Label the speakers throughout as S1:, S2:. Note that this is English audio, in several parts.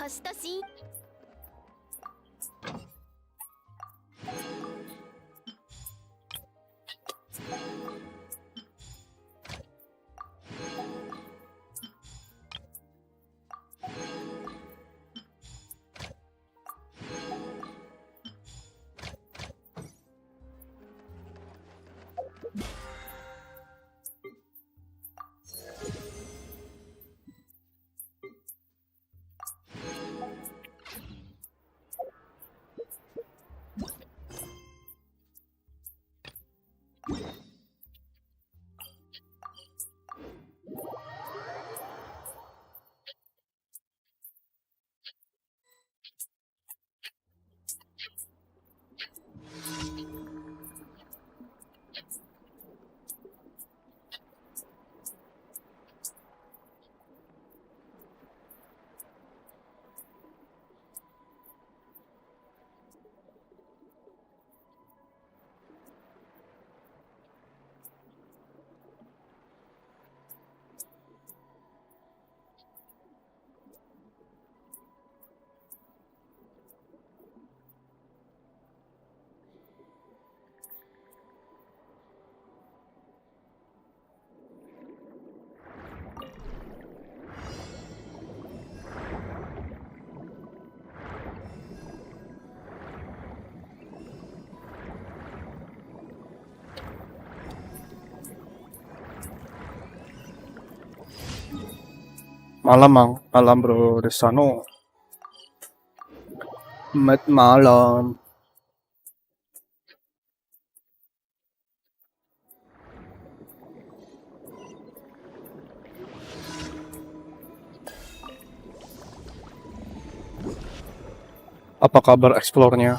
S1: 貸したし。
S2: Malam, Mang. Malam, bro. Desano. Malam. Apa kabar explore-nya?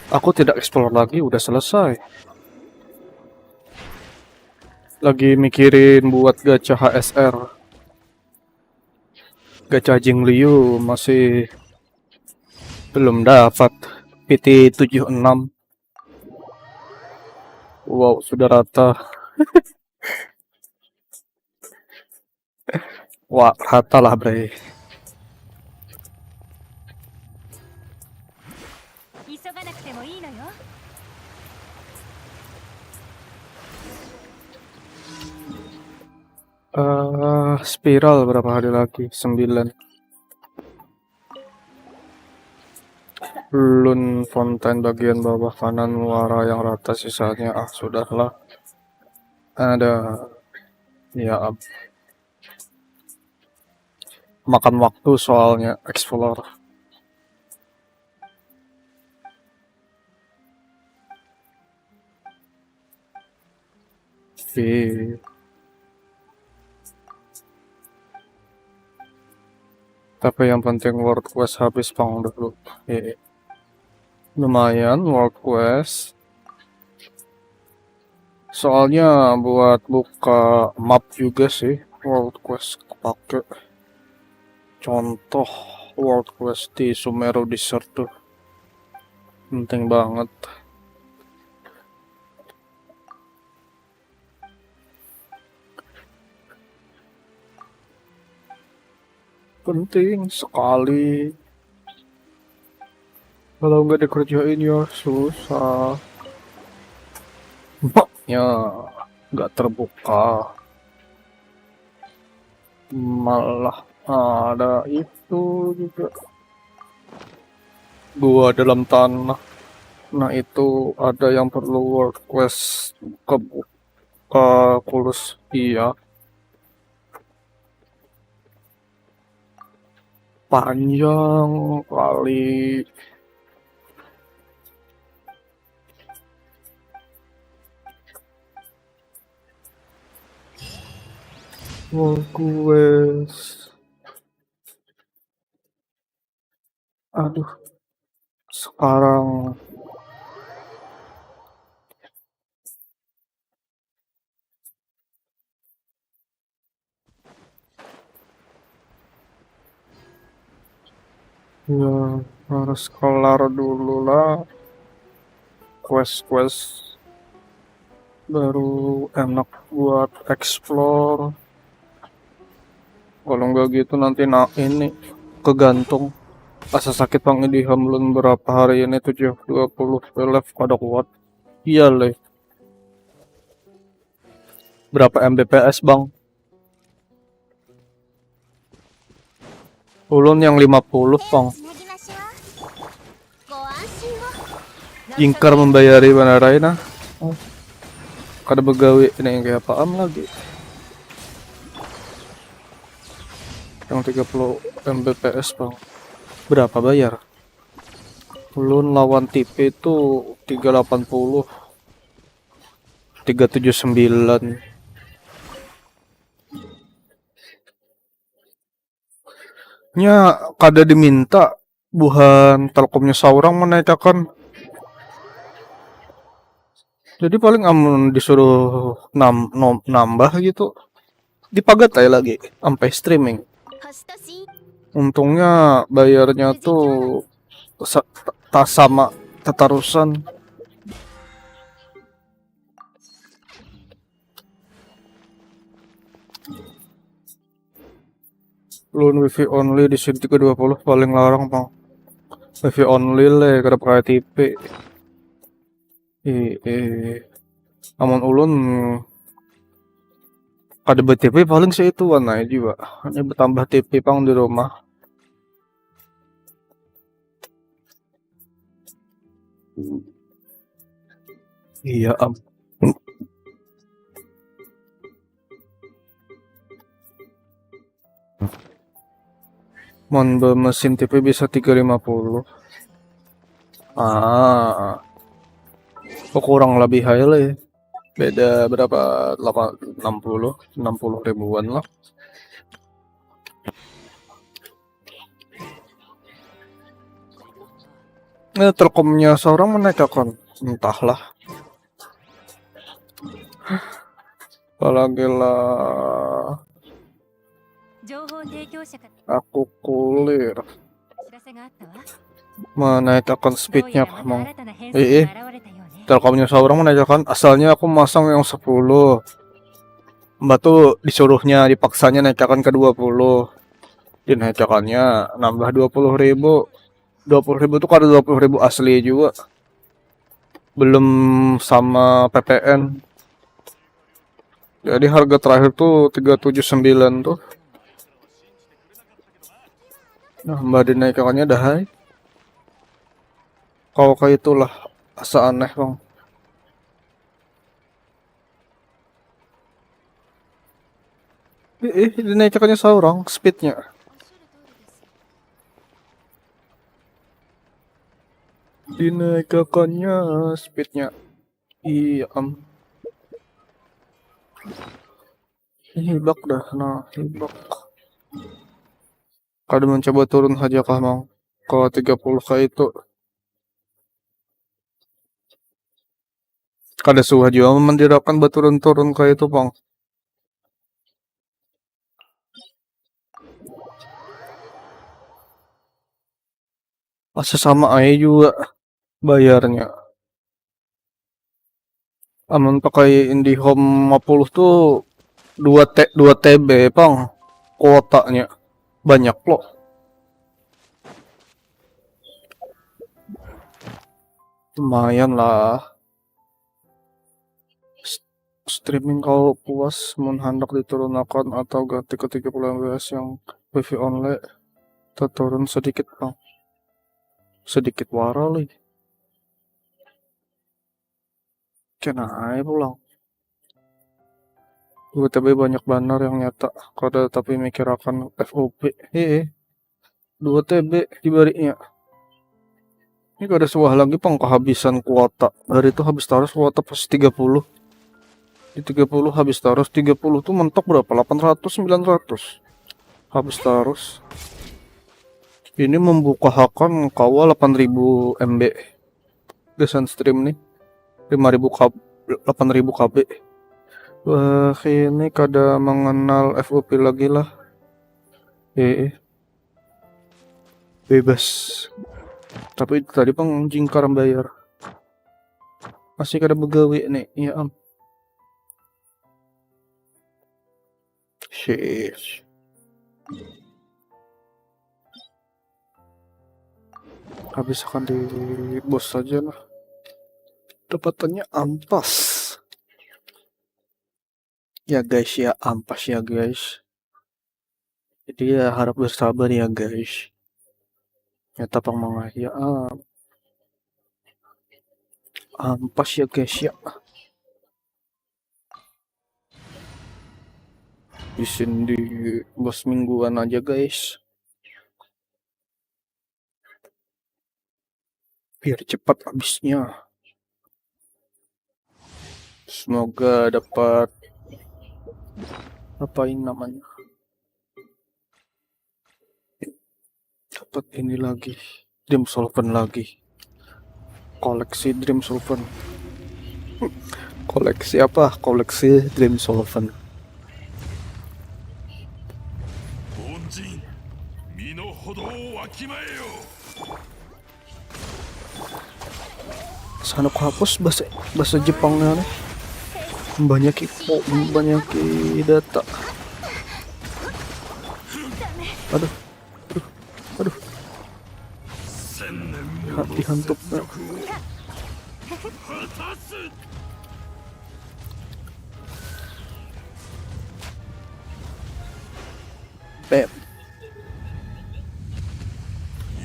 S2: Aku tidak explore lagi, udah selesai. Lagi mikirin buat gacha HSR. Gacha Jingliu masih belum dapat. PT 76. Wow, sudah rata. Wah, rata lah, bre.
S1: 急がなくてもいいのよ。
S2: Spiral berapa hari lagi? 9. Lun Fontaine bagian bawah kanan muara yang rata, sisanya sudahlah. Ada ya makan waktu soalnya explore. Tapi yang penting world quest habis pang dulu. Lumayan world quest. Soalnya buat buka map juga sih world quest kepake. Contoh world quest di Sumeru Desert tuh penting banget. Penting sekali. Kalau nggak dikerjain ya susah. Mapnya nggak terbuka. Malah ada itu juga. Gua dalam tanah. Nah itu ada yang perlu world quest ke kulus. Iya. Panjang kali. World quest. Aduh. Sekarang ya harus kelar dulu lah quest-quest baru enak buat explore. Kalau nggak gitu nanti ini kegantung. Asa sakit pang di hamlun berapa hari ini 720 live pada kuat. Iya le. Berapa Mbps bang? Ulun yang 50 bang. Ingkar membayari Banarai nah. Oh. Kada begawi ini yang kayak apaan lagi. Yang 30 Mbps bang. Berapa bayar? Ulun lawan TP itu 380 379. Nya kada diminta buhan telkomnya seorang menaikkan. Jadi paling amun disuruh nambah gitu dipagat aja lagi sampai streaming. Untungnya bayarnya tuh tak sama tatarusan. Loan wifi only di sini 320 paling larang bang. Wifi only le kada pakai TP. Amun ulun kada BTP paling itu warna juga. Hanya bertambah TP pang di rumah. Iya Mon mesin TP bisa 350. Kurang lebih high lah ya. Beda berapa 60 ribuan lah. Telkomnya seorang menaikkan entahlah. Apalagi lah aku kulir menaikkan speednya emang. Telkomnya seorang menaikkan, asalnya aku masang yang 10. Mbak tuh disuruhnya dipaksanya naikkan ke 20. Dinaikkannya nambah 20.000. 20.000 tuh kada 20.000 asli juga. Belum sama PPN. Jadi harga terakhir tuh 379 tuh. Nah, mbak dinaikkannya dah hai. Kalau kayak itulah asa aneh bang. Dinaikkannya seorang speednya. Dinaikkannya speednya. Iya hibak dah, nah hibak. Kada mencoba turun aja kah mau ke 30 kayak itu. Kada suah juga mendirakan turun-turun kayak itu bang. Masa sama aja juga bayarnya. Amun pakai IndiHome 50 tuh 2 TB bang kuotanya. Banyak loh. Lumayan lah. Streaming kalau puas mun hendak diturunkan atau ganti ke 30 Mbps yang wifi online turun sedikit bang. Sedikit wara lagi. Kena aja pulang. tapi banyak banner yang nyata kada tapi mikir akan FOP. 2 TB dibarinya. Ini kada suah lagi pang kehabisan kuota. Hari itu habis taruh kuota pas 30. Di 30 habis taruh 30 tuh mentok berapa? 800 900. Habis taruh. Ini membuka hakan kawa 8000 MB. Desain stream nih. 5000 KB 8000 KB. Wah, ini kada mengenal FOP lagi lah. Bebas. Tapi tadi pang jingkar bayar. Masih kada begawi nih. Ya am. Sheesh. Habiskan di bos saja lah. Dapatannya ampas. Ya guys ya, ampas ya guys. Jadi ya harap bersabar ya guys. Ya tapang mga ya ampas ya guys ya. Di sini bos mingguan aja guys. Biar cepat habisnya. Semoga dapat apa ini namanya? Dapat ini lagi. Dream solvent lagi. Koleksi dream solvent. Koleksi apa? Koleksi dream solvent. Sana aku hapus bahasa Jepangnya nih. Banyak data. Aduh. Hati hantuknya. Bam.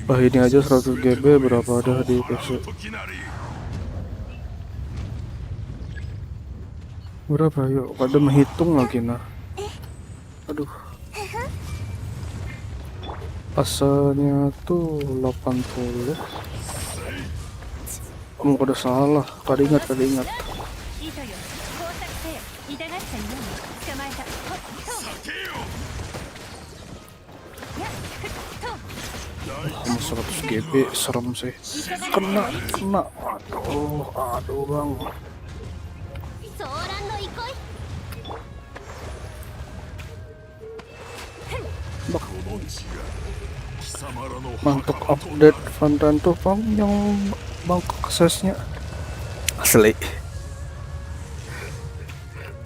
S2: Wah ini aja 100 GB berapa ada di PC? Berapa yuk? Pada menghitung lagi nah. Aduh. Asalnya tuh 80. Kamu udah salah. Tadi ingat. Kamu 100 GB serem sih. Kena. Aduh bang. Mantap update Vantan tuh bang yang bangkok aksesnya asli.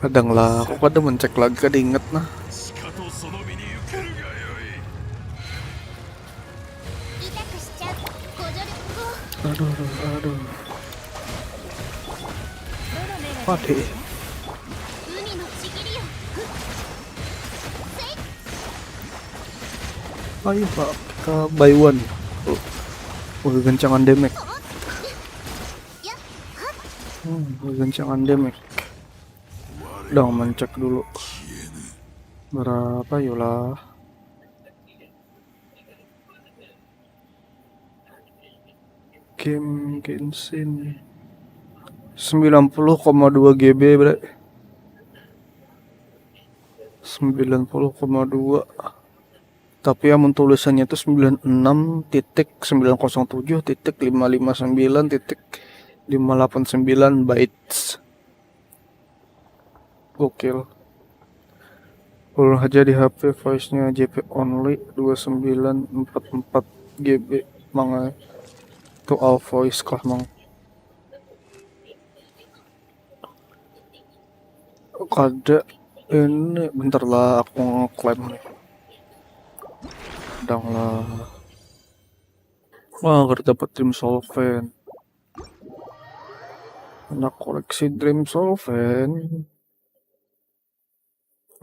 S2: Kadang lah aku kadang mencek lagi kadang inget nah. Aduh. Mati. Ayo pak, kita buy one. Gencangan damage. Gencangan damage. Udah mencek dulu. Berapa yolah? Game Genshin 90,2 GB bre. 90,2. Tapi yang tulisannya itu 96.907.559.589 bytes. Gokil. Kalau aja di HP voice-nya JP only 2944 GB manga. Itu all voice kah mang. Kada ini bentar lah aku ngeklaim nih. Sedang lah. Wah, gak dapat dream solvent. Anak koleksi dream solvent.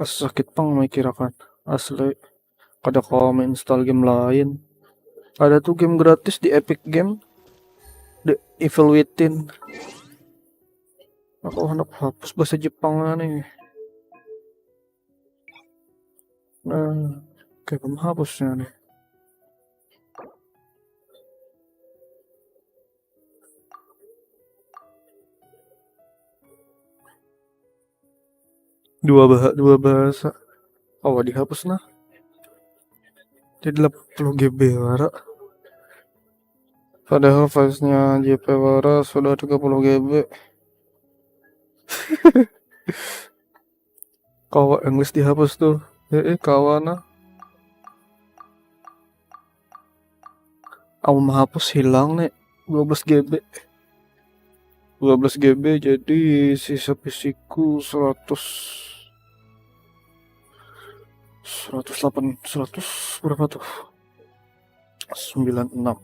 S2: Sakit pang mikirakan. Asli. Kada kau install game lain. Ada tuh game gratis di Epic Game. The Evil Within. Aku hendak hapus bahasa Jepang nih. Nah, kayak penghapusnya nih. Dua bahasa. Oh, dihapus nah. Jadi 80 GB wara. Padahal filenya JP wara sudah 30 GB. Kalau English dihapus tuh. Kawana. Aku menghapus hilang nih 12 GB. 12 GB jadi sisa PC-ku 100. 108, 100 berapa tuh? 96.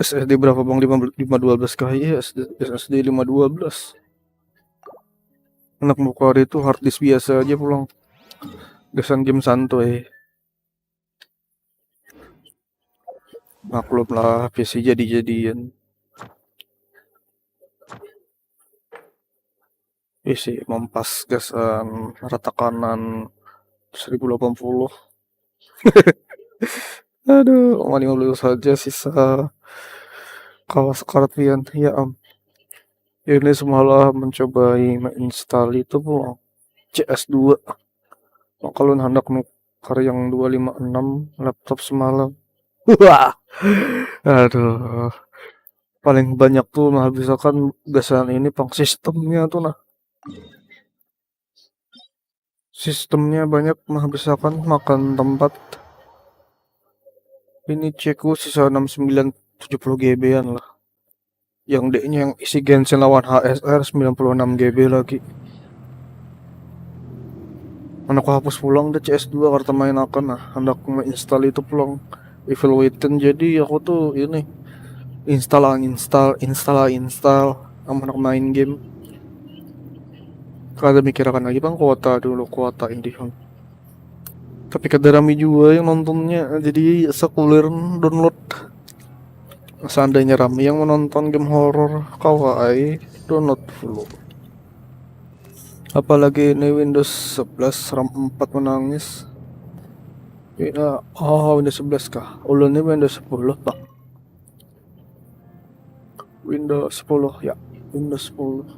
S2: SSD berapa bang? 512 kali ya, SSD 512. Anak muka hari itu hard disk biasa aja pulang. Desain game santuy. Maklum lah, PC jadi-jadian. PC mempas gasan rata kanan 1080. Aduh, 50 saja sisa kawas kartian. Ya ini semalam mencoba menginstal itu pulang CS2. Kalau hendak nukar yang 256 laptop semalam. Wah, aduh. Paling banyak tuh menghabiskan gasan ini pang sistemnya tuh nah. Sistemnya banyak menghabiskan makan tempat. Ini cekku sisa 6970 GB-an lah. Yang D-nya yang isi Genshin lawan HSR 96 GB lagi. Anak hapus pulang deh CS2 karena main akan nah. Hendak menginstal itu pulang evaluating, jadi aku tuh ini install anak main game. Kada mikirkan lagi bang kuota dulu, kuota IndiHome. Tapi kada rame juga yang nontonnya, jadi sekuler download. Seandainya rame yang menonton game horror, kawaii download dulu. Apalagi ini Windows 11 RAM 4 menangis. Ya, Windows 11 kah? Ulun ini Windows 10 pak. Windows 10 ya, Windows 10.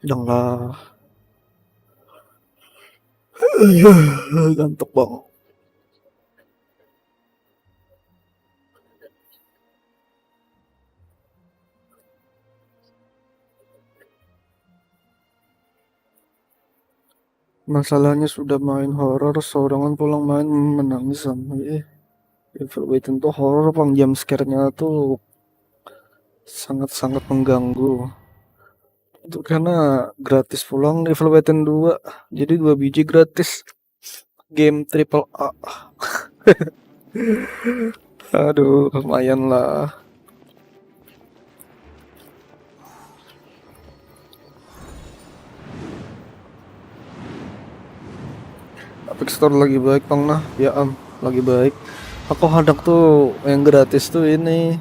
S2: Janganlah. Gantuk bang. Masalahnya sudah main horror, seorangan pulang main menangis sama Evaluating tuh horror bang, jam scare-nya tuh sangat-sangat mengganggu. Itu karena gratis pulang Evaluating 2, jadi 2 biji gratis. Game triple A. Aduh, lumayan lah. Epic Store lagi baik bang nah, ya lagi baik. Aku hendak tuh yang gratis tuh ini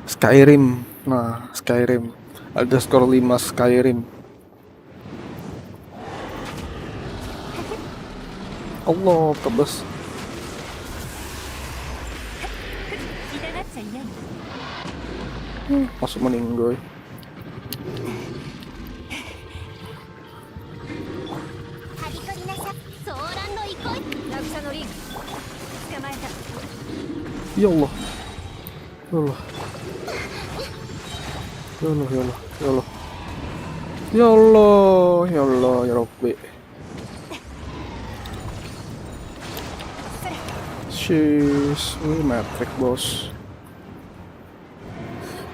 S2: Skyrim. Nah, Skyrim. Ada skor 5 Skyrim. Allah, tebas. Masuk meninggoy. Ya Allah. Ya Allah. Ya Allah, ya Allah, ya Allah. Ya Allah, ya Allah, ya Rabbi. Sheesh, metrik bos.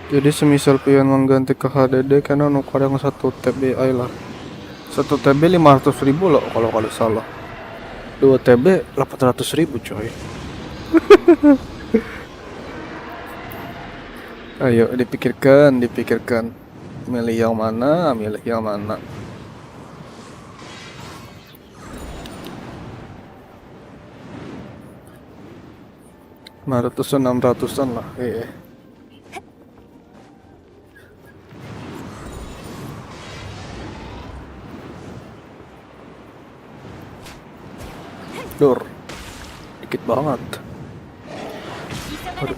S2: Jadi semisal pian mengganti ke HDD karena nukar yang 1 TB lah. 1 TB 500.000 loh kalau salah. 2 TB 800.000 coy. Ayo dipikirkan. Milih yang mana? 500-an 600-an lah. Dor. Dikit banget. Aduh.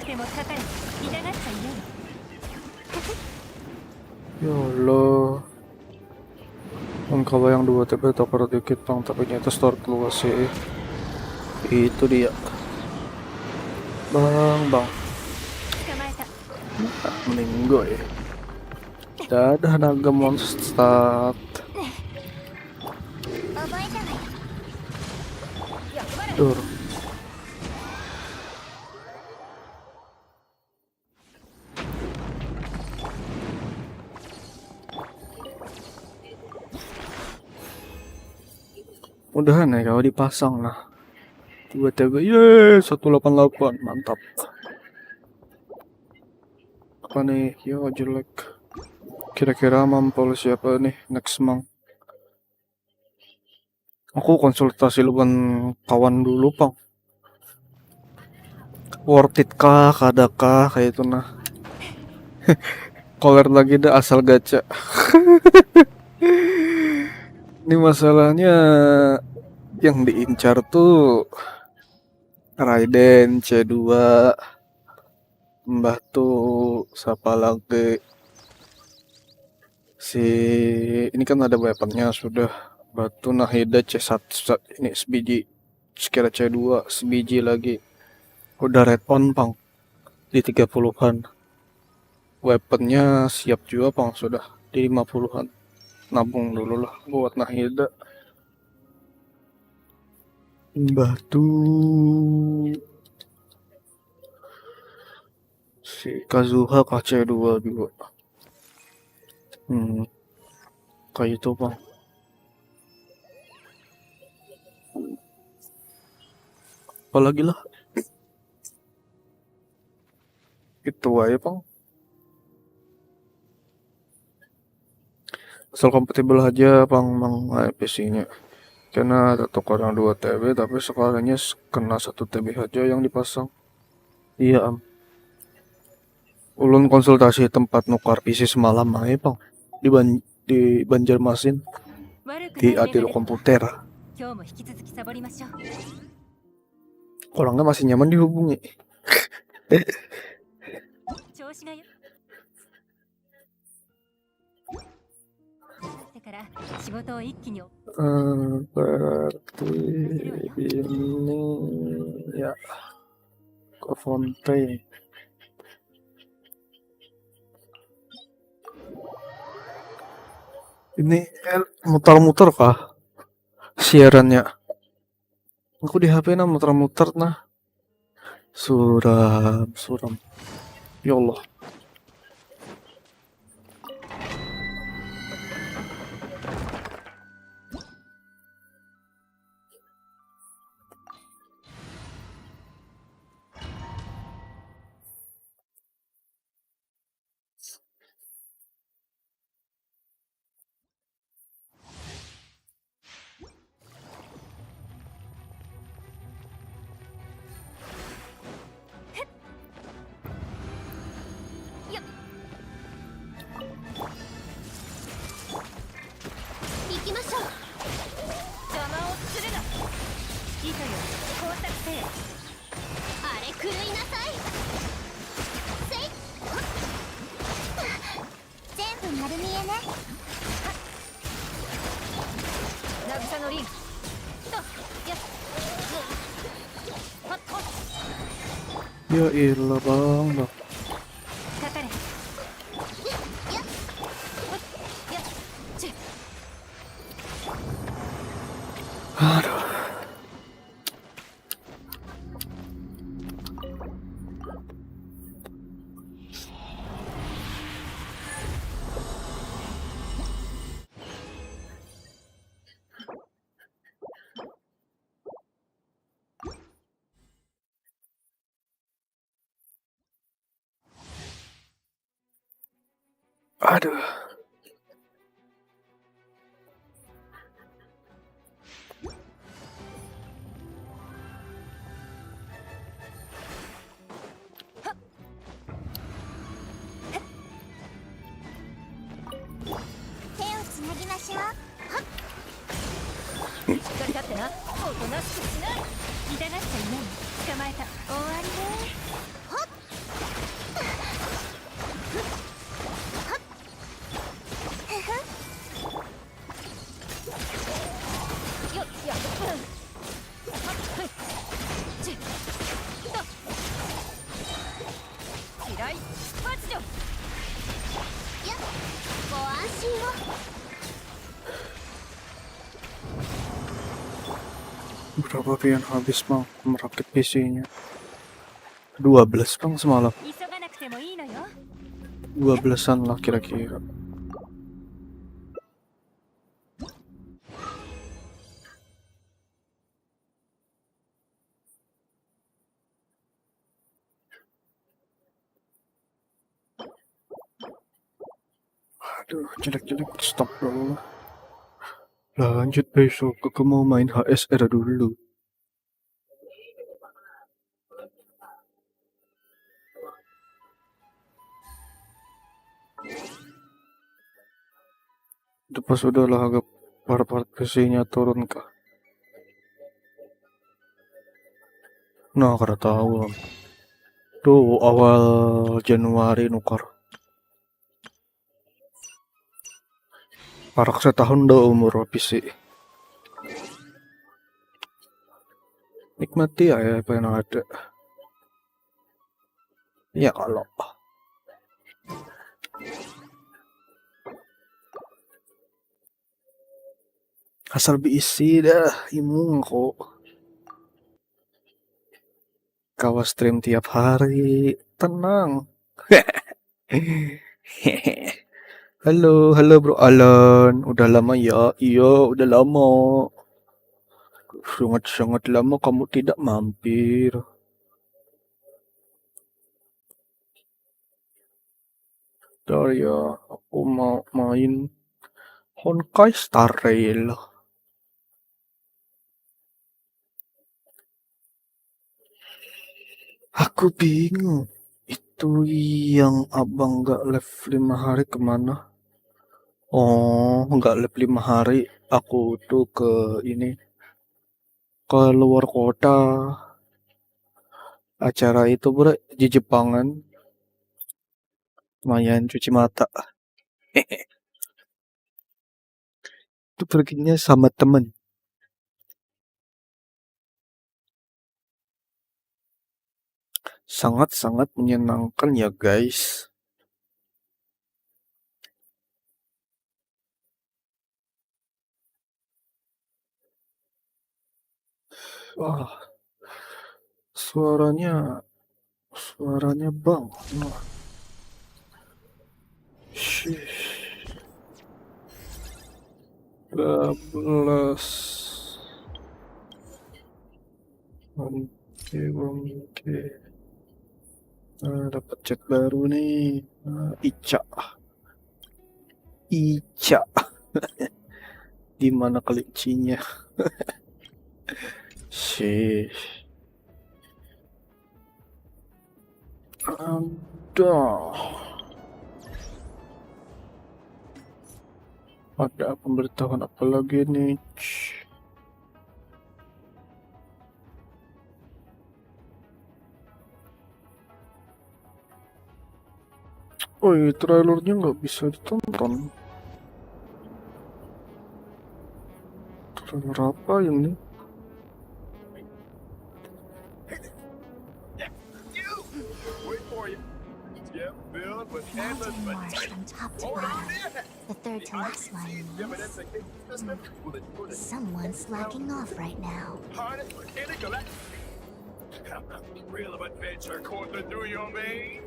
S2: Ya Allah. Kalau yang 2 TB takar dikit bang, tapi nyata start luas sih. Itu dia. Bang. Meninggoy. Dadah naga monster. Dur. Mudahan ya kalau dipasang nah. 2 TB, yeay 188, mantap. Apa nih? Ya jelek. Kira-kira mampol siapa nih next month? Aku konsultasi dengan kawan dulu, Pang. Worth it kah, kadakah, kayak itu nah. Collab lagi dah asal gacha. Ini masalahnya yang diincar tuh Raiden C2, Mbah tuh siapa lagi? Si ini kan ada weaponnya sudah. Batu Nahida C1 ini sebiji. Sekira C2 sebiji lagi. Udah red on, Pang. Di 30-an. Weaponnya siap juga, Pang, sudah di 50-an. Nabung dulu lah buat Nahida. Batu si Kazuha KC2 juga. Kayak itu, Bang. Apalagi lah. Itu aja, Bang. Asal kompatibel aja, Bang, PC-nya. Karena ada toko orang 2 TB, tapi sekarangnya kena 1 TB aja yang dipasang. Iya, Am. Ulun konsultasi tempat nukar PC semalam aja, Bang. Di Banjarmasin. Di Adil Komputer.
S1: 今日も引き続きサボりましょう。
S2: Orangnya masih nyaman dihubungi.
S1: 調子がよ。だから仕事を一気に。
S2: Berarti ini ya ke Fontaine. Ini muter-muter kah siarannya? Aku di HP nah muter-muter nah. Suram. Ya Allah. Ya ilah, Bang. Aduh. Aduh. Berapa pion habis, Bang, merakit PC-nya? 12, Bang, semalam. 12-an lah kira-kira. Aduh, jelek-jelek. Stop dulu. Lanjut besok. Aku mau main HSR dulu. Itu pas udahlah agak part-part PC-nya turun kah. Nah, kada tahu. Tuh awal Januari nukar. Parak setahun dah umur PC. Nikmati ya apa yang ada. Ya kalau asal diisi dah imung kok. Kawa stream tiap hari, tenang. Halo bro Alan, udah lama ya? Iya, udah lama. Sangat-sangat lama kamu tidak mampir. Bentar ya, aku mau main Honkai Star Rail. Aku bingung. Itu yang abang gak live 5 hari kemana? Oh, gak live 5 hari. Aku tuh ke ini. Ke luar kota. Acara itu bro, di Jepangan. Lumayan cuci mata. Itu perginya sama temen. Sangat-sangat menyenangkan ya guys. Wah, suaranya bang. Wah. Shish. 12. Oke. Dapat chat baru nih. Ica. Di mana kelicinya? Shish. Ada pemberitahuan apa lagi nih? Oh iya, trailernya nggak bisa ditonton. Trailer apa ini?
S3: Mountain marsh from top to bottom. The third to last line means someone's slacking off right now.
S4: Real of adventure coursing through your veins.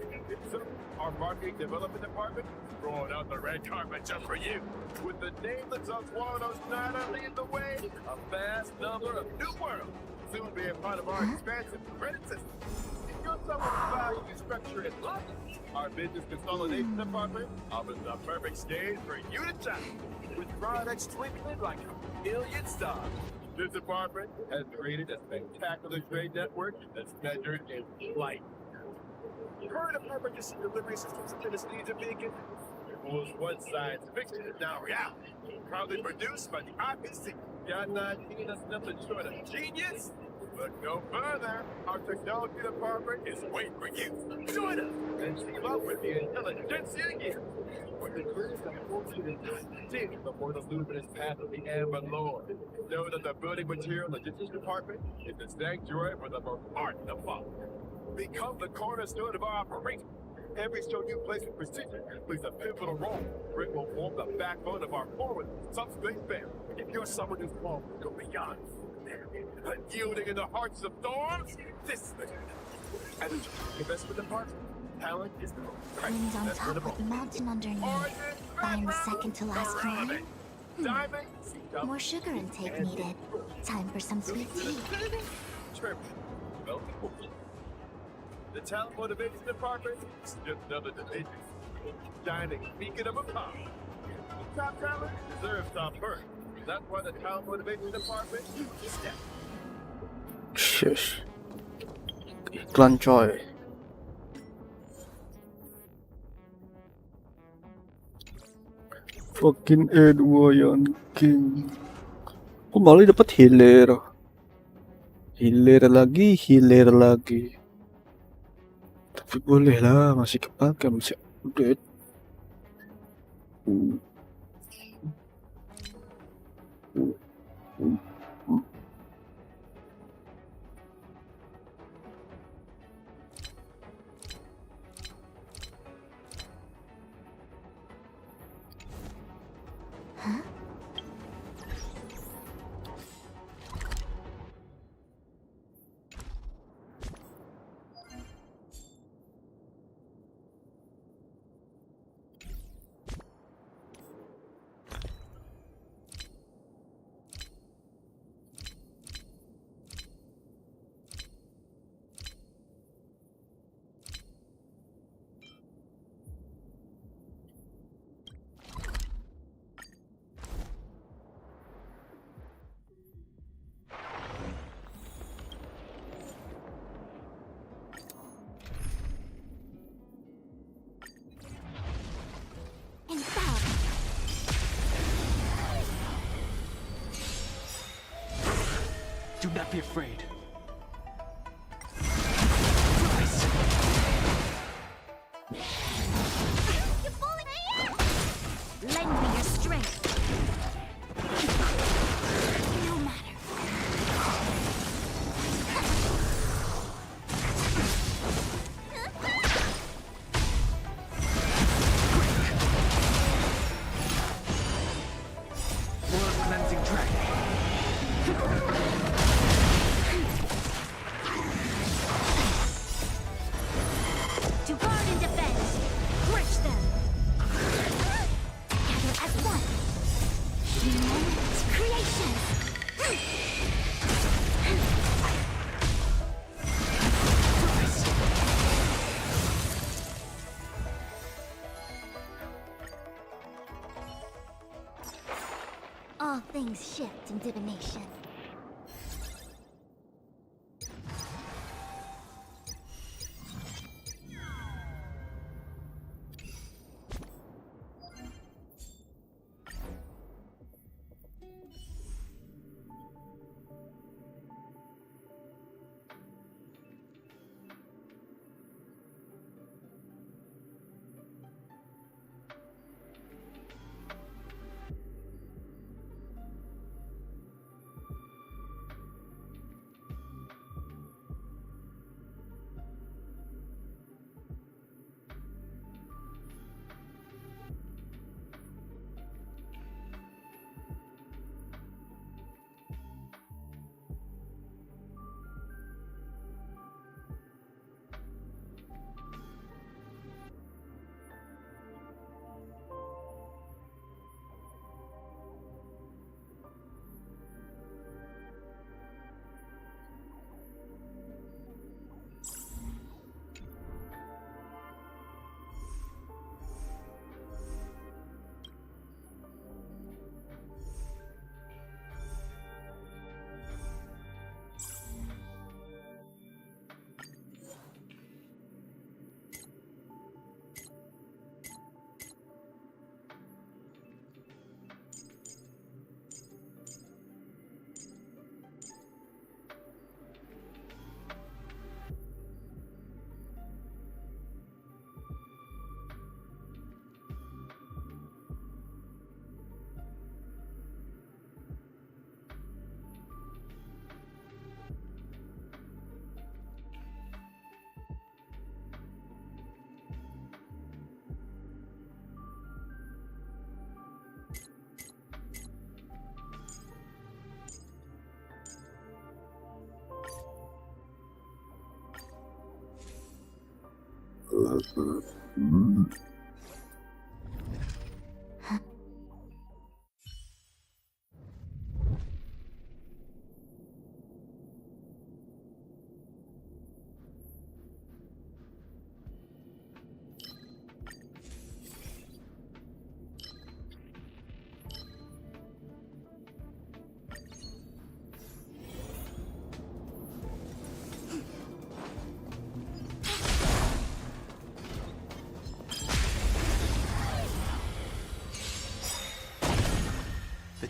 S4: Our marketing development department throwing out the red carpet just for you. With the nameless Oswaldo Snyder leading the way, a vast number of new worlds soon be a part of our expansive credit system. If you're someone who values structure and logic, our business consolidation department offers the perfect stage for you to shine. With products twinkling like a million stars. This department has created a spectacular trade network that's measured in light. Current emergency delivery systems in the stage of beacon. It was once science fiction is now reality. Proudly produced by the IPC. Got an idea that's nothing short of genius? Look no further. Our technology department is waiting for you. Join us and team up with the intelligentsia again. With the greatest of fortune and time, before the luminous path of the Amber Lord. Know that the building material logistics department is the sanctuary for the most art to follow. Become the cornerstone of our operation. Every stone you place with precision plays a pivotal role. It will form the backbone of our forward subspace family. If you're someone who's born to go beyond, unyielding in the hearts of storms, this is the and investment department. Talent is the
S3: Queen's on top with the mountain underneath. Buying the second to last line. More sugar intake needed. Time for some sweet tea.
S4: The talent motivation department is just another division. Shining beacon of a pop. Top talent deserves top birth. That's why the talent motivation department is that.
S2: Shush. Iklan coy. Fucking Edward yang king. Kok malah dapat healer. Healer lagi. Tapi boleh lah, masih kepake, masih update.
S5: Do not be afraid.
S1: Lend me your strength.
S3: No matter.
S5: More cleansing dragon.
S1: To guard and defend. Crush them.
S3: Together as one. Human creation. All things shift in divination.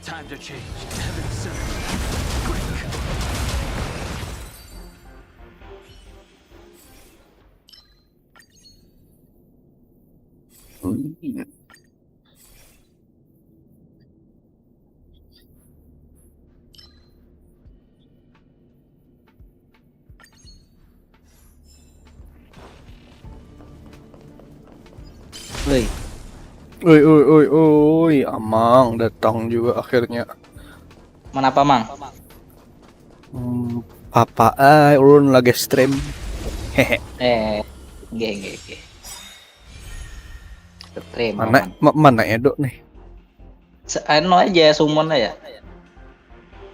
S5: Time to change. Heaven surge. Quick.
S6: Woi,
S2: Oi, Amang datang juga akhirnya.
S6: mana apa mang?
S2: Papa ulun lagi stream. Hehe.
S6: Ge. Terima.
S2: Mana Edo nih?
S6: Anu aja, summon aja.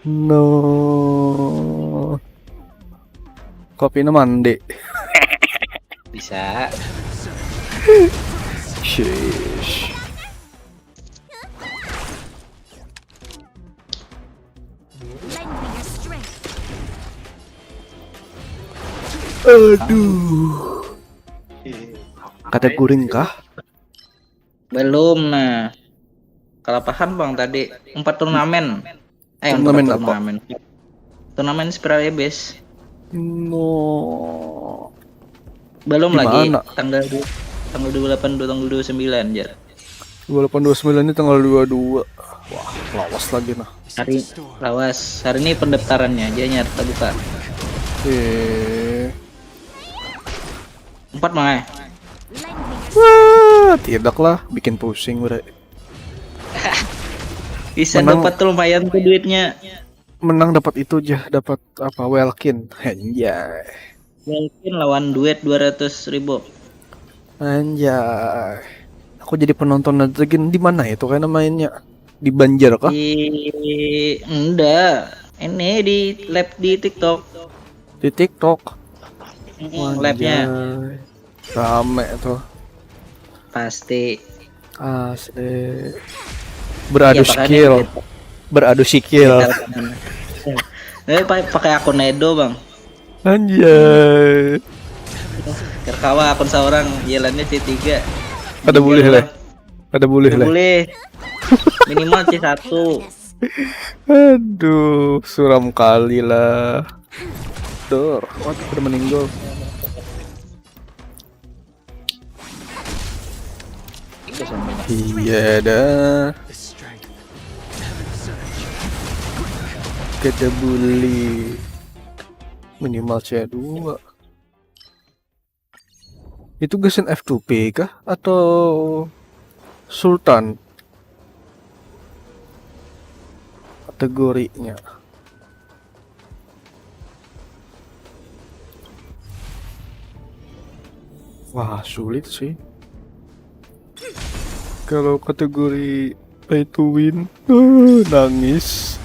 S2: No. Kopinya mandi.
S6: Bisa.
S2: Sheesh.
S1: Lend me your strength.
S2: Aduh. Kata guring kah?
S6: Belum nah. Kalapahan bang tadi 4 turnamen.
S2: Turnamen apa?
S6: Turnamen. Turnamen Spiral Abyss.
S2: No.
S6: Belum
S2: Gimana?
S6: lagi tanggal 28 tanggal 29 jar.
S2: 2829 ini tanggal 22. Wah, lawas lagi nah.
S6: Hari lawas. Hari ini pendaftarannya aja nyata buka. 4 mang.
S1: Lend me your
S2: Wah, tidaklah bikin pusing bre.
S6: Bisa
S2: Menang.
S6: dapat tuh lumayan tuh duitnya.
S2: Menang dapat itu aja, dapat apa? Welkin. Anjay.
S6: Mungkin lawan duit 200.000.
S2: Anjay. Aku jadi penonton Netgin di mana itu kan mainnya? Di Banjar kah?
S6: Enggak. Ini di lab di TikTok.
S2: Di TikTok.
S6: Labnya
S2: Anjay. Rame tuh.
S6: pasti.
S2: Asli. Beradu
S6: Iya, makanya
S2: skill.
S6: gitu.
S2: Beradu skill.
S6: Pakai akun Edo bang.
S2: Anjay.
S6: Terkawa akun seorang jalannya C3.
S2: Ada boleh lah. Ada boleh lah.
S6: Boleh. Minimal C1.
S1: happiness.
S2: Aduh, suram kali lah. Dor, waduh udah meninggal. Iya dah.
S5: The strength. Heaven surge.
S2: Kita bully. Minimal C2. Itu Genshin F2P kah? Atau Sultan? Kategorinya. Wah, sulit sih. Kalau kategori pay to win, nangis.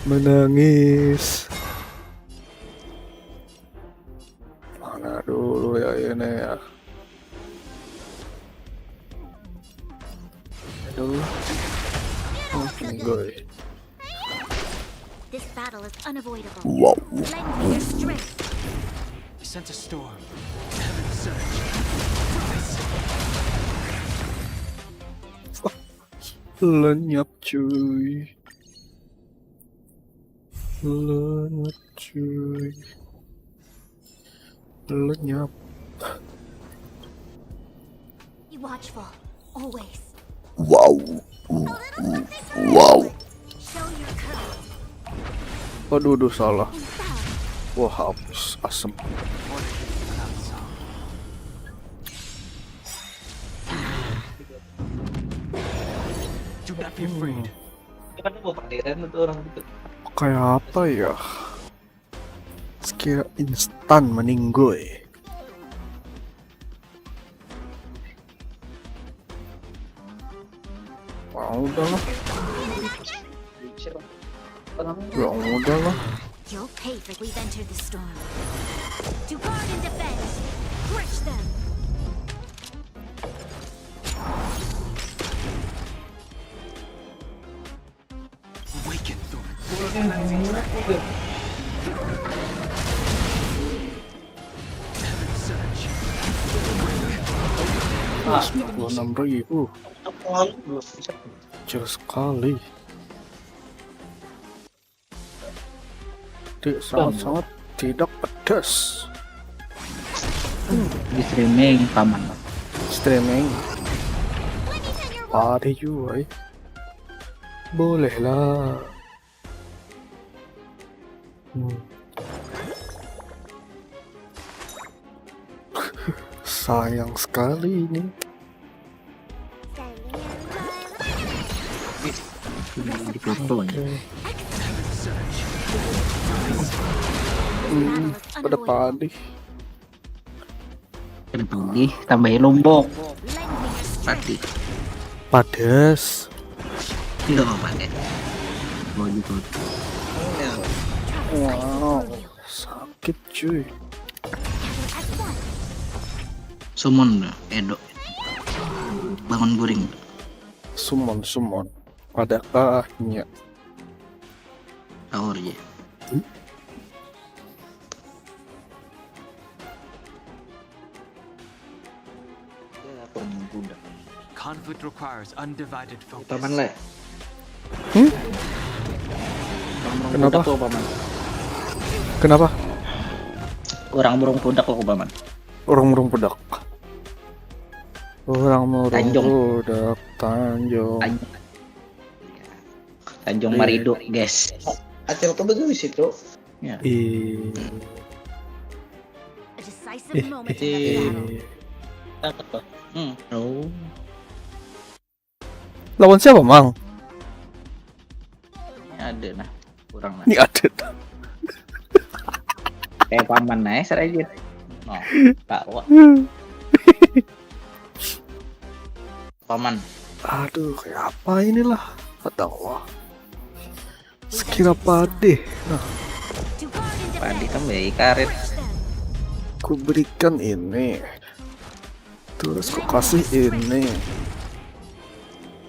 S2: Menangis. Mana dulu ya ini ya. Aduh. Oh, meninggal.
S1: This battle is unavoidable.
S2: Wow.
S1: Lend me your strength.
S5: We sent a storm. Heaven surge.
S2: Lenyap cuy. Lenyap cuy. Lenyap.
S1: Be watchful, always.
S2: Wow.
S1: Show your courage.
S2: Aduh, salah.
S1: Inbound.
S2: Wah, hapus asem.
S5: Do not be afraid.
S6: Kan mau pandiran itu orang itu.
S2: Kayak apa ya? Skill instan meninggoy. Wah, udahlah. Ya udahlah.
S1: You'll pay for we've entered the storm. To guard and defend. Crush them.
S5: Awaken through cleansing track. Heaven surge.
S2: 26.000. Kecil sekali. Sangat-sangat tidak pedas.
S6: Di streaming paman.
S2: Streaming. Ada juga. Boleh lah. Sayang sekali ini. Pada padih.
S6: Lebih tambahin lombok. Pati.
S2: Padas.
S6: Tidak pakai. Mau gitu.
S2: Wow, sakit cuy.
S6: Summon Edo. Bangun guring.
S2: Summon. Pada akhirnya.
S6: Power ya.
S5: Conflict requires undivided focus.
S6: Paman le.
S2: Kenapa?
S6: Lo, paman.
S2: Kenapa?
S6: Orang burung pudak lo paman.
S2: Orang murung pedak. Orang murung
S6: Tanjung.
S2: pedak Tanjung.
S6: Tanjung Marido, guys.
S7: Acil ke betul di situ.
S6: Ya.
S1: A decisive moment in the battle.
S6: Oh.
S2: Lawan siapa, Mang?
S6: Ada nah. Kurang nah.
S2: Ini ada.
S6: Kayak paman nice aja. Oh, tawa. Paman.
S2: Aduh, kayak apa inilah? Ketawa. Sekira pade. Nah,
S1: To guard and
S6: Padi
S1: defend.
S6: kan baik karet.
S1: Crush them.
S2: ku berikan ini. Terus ku kasih ini.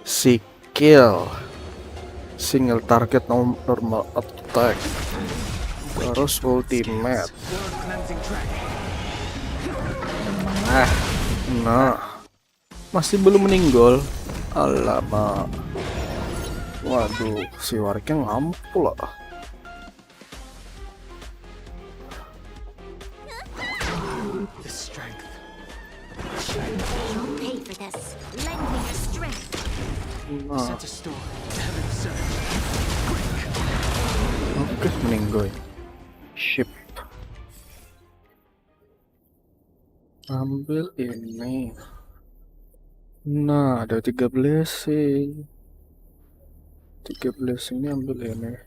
S2: Skill. Single target normal attack. Terus ultimate.
S5: World cleansing track.
S2: Nah, masih belum meninggal. Alamak. Waduh, si Wariknya ngamuk pula.
S5: The strength.
S1: You'll pay for this. Lend me your strength.
S2: Nah,
S5: Sense a storm. Heaven surge.
S2: oke, meninggal. Ship. Ambil ini. Nah, ada 3 blessing. 3 blessing ini ambil ini.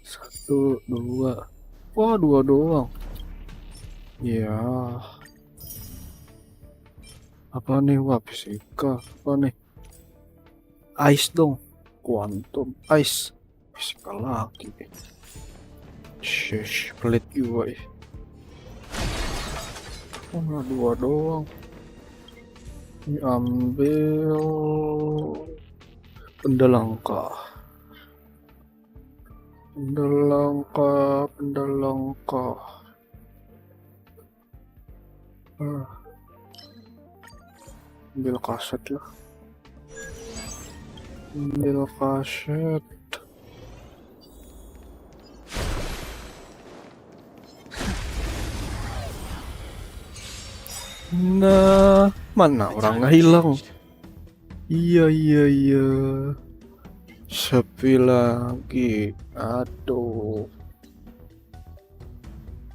S2: 1, 2. Wah, 2 doang. Ya. Apa nih? Wah, fisika. Apa nih? Ice dong. Quantum ice. Fisika lagi. Sheesh, pelit juga ya. Oh, 2 doang. Ini ambil benda langka. Benda langka. Ambil kaset lah. Ambil kaset. Nah, mana orangnya hilang? Iya. Sepi lagi. Aduh.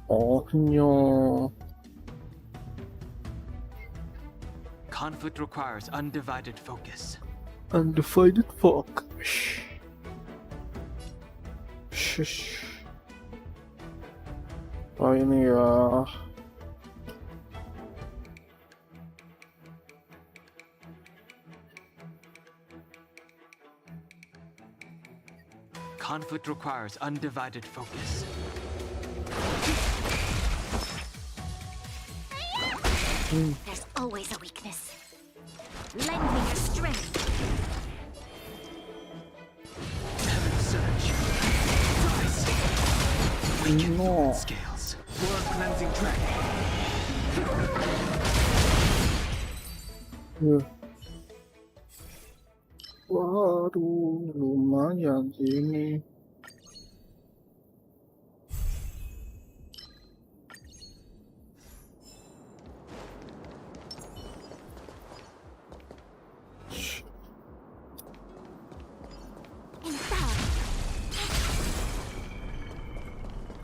S2: Ohnya.
S5: Conflict requires undivided focus.
S2: Undivided focus. Shush. Oh ini ya.
S5: Conflict requires undivided focus.
S1: There's always a weakness. Lend me your strength.
S5: Heaven surge.
S2: No.
S5: Scales. World cleansing track.
S2: Ya. Waduh, lumayan ini.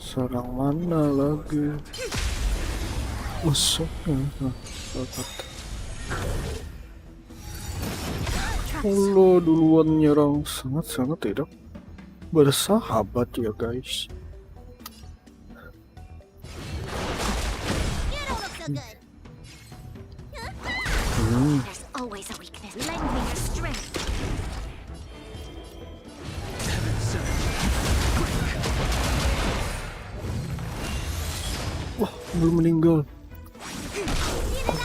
S2: Serang mana lagi? Masuknya. Allah duluan nyerang, sangat-sangat tidak bersahabat ya guys.
S1: You don't look so good.
S2: Hmm.
S1: There's always a weakness. Lend me your strength.
S2: Wah, belum meninggal.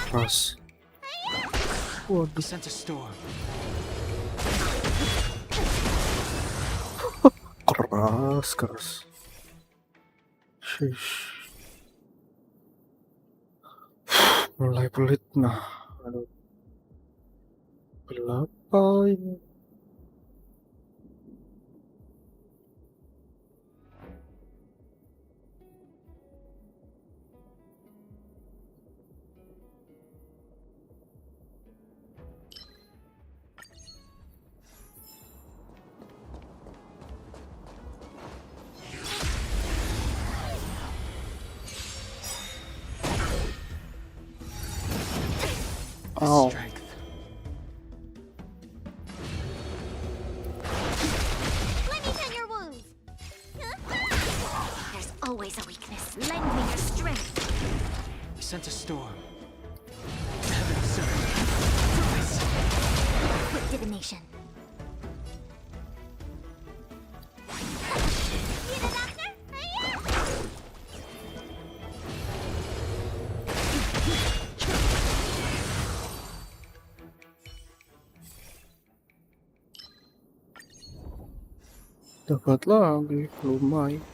S2: Keras. Waduh,
S5: Sent a storm.
S2: keras. Shish. Mulai pelit nah. Aduh. Berapa ini? Ow.
S5: Strength.
S1: Let me tend your wounds. There's always a weakness. Lend me your strength.
S5: Sent a storm.
S1: Quick divination. Need a doctor?
S2: Dapat lagi, lumayan.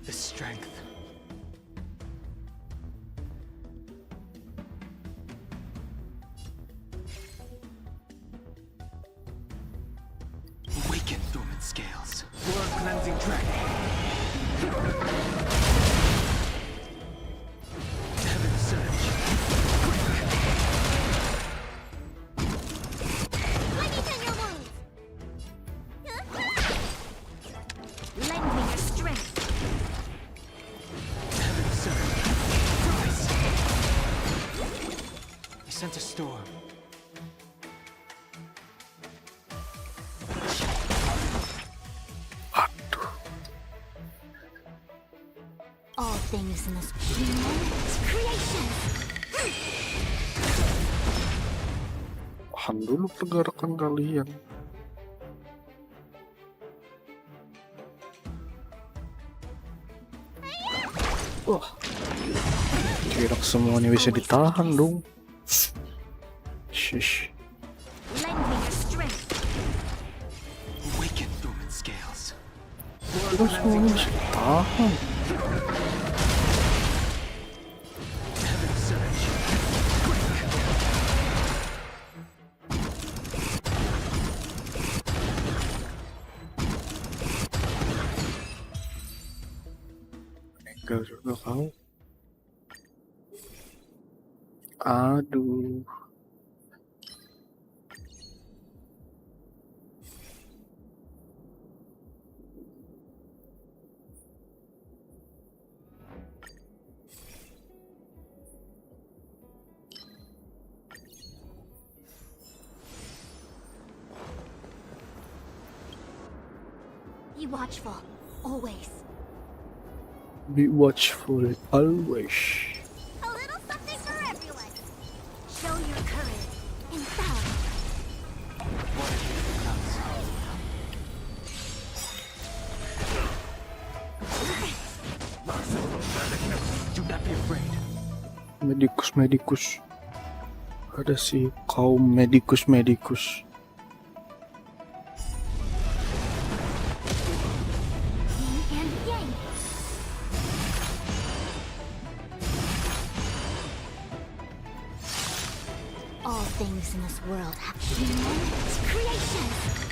S5: The strength. Awaken dormant scales. Blood cleansing dragon. Heaven surge.
S1: Let me tend your wounds. Lend me your strength.
S5: Heaven surge. I sent a storm.
S1: All things must be creation.
S2: Tahan dulu pergerakan kalian. Wah, kira semuanya bisa ditahan dong. Shish.
S1: Lend me your strength.
S5: Awaken dormant scales.
S2: Kira semuanya bisa ditahan.
S5: Heaven surge.
S2: Meninggal juga kau. Aduh.
S1: Be watchful, always.
S2: Be watchful always.
S1: A little something for everyone. Show your courage. Inside.
S5: Do not be afraid.
S2: Medikus. Ada si kaum medikus.
S1: things in this world have tremendous creations.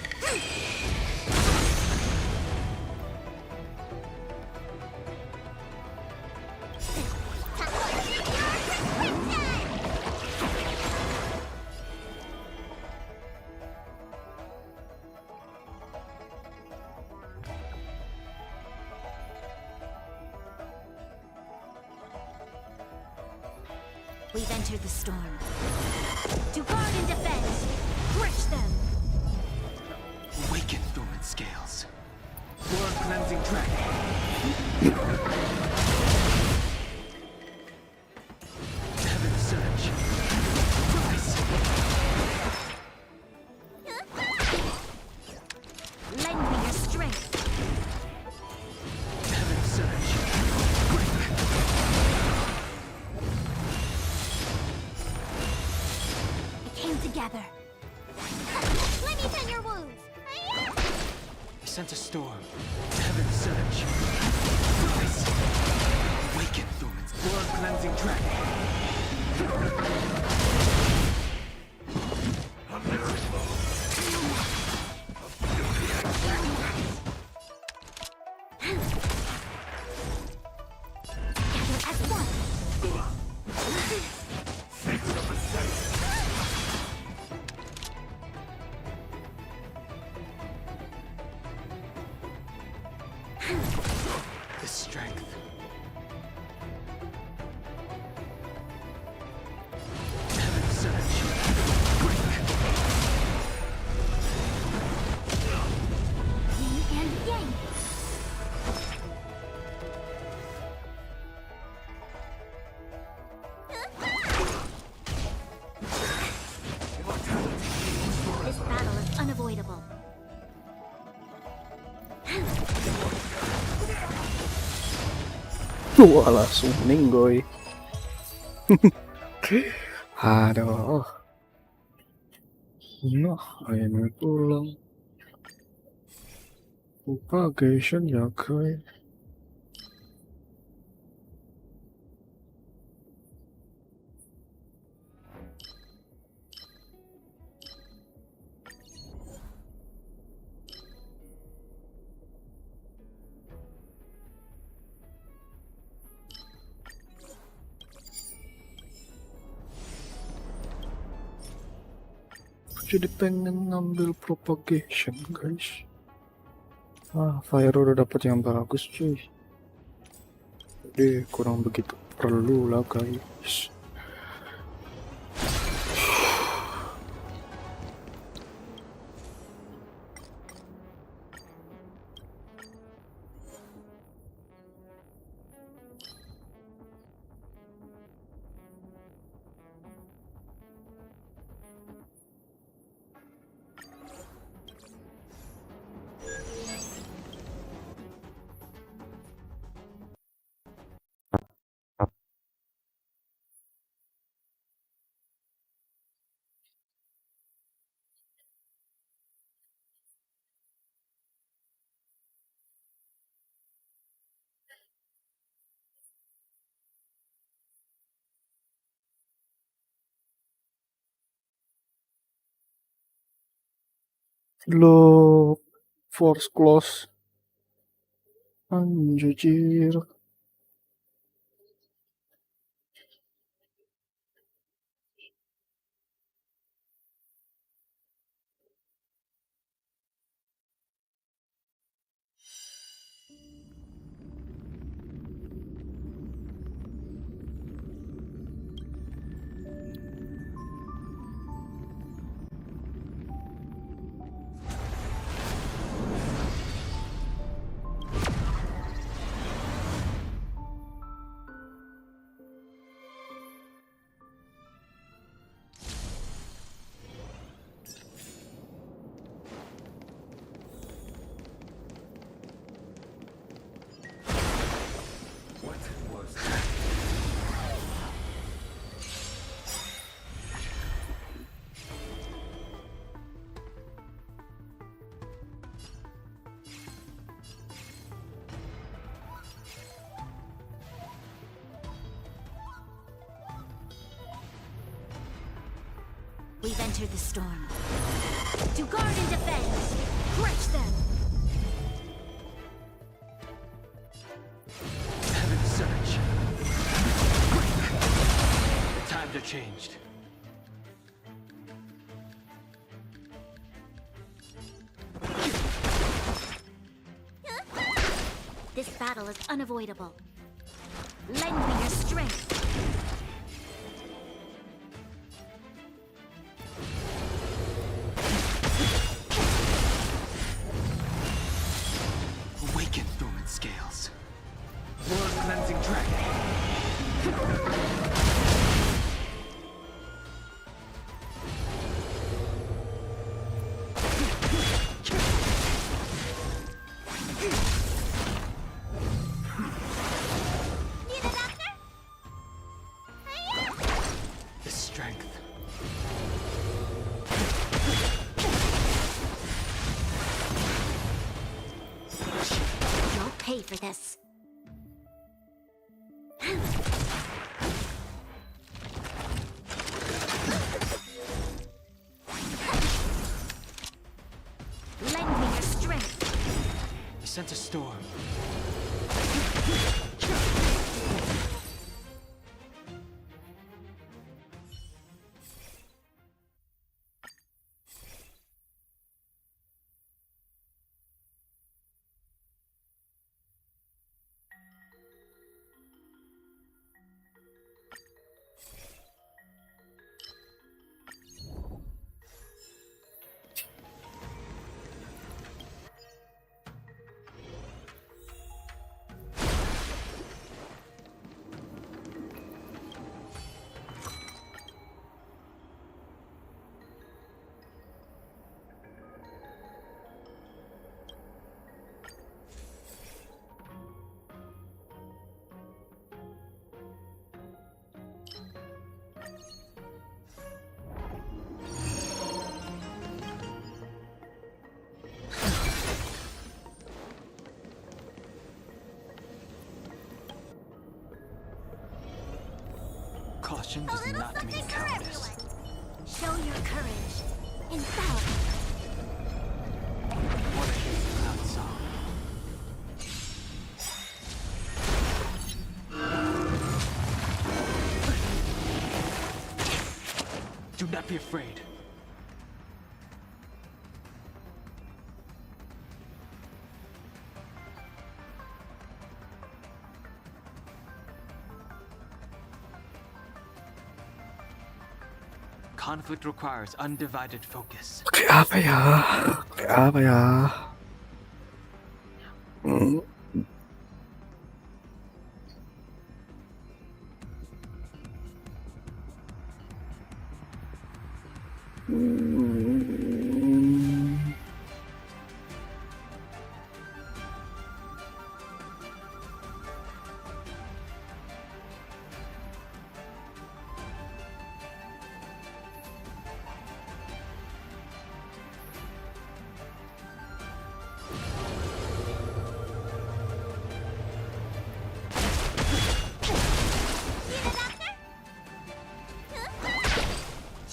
S1: We've entered the storm. To guard and defend, crush them.
S5: Awaken dormant scales. Blood cleansing dragon. Heaven surge. Rise.
S1: Lend me your strength.
S5: Heaven surge.
S1: We came together.
S3: Let me tend your wounds.
S5: I sent a storm. Heaven surge. Rise. Awaken dormant. Blood cleansing dragon.
S1: Together as one.
S5: The strength. Heaven surge.
S1: Yin and yang. This battle is unavoidable.
S2: Wah, langsung ninggoy. Aduh. Nah, akhirnya pulang. Lupa Genshin ya, guys. Jadi pengen ngambil propagation, guys. Fire udah dapet yang bagus, cuy. Jadi kurang begitu perlu lah, guys. Lo force close. Anjir.
S1: We've entered the storm. To guard and defend. Crush them.
S5: Heaven surge. The times are changed.
S1: This battle is unavoidable. Lend me your strength.
S5: Awaken, dormant scales. World cleansing dragon.
S1: Need a doctor?
S5: The strength.
S1: You'll pay for this. Lend me your strength.
S5: I sense a storm. Caution does not mean cowardice.
S1: Show your courage. In battle.
S5: What a hateful loud song. Do not be afraid. Conflict requires undivided focus.
S2: Kayak apa ya? Kayak apa ya? Hmm.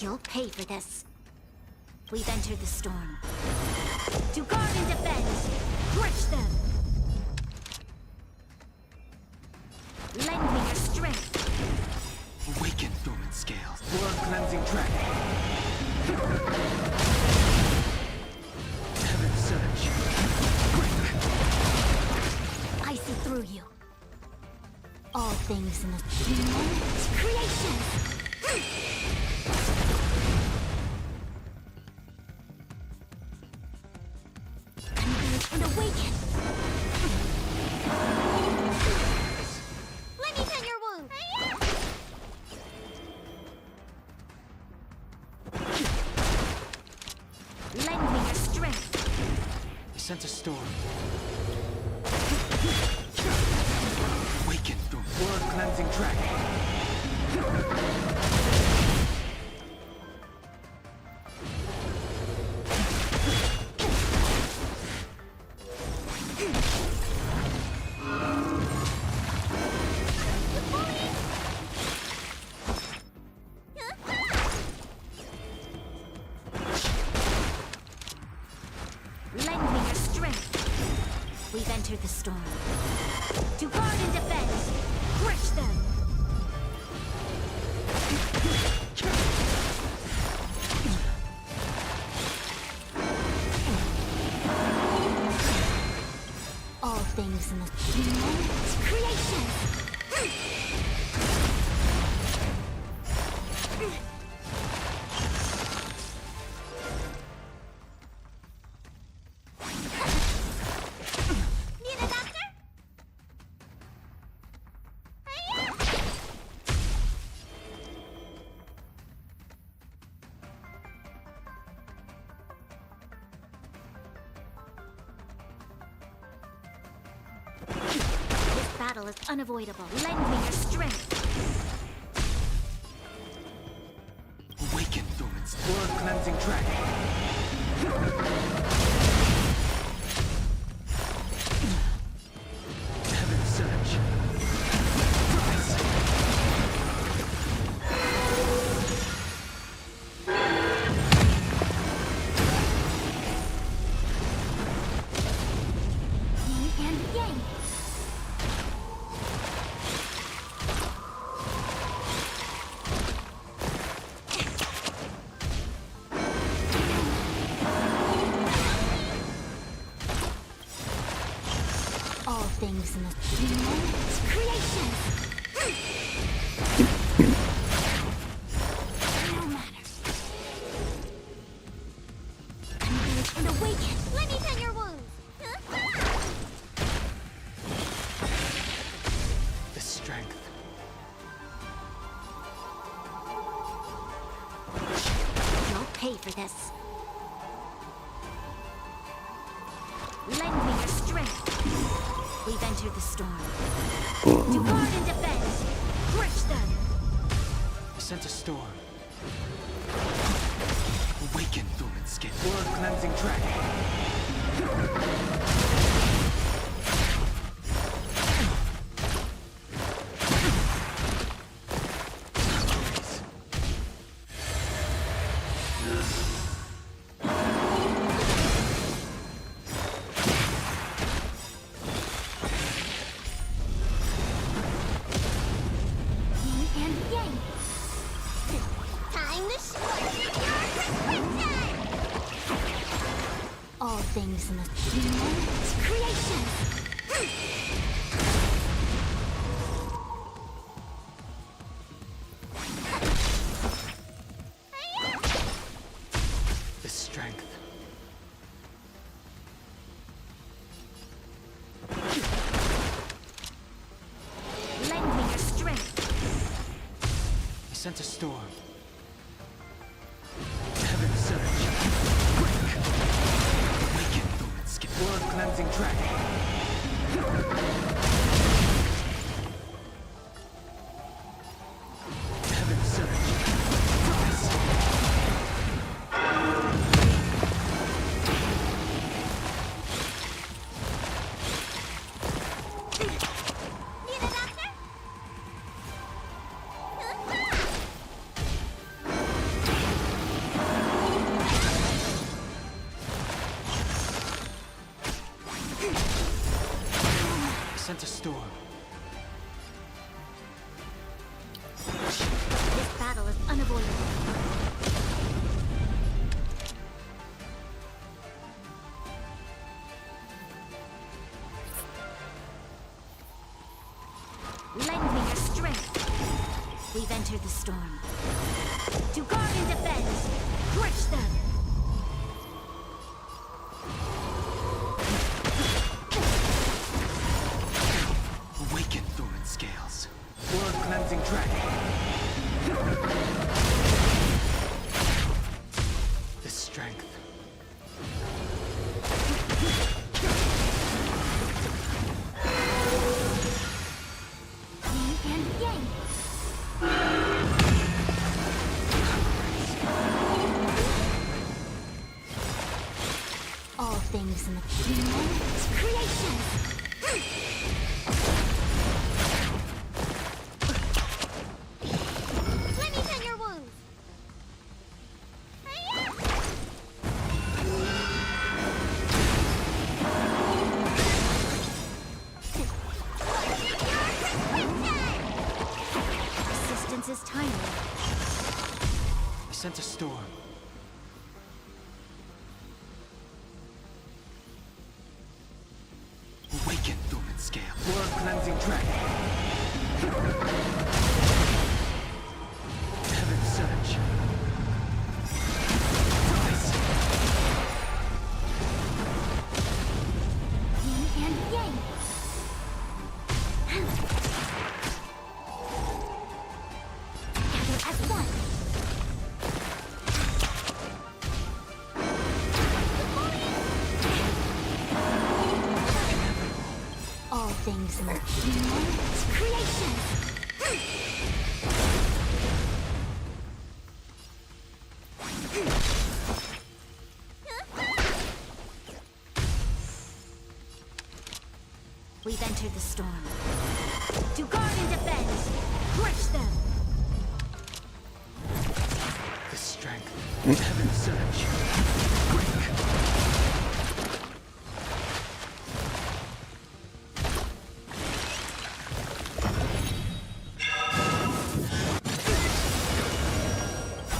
S1: You'll pay for this. We've entered the storm. To guard and defend. Crush them. Lend me your strength.
S5: Awaken, dormant scales. World cleansing dragon. Heaven surge.
S1: I see through you. All things in the human creation. Converge and awaken. Let me tend your wound. Lend me your strength.
S5: I sense a storm. Awaken, the world cleansing dragon.
S1: Lend me your strength. We've entered the storm. To guard and defend. Crush them. All things in the moment creation. Need a doctor? This battle is unavoidable. Lend me your strength.
S5: Awaken, dormant. Blood cleansing dragon. Heaven surge.
S1: Yin and yang. All things in the moment creation. No matter. Converge and awaken. Let me tend your wounds.
S5: The strength.
S1: You'll pay for this. Lend me your strength. We've entered the storm. To guard and defend. Crush them.
S5: I sense a storm. Awaken, dormant skin. Blood cleansing dragon.
S1: Yin and yang. Time to scorch your prescription. All things in the moment creation.
S5: The strength.
S1: Lend me your strength.
S5: I sense a storm. Heaven surge. Quick. Awaken, dormant skin. Blood cleansing dragon. Heaven surge. Rise.
S1: Need a doctor?
S5: I sense a storm.
S1: This battle is unavoidable. Lend me your strength. We've entered the storm. To guard and defend. Crush them.
S5: Awaken, dormant scales. Blood cleansing dragon. The strength.
S1: Yin and yang. All things in the moment creation. Let me tend your wounds.
S5: Sent a storm. Awaken, dormant scale. Blood cleansing dragon. Heaven surge. Rise.
S1: Yin and yang. Gather as one. All things must be man's creation. We've entered the storm. To guard and defend, crush them.
S5: The strength. Heaven surge.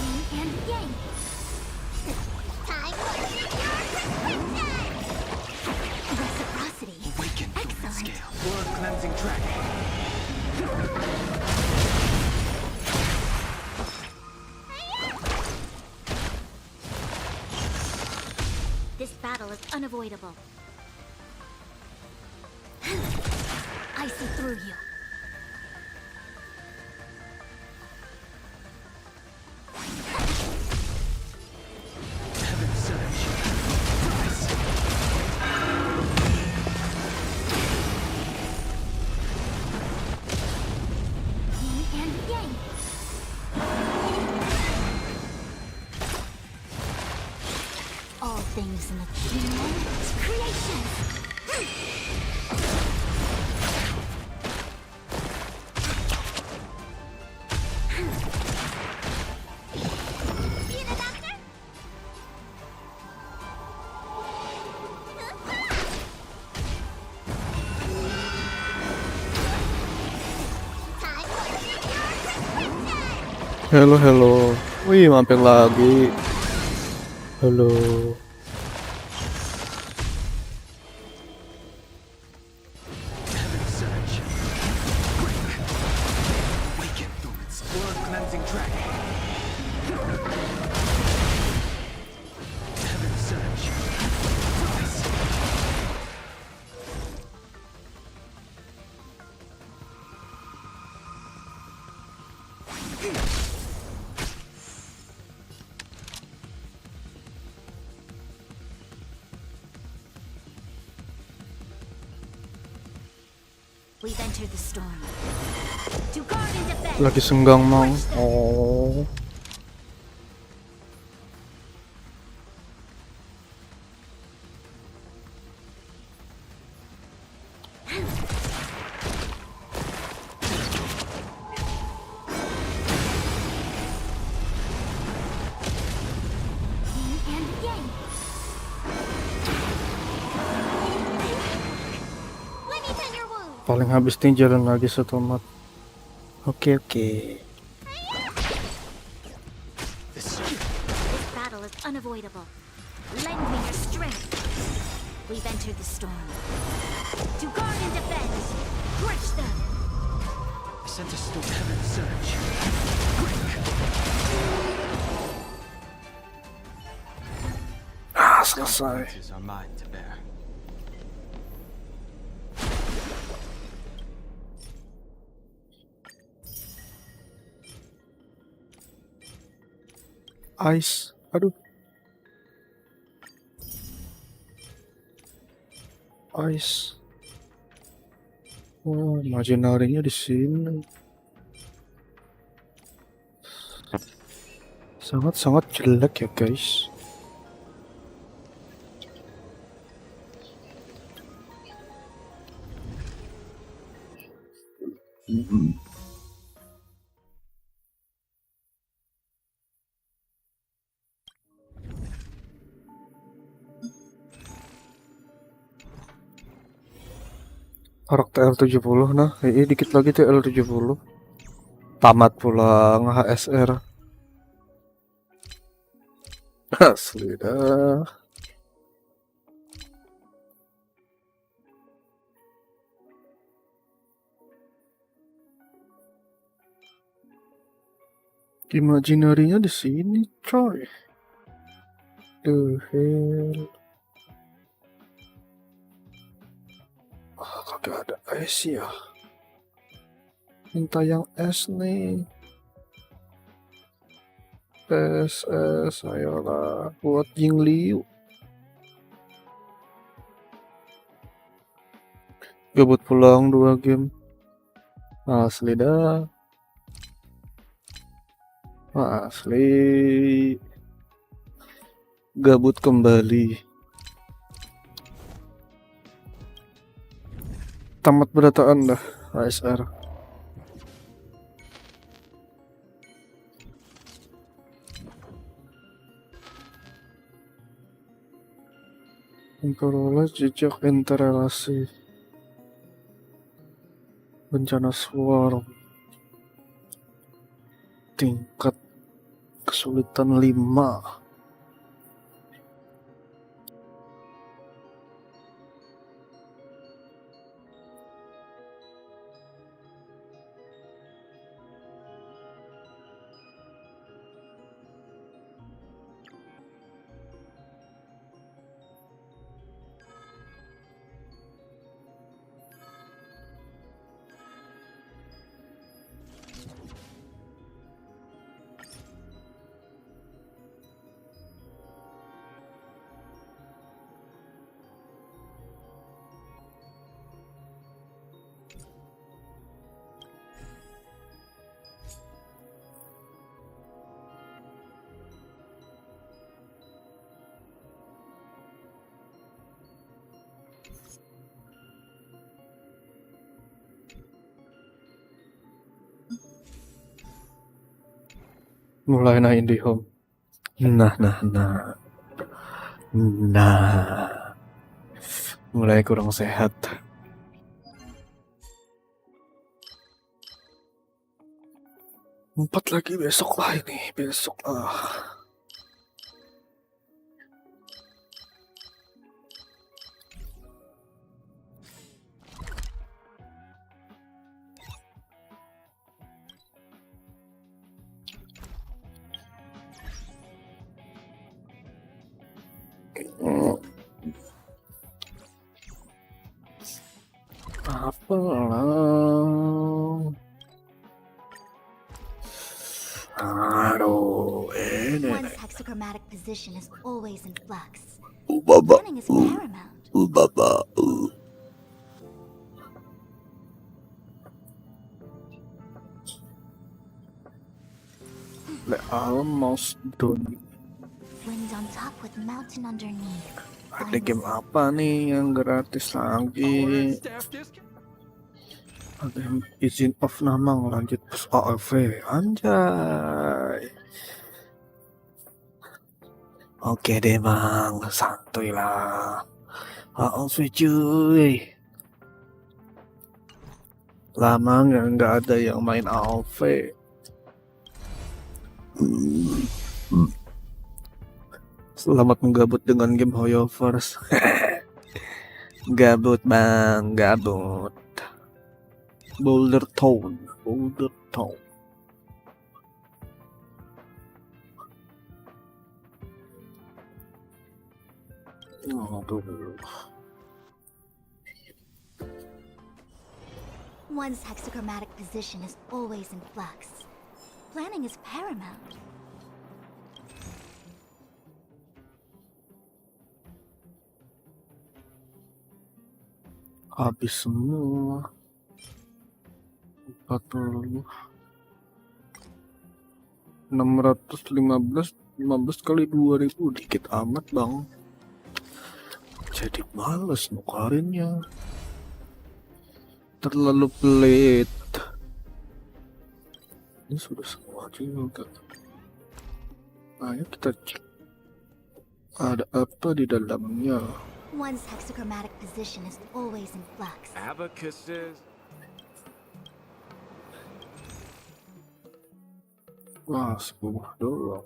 S1: Yin and yang. Time for reciprocity.
S5: Awaken, dormant
S1: Excellent.
S5: scale. Blood cleansing dragon.
S1: This battle is unavoidable. I see through you.
S5: Heaven surge. Rise.
S1: Yin and yang. All things in the man's creation. Being a doctor? Time for your prescription.
S2: Halo, halo. Wih, mampir lagi. Halo.
S5: Heaven surge. Awaken, dormant scale. Blood cleansing dragon. Heaven surge. Rise.
S1: We've entered the storm. To guard and defend.
S2: Lagi senggang mang. Oh.
S1: Yin and yang. Let me tend your wound.
S2: Paling habis nih jalan lagi setomat. Oke, oke.
S1: This battle is unavoidable. Lend me your strength. We've entered the storm. To guard and defend, crush them.
S5: Sent a storm. Heaven surge.
S2: Ah, selesai.
S5: Consequences are mine to bear.
S2: Ice. Aduh. Ice. Oh, imaginary-nya di sini. Sangat-sangat jelek ya, guys. Karakter L70, nah ini dikit lagi tuh L70. Tamat pula nge-HSR. Asli dah. Imaginary-nya di sini, coy. The hell. Kagak ada es ya. Minta yang es nih. Es, ayolah buat Jing Liu. Gabut pulang 2 game. Asli dah. Asli. Gabut kembali. Tamat berdataan dah, ASR. Memperoleh jejak interrelasi. Bencana swarm. Tingkat kesulitan 5. Mulai naik di home. Nah. Mulai kurang sehat. Empat lagi besok lah ini. Besok lah. Apalah. Aduh, ini.
S3: One's hexachromatic position is always in flux.
S2: Baba.
S3: Planning is paramount.
S2: Baba. We're almost done.
S3: Wind on top with mountain underneath.
S2: Ada game apa nih yang gratis lagi? Ada yang izin off nama lanjut plus AOV. Anjay. Oke deh bang, santuy lah. AOV cuy. Lama nggak ada yang main AOV. Selamat menggabut dengan game Hoyoverse. Gabut bang, gabut. Boulder Town. Aduh.
S3: One's hexachromatic position is always in flux. Planning is paramount.
S2: Habis semua. 40 615 15 kali 2000 dikit amat bang. Jadi males nukarinnya. Terlalu pelit. Ini sudah semua juga. Ayo kita cek. Ada apa di dalamnya?
S3: One's hexachromatic position is always in flux.
S4: Abacuses.
S2: Wah, sebuah doang.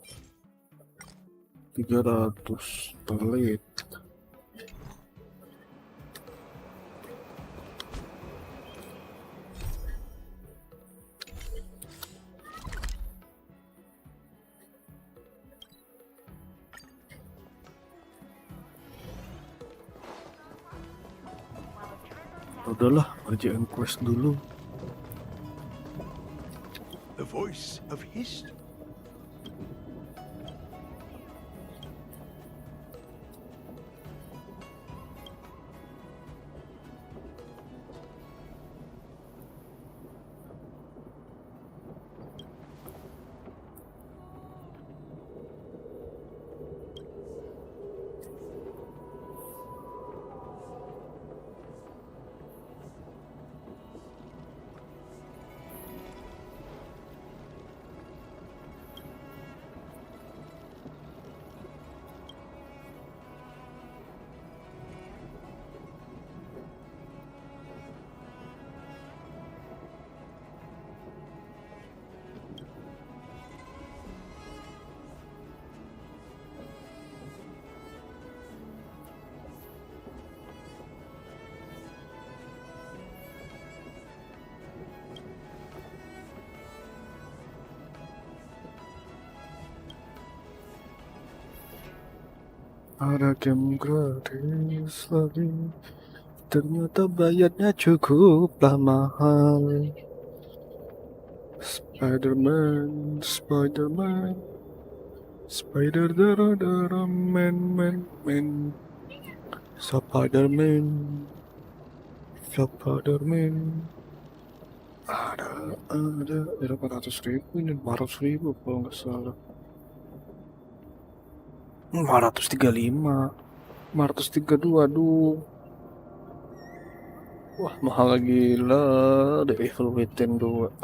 S2: 300 pelit. Udahlah, kerjaan quest dulu.
S4: The voice of history.
S2: Ada game gratis lagi. Ternyata bayarnya cukup mahal. Spider-Man, Spider-Man, Spider-Man, man. Spider-Man, Spider-Man. Ada 800.000 ini 400.000 kalau nggak salah. 535, 532, aduh. Wah, mahal gila The Evil Within 2.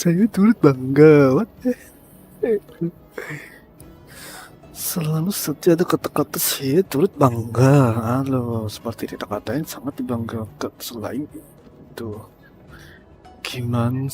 S2: Saya turut bangga. What? Selalu setiap ada kata-kata saya turut bangga. Halo, seperti tidak katain sangat dibanggakan. Selain itu, gimana?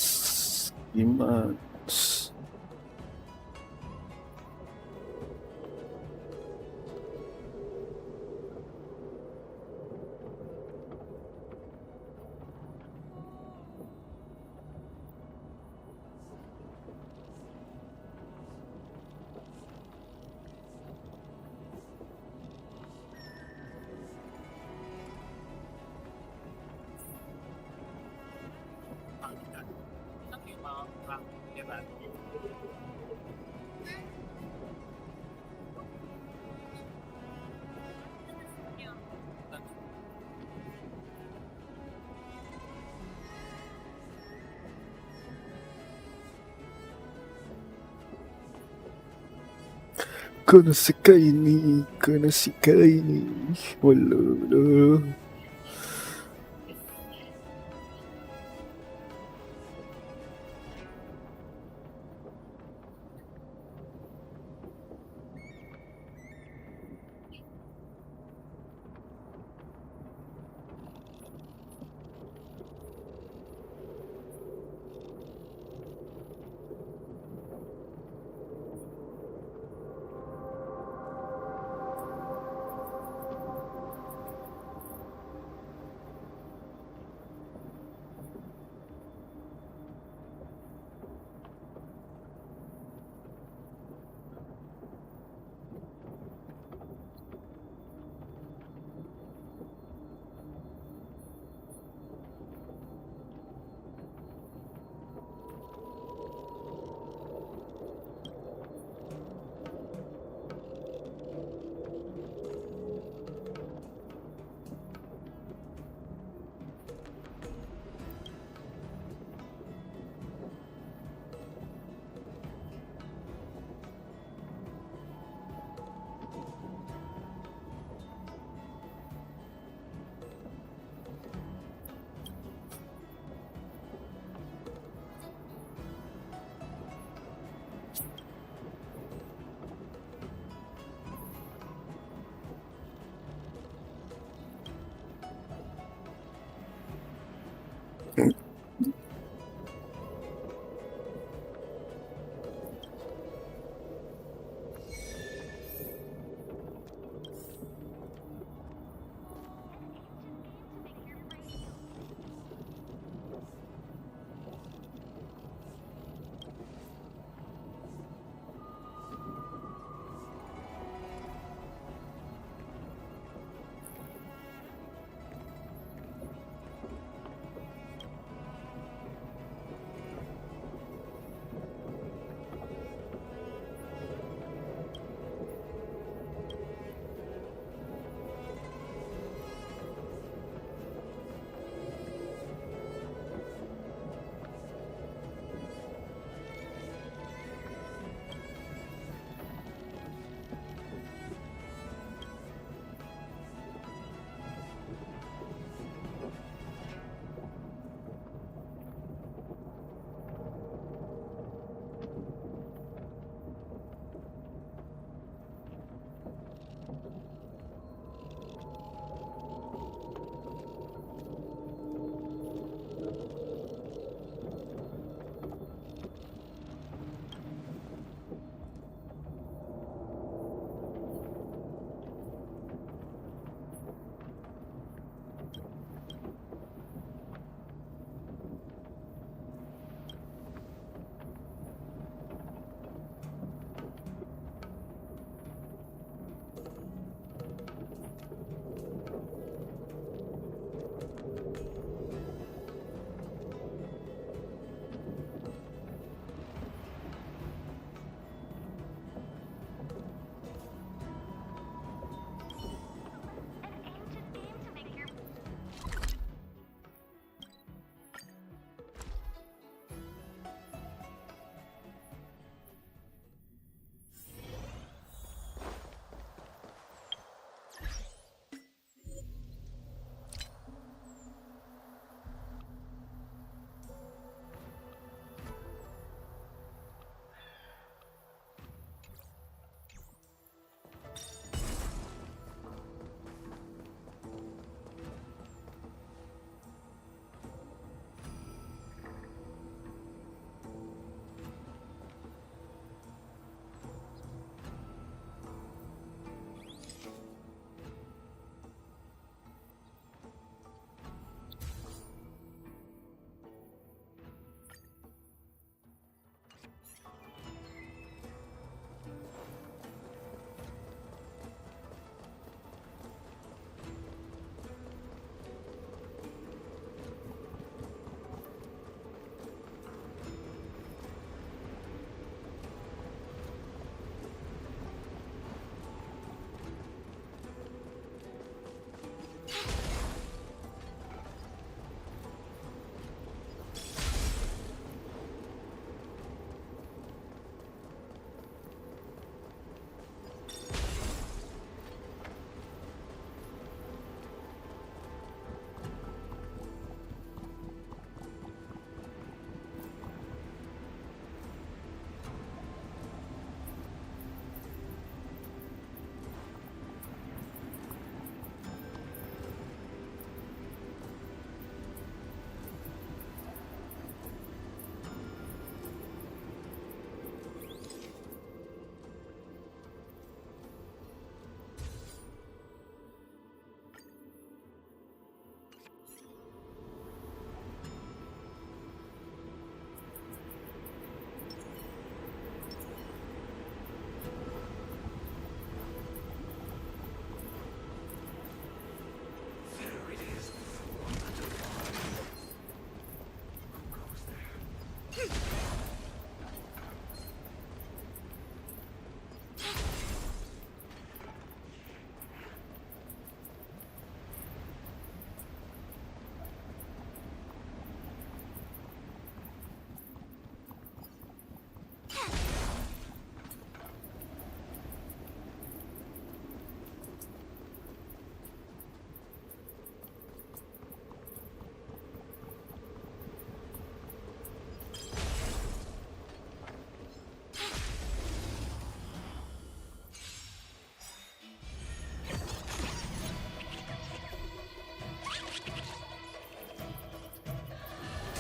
S2: koneksi ini, walau.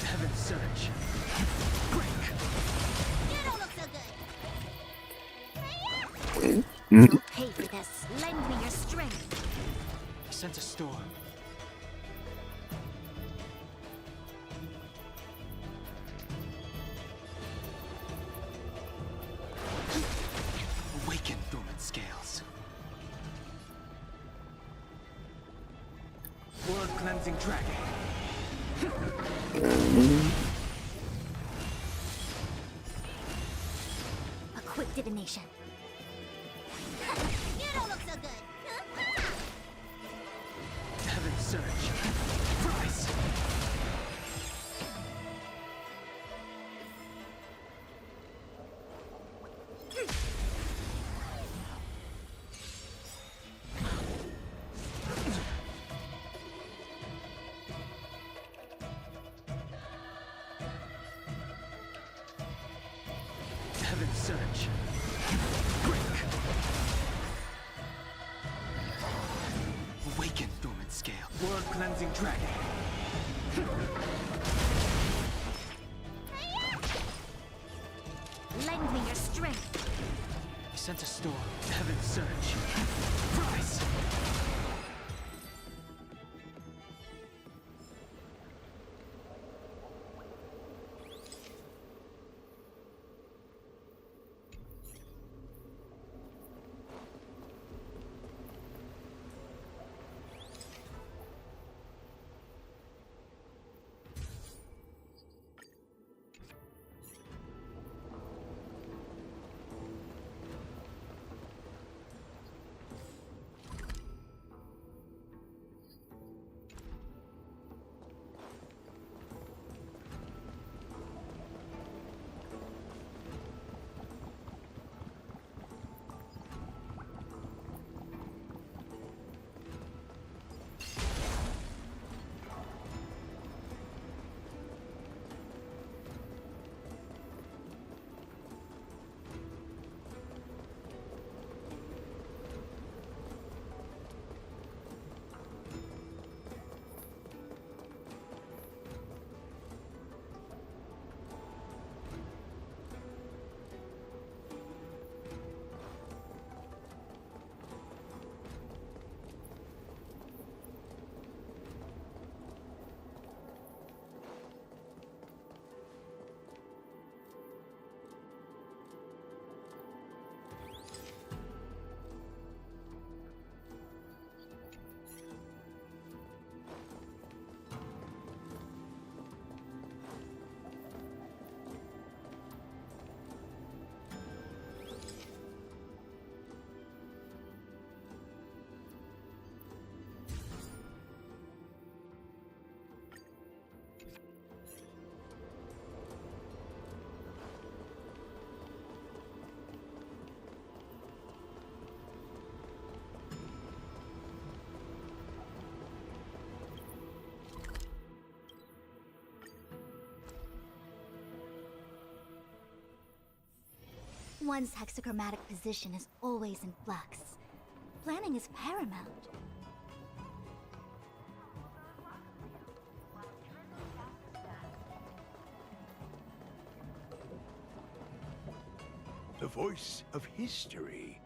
S5: Heaven surge. Break.
S1: You don't look so good. You'll pay for this. Lend me your strength.
S5: Sense a storm. Awaken dormant scales. Blood cleansing dragon.
S1: A quick divination. You don't look so good.
S5: Heaven surge. Rise. Heaven surge. Break. Awaken dormant scale. Blood cleansing dragon.
S1: Lend me your strength.
S5: Sense a storm. Heaven surge. Rise.
S3: One's hexachromatic position is always in flux. Planning is paramount.
S4: The voice of history.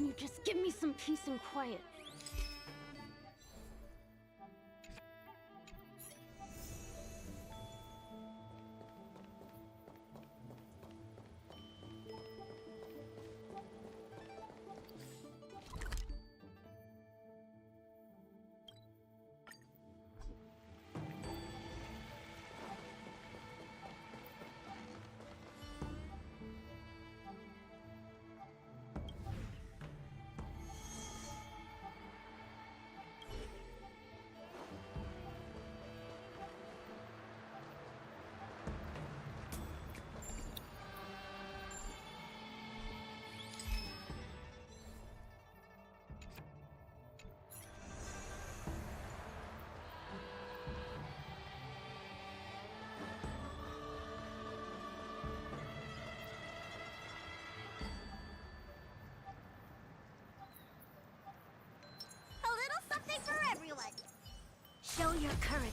S8: Can you just give me some peace and quiet?
S3: A little something for everyone.
S1: Show your courage.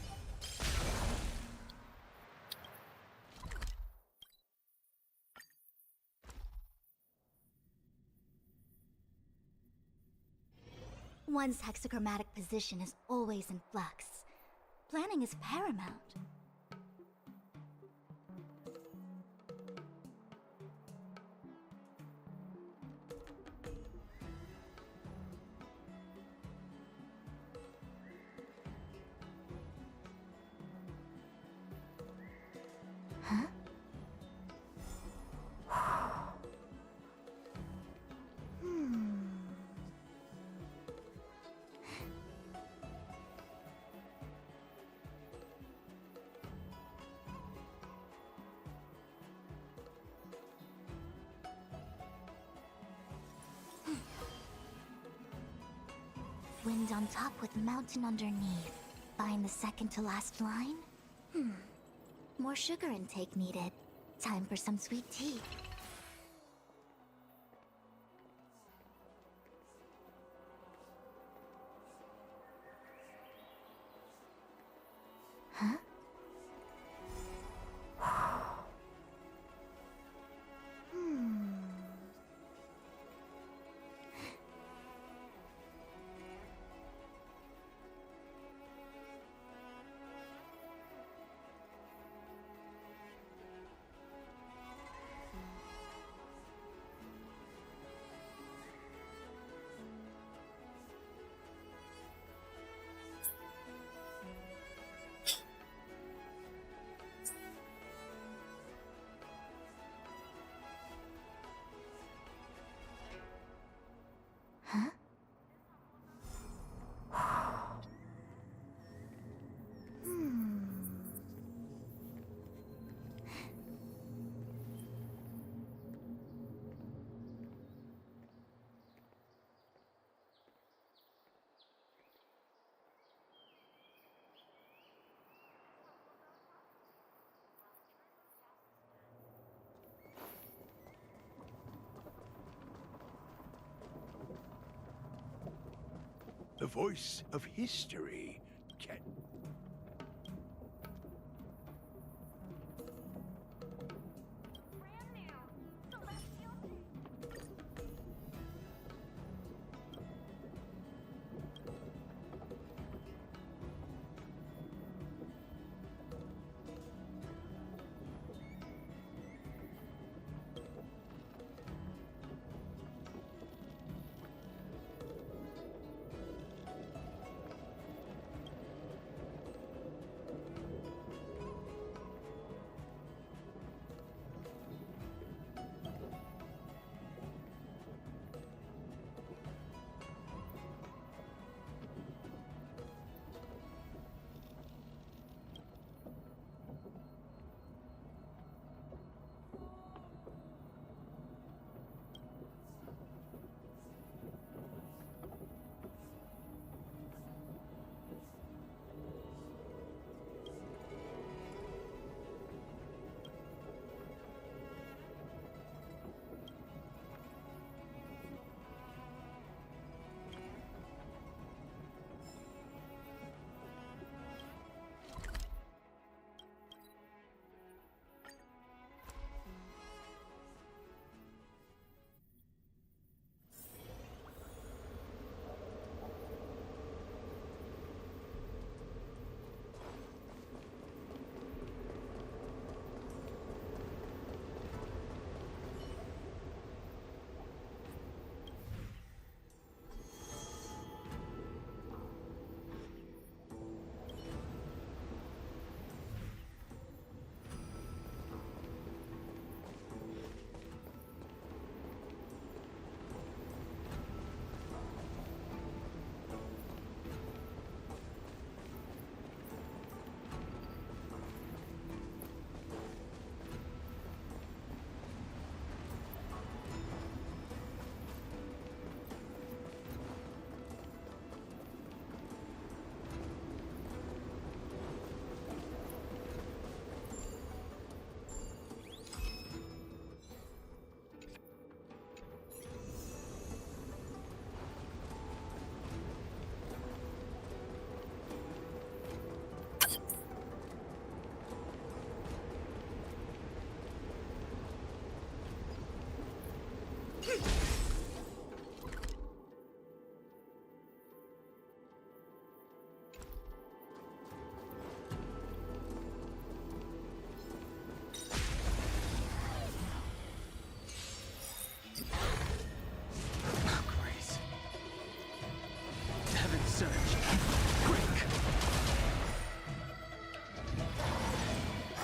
S3: One's hexachromatic position is always in flux. Planning is paramount. Huh? Wind on top with mountain underneath. Find the second to last line? More sugar intake needed. Time for some sweet tea. Huh? Huh?
S4: The voice of history. Can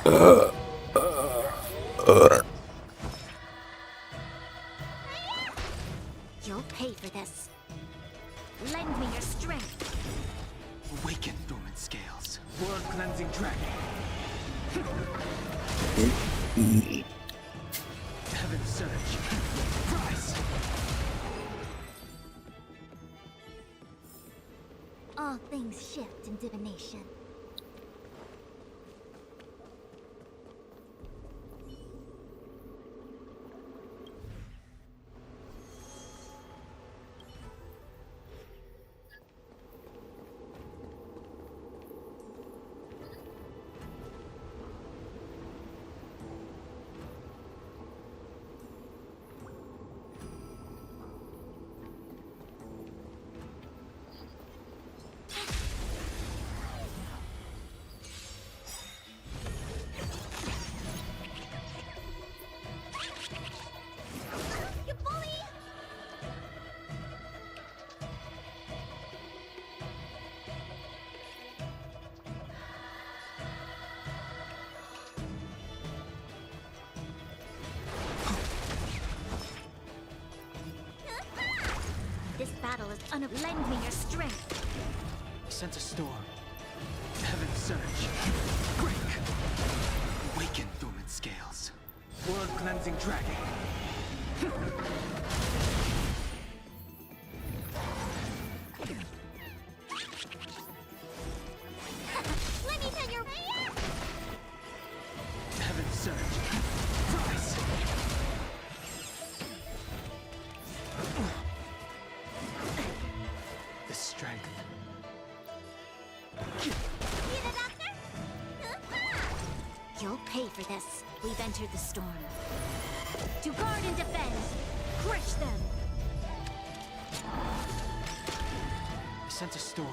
S1: You'll pay for this. Lend me your strength.
S5: Awaken dormant scales. World cleansing dragon. Heaven surge. Rise.
S3: All things shift in divination.
S1: This battle is lend me your strength.
S5: Sense a storm. Heaven surge. Break. Awaken dormant scales. World cleansing dragon.
S3: Let me tell your
S5: Heaven surge. Rise. The strength.
S1: You'll pay for this. We've entered the storm. To guard and defend. Crush them.
S5: Sense a storm.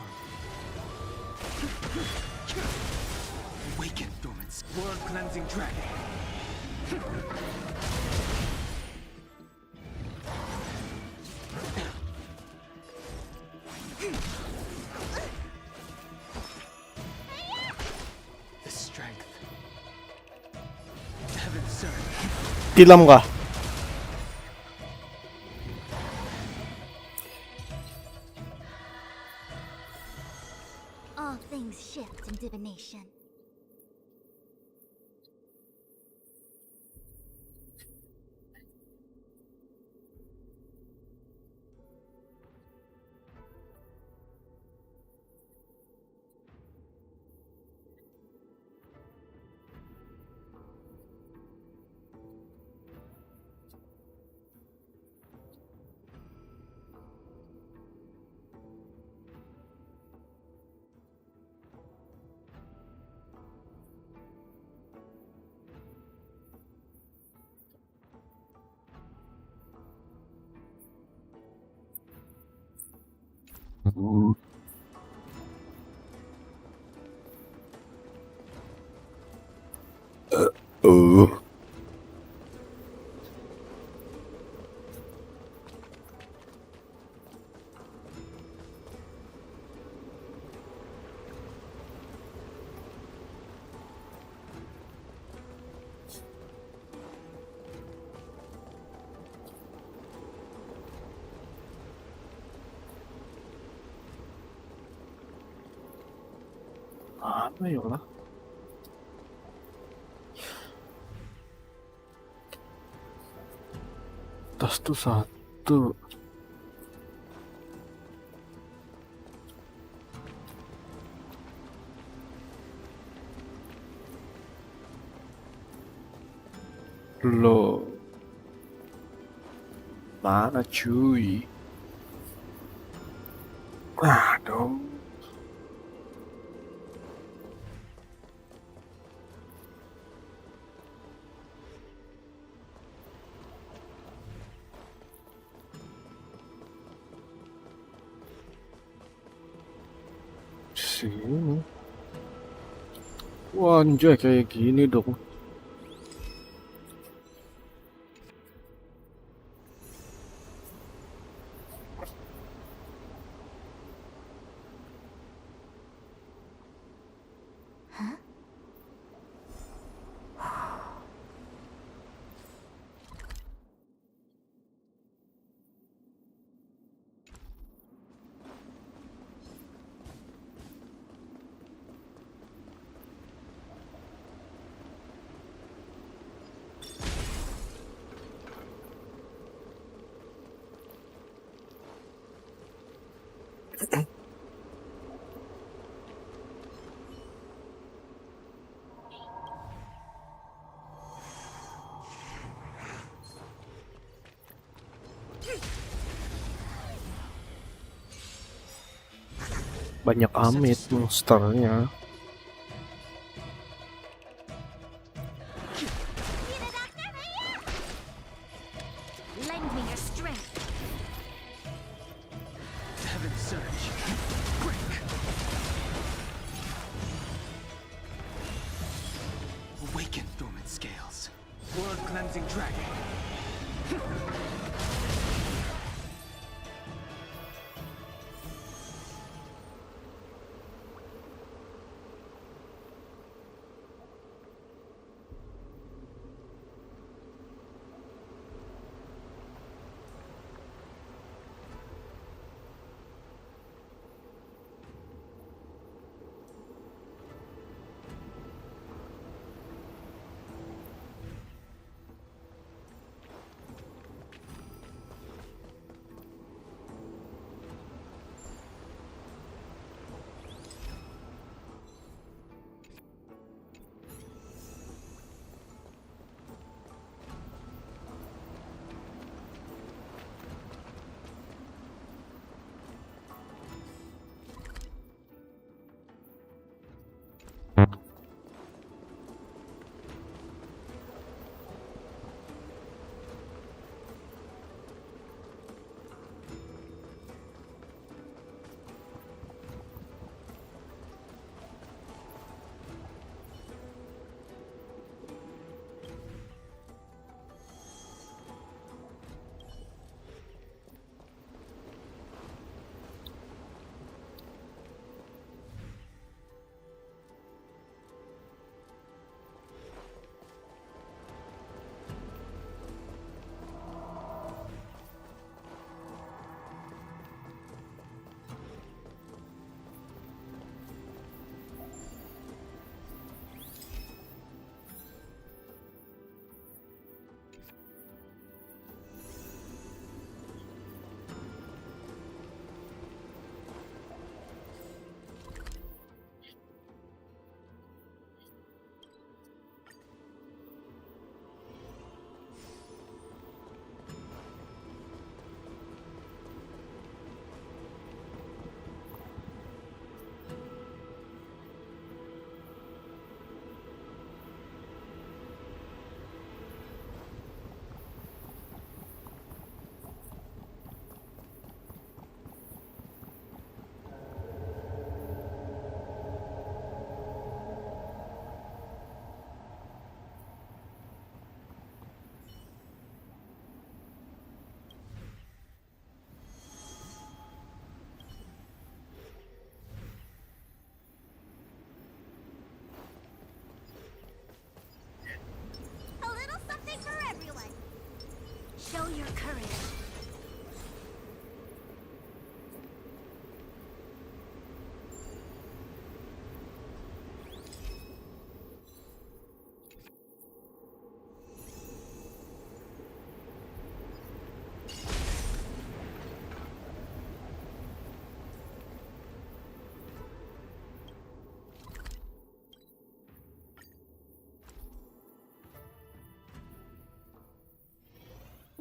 S5: Awaken dormant. World cleansing dragon. The strength. Heaven surge.
S2: Tilam kah?
S3: All things shift in divination.
S2: Apa ya lah? Tas tuh satu. Loh. Mana cuy? Aduh. Sini. Wah, anjay kayak gini dong. Banyak amat monsternya.
S1: Lend me your strength.
S5: Heaven surge. Break. Awaken dormant scales. Blood cleansing dragon.
S1: A little something for everyone. Show your courage.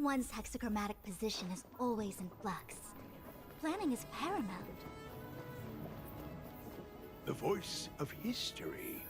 S3: One's hexachromatic position is always in flux. Planning is paramount.
S4: The voice of history.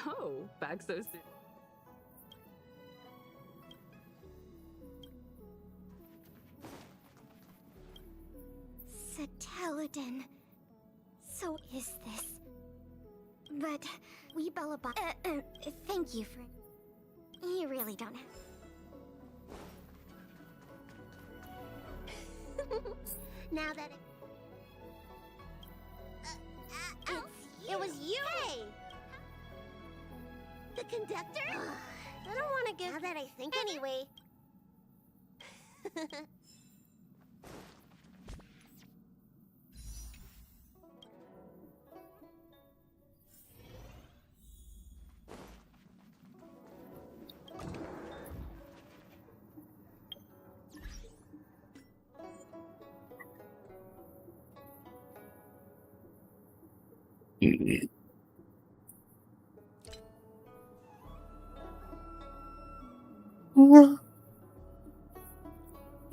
S9: Oh, back so soon.
S3: Satelladin. So is this. But we Bellaba. Thank you for. You really don't have. Now that it was you. Hey, the conductor. I don't want to give. Now that I think, anyway.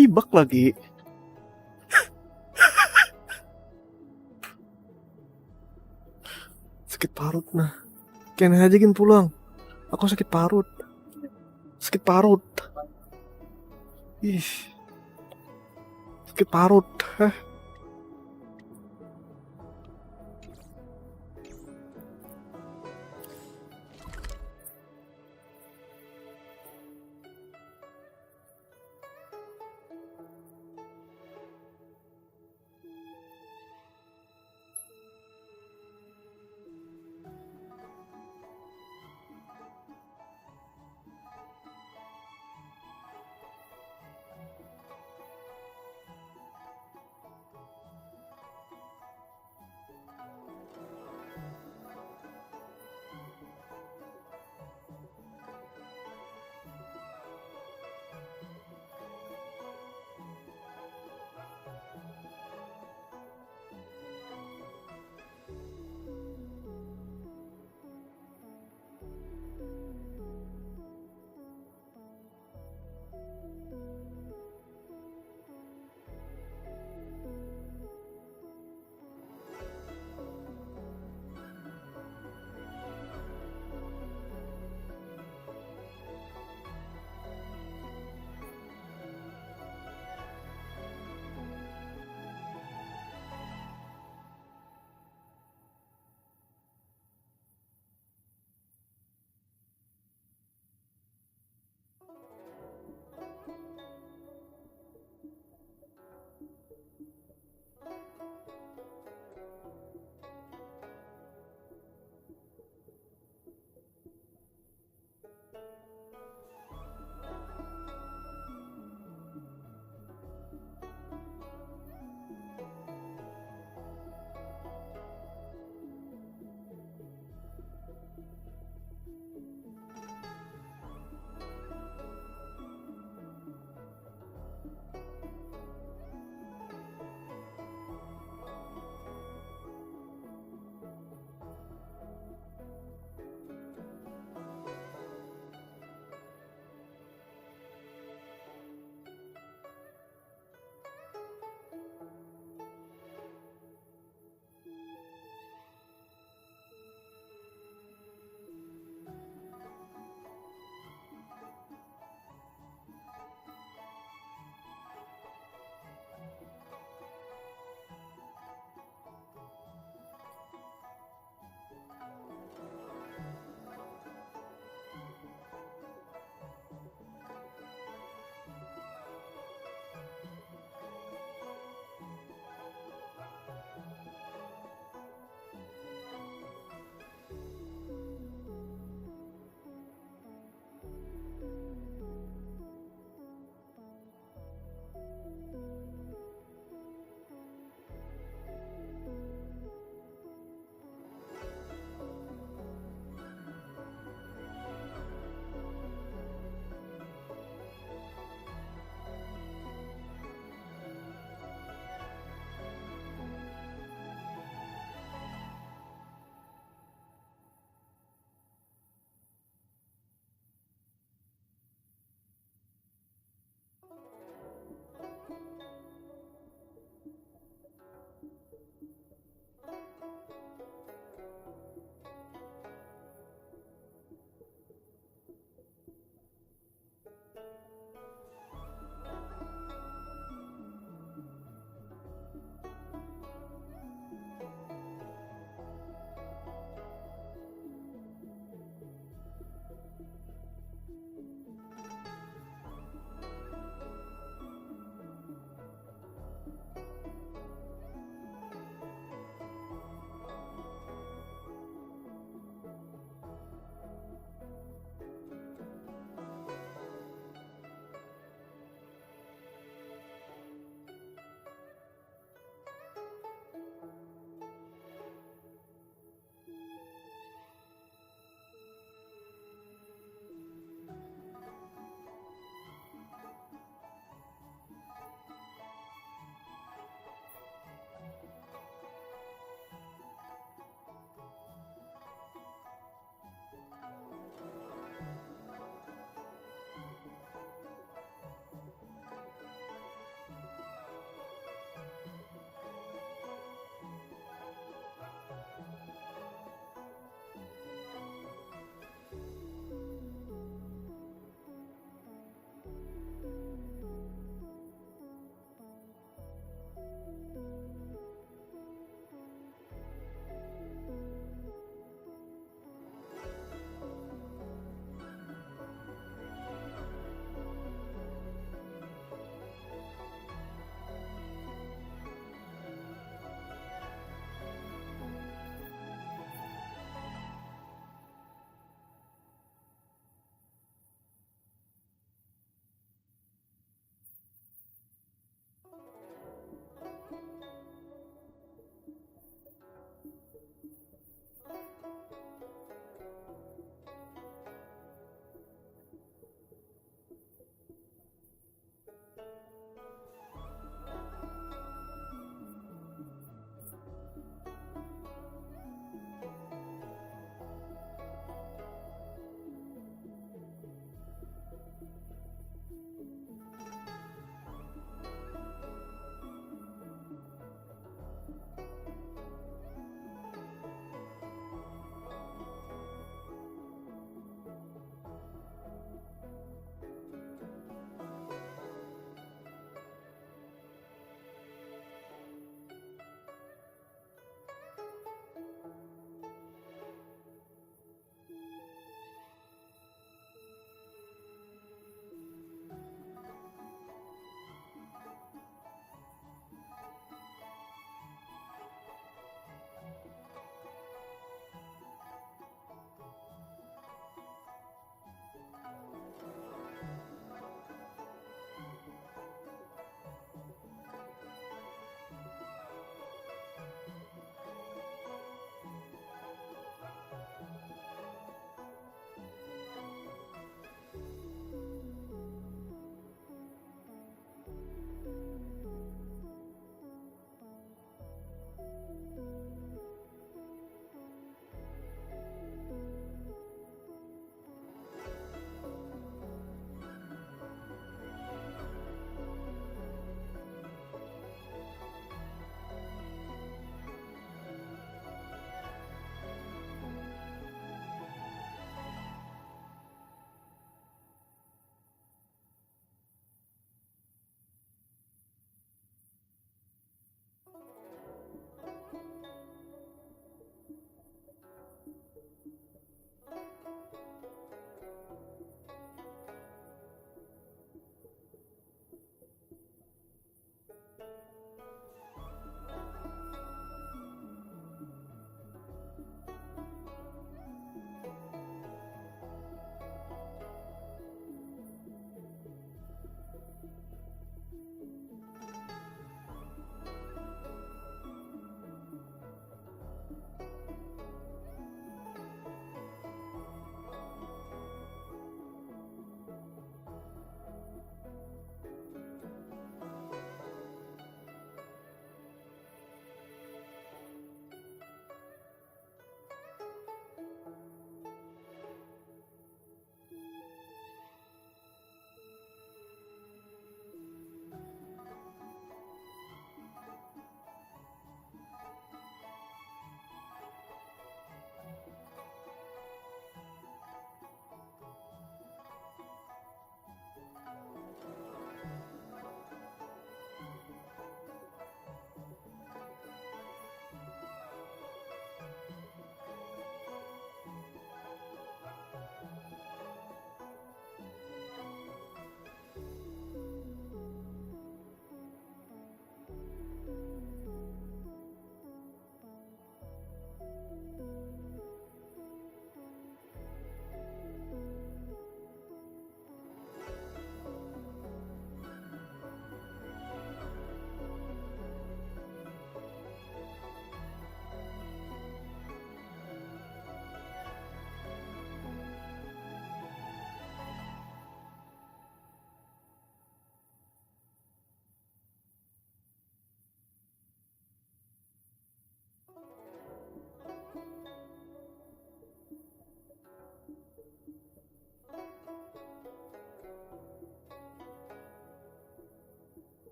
S2: Ibak lagi. Sakit parut nah. Kena ajakin pulang. Aku sakit parut. Sakit parut. Ih. Sakit parut.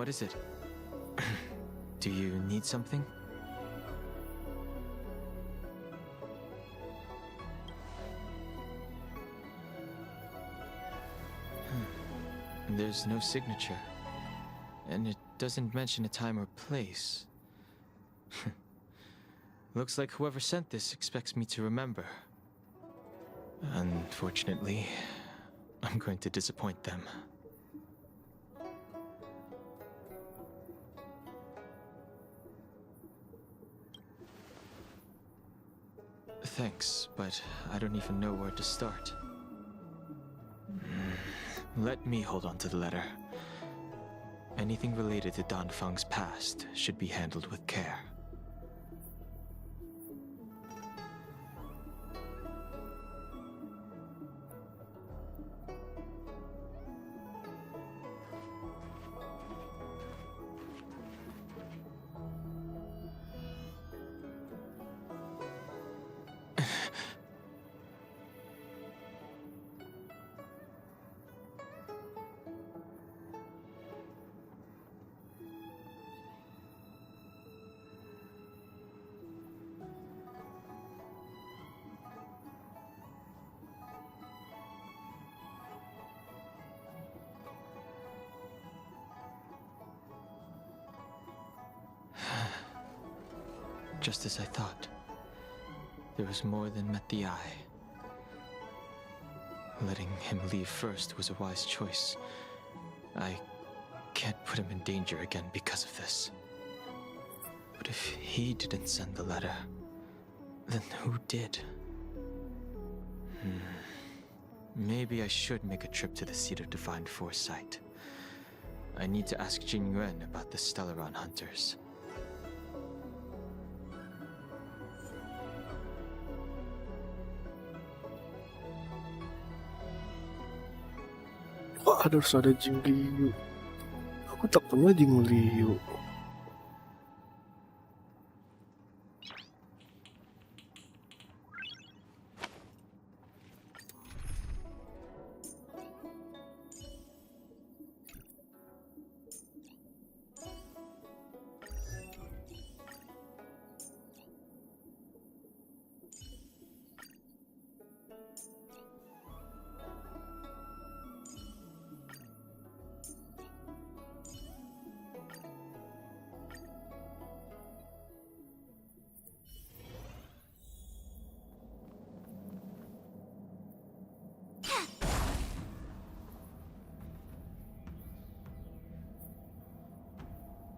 S5: What is it? Do you need something? There's no signature. And it doesn't mention a time or place. Looks like whoever sent this expects me to remember. Unfortunately, I'm going to disappoint them. Thanks, but I don't even know where to start. Let me hold on to the letter. Anything related to Dan Feng's past should be handled with care. Just as I thought. There was more than met the eye. Letting him leave first was a wise choice. I can't put him in danger again because of this. But if he didn't send the letter, then who did? Maybe I should make a trip to the seat of divine foresight. I need to ask Jing Yuan about the Stellaron hunters.
S2: Kok harus ada Jing Liu? Aku tak pernah Jing Liu.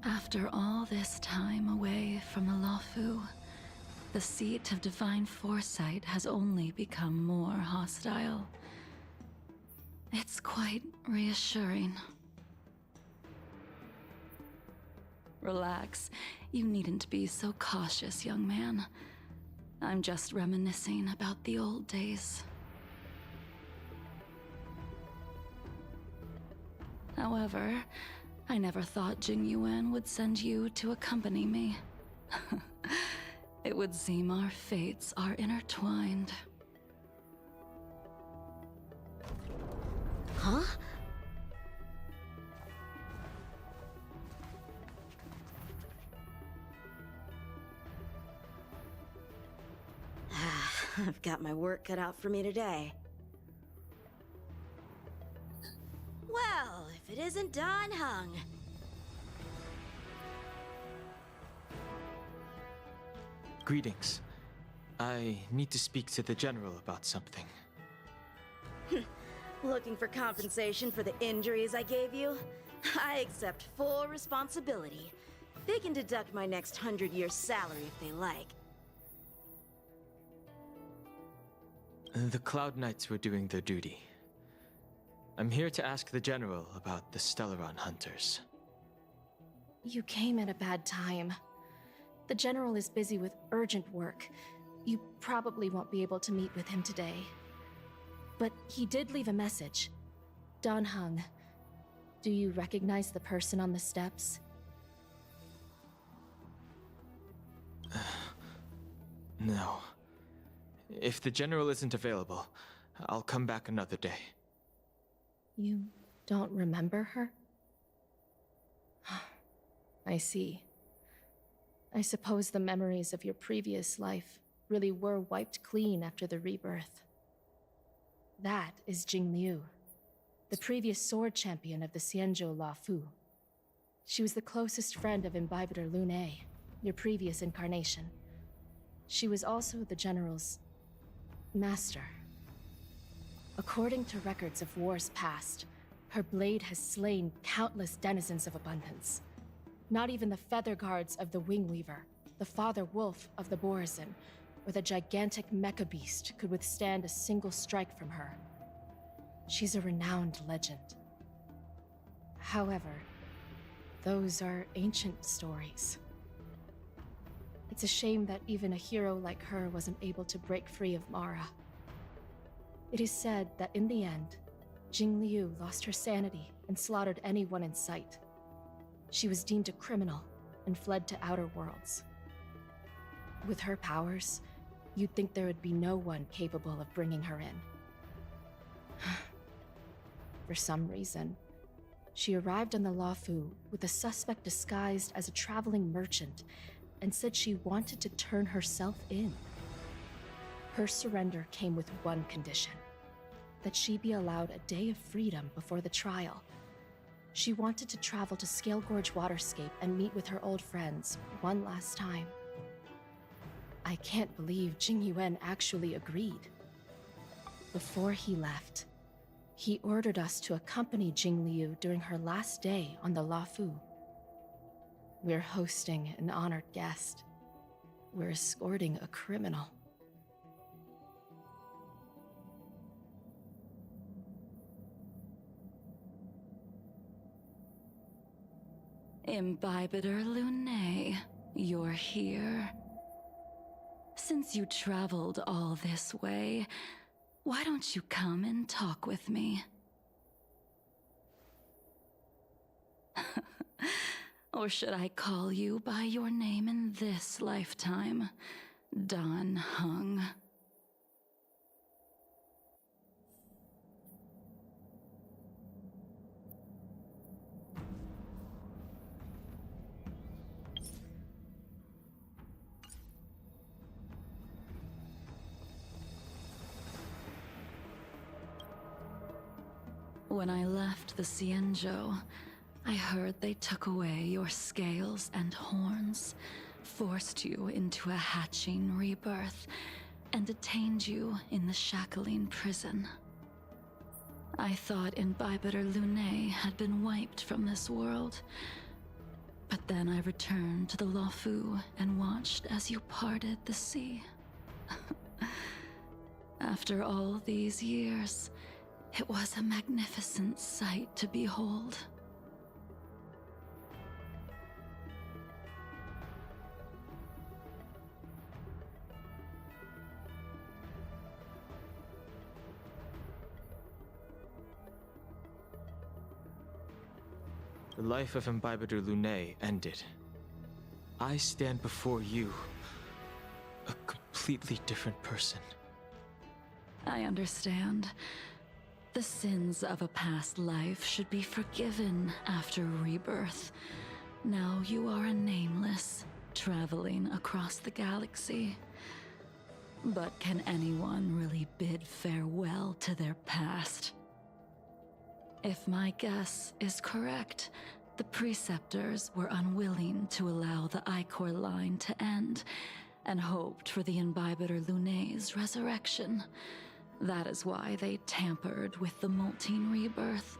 S9: After all this time away from the Luofu, the seat of divine foresight has only become more hostile. It's quite reassuring. Relax. You needn't be so cautious, young man. I'm just reminiscing about the old days. However, I never thought Jing Yuan would send you to accompany me. It would seem our fates are intertwined.
S1: Huh?
S8: I've got my work cut out for me today. Well, if it isn't Dan Heng.
S5: Greetings. I need to speak to the general about something.
S8: Looking for compensation for the injuries I gave you? I accept full responsibility. They can deduct my next 100-year salary if they like.
S5: The Cloud Knights were doing their duty. I'm here to ask the general about the Stellaron hunters.
S10: You came at a bad time. The general is busy with urgent work. You probably won't be able to meet with him today. But he did leave a message. Dan Heng, do you recognize the person on the steps?
S5: No. If the general isn't available, I'll come back another day.
S10: You don't remember her? I see. I suppose the memories of your previous life really were wiped clean after the rebirth. That is Jing Liu, the previous sword champion of the Xianzhou Luofu. She was the closest friend of Imbibitor Lune, your previous incarnation. She was also the general's master. According to records of wars past, her blade has slain countless denizens of abundance. Not even the feather guards of the Wingweaver, the father wolf of the Borazin, or the gigantic mecha beast could withstand a single strike from her. She's a renowned legend. However, those are ancient stories. It's a shame that even a hero like her wasn't able to break free of Murah. It is said that in the end, Jing Liu lost her sanity and slaughtered anyone in sight. She was deemed a criminal and fled to outer worlds. With her powers, you'd think there would be no one capable of bringing her in. For some reason, she arrived on the Luofu with a suspect disguised as a traveling merchant and said she wanted to turn herself in. Her surrender came with one condition: that she be allowed a day of freedom before the trial. She wanted to travel to Scale Gorge Waterscape and meet with her old friends one last time. I can't believe Jing Yuan actually agreed. Before he left, he ordered us to accompany Jing Liu during her last day on the Luofu. We're hosting an honored guest. We're escorting a criminal.
S9: Imbibitor Lune, you're here. Since you traveled all this way, why don't you come and talk with me? Or should I call you by your name in this lifetime? Dan Heng. When I left the Xianzhou, I heard they took away your scales and horns, forced you into a hatching rebirth, and detained you in the shackling prison. I thought Imbibitor Lune had been wiped from this world, but then I returned to the Luofu and watched as you parted the sea. After all these years, it was a magnificent sight to behold.
S5: The life of Imbibitor Lune ended. I stand before you, a completely different person.
S9: I understand. The sins of a past life should be forgiven after rebirth. Now you are a nameless, traveling across the galaxy. But can anyone really bid farewell to their past? If my guess is correct, the Preceptors were unwilling to allow the Ichor line to end, and hoped for the Imbibitor Lune's resurrection. That is why they tampered with the molting rebirth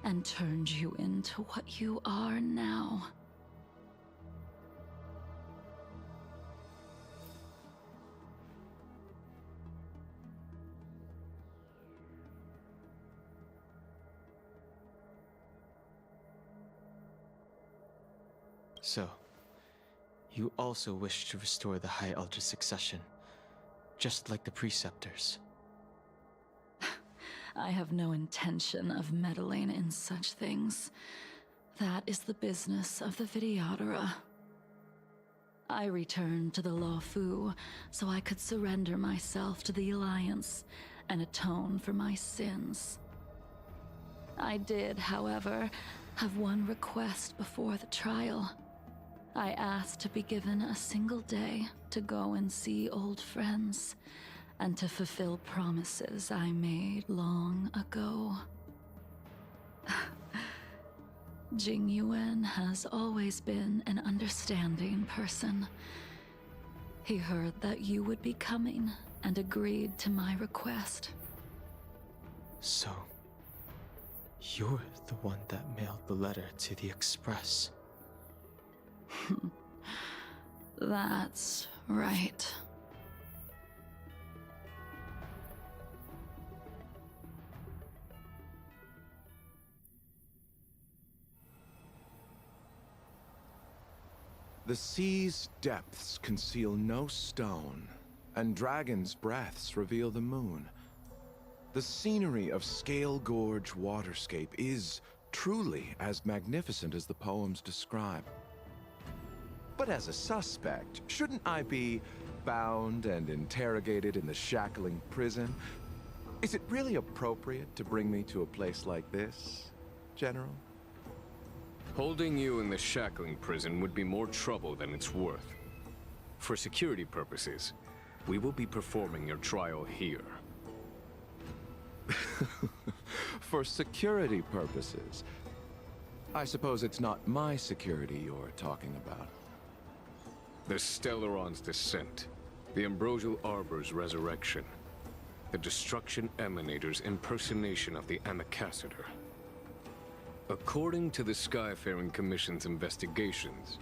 S9: and turned you into what you are now.
S5: So, you also wish to restore the High Elder succession, just like the Preceptors.
S9: I have no intention of meddling in such things. That is the business of the Videodora. I returned to the Luofu so I could surrender myself to the Alliance and atone for my sins. I did, however, have one request before the trial. I asked to be given a single day to go and see old friends and to fulfill promises I made long ago. Jing Yuan has always been an understanding person. He heard that you would be coming and agreed to my request.
S5: So, you're the one that mailed the letter to the Express.
S9: That's right.
S4: The sea's depths conceal no stone, and dragons' breaths reveal the moon. The scenery of Scale Gorge waterscape is truly as magnificent as the poems describe. But as a suspect, shouldn't I be bound and interrogated in the shackling prison? Is it really appropriate to bring me to a place like this, General?
S11: Holding you in the shackling prison would be more trouble than it's worth. For security purposes, we will be performing your trial here.
S4: For security purposes? I suppose it's not my security you're talking about.
S11: The Stellaron's descent, the Ambrosial Arbor's resurrection, the Destruction Emanator's impersonation of the Amicassator. According to the Skyfaring Commission's investigations,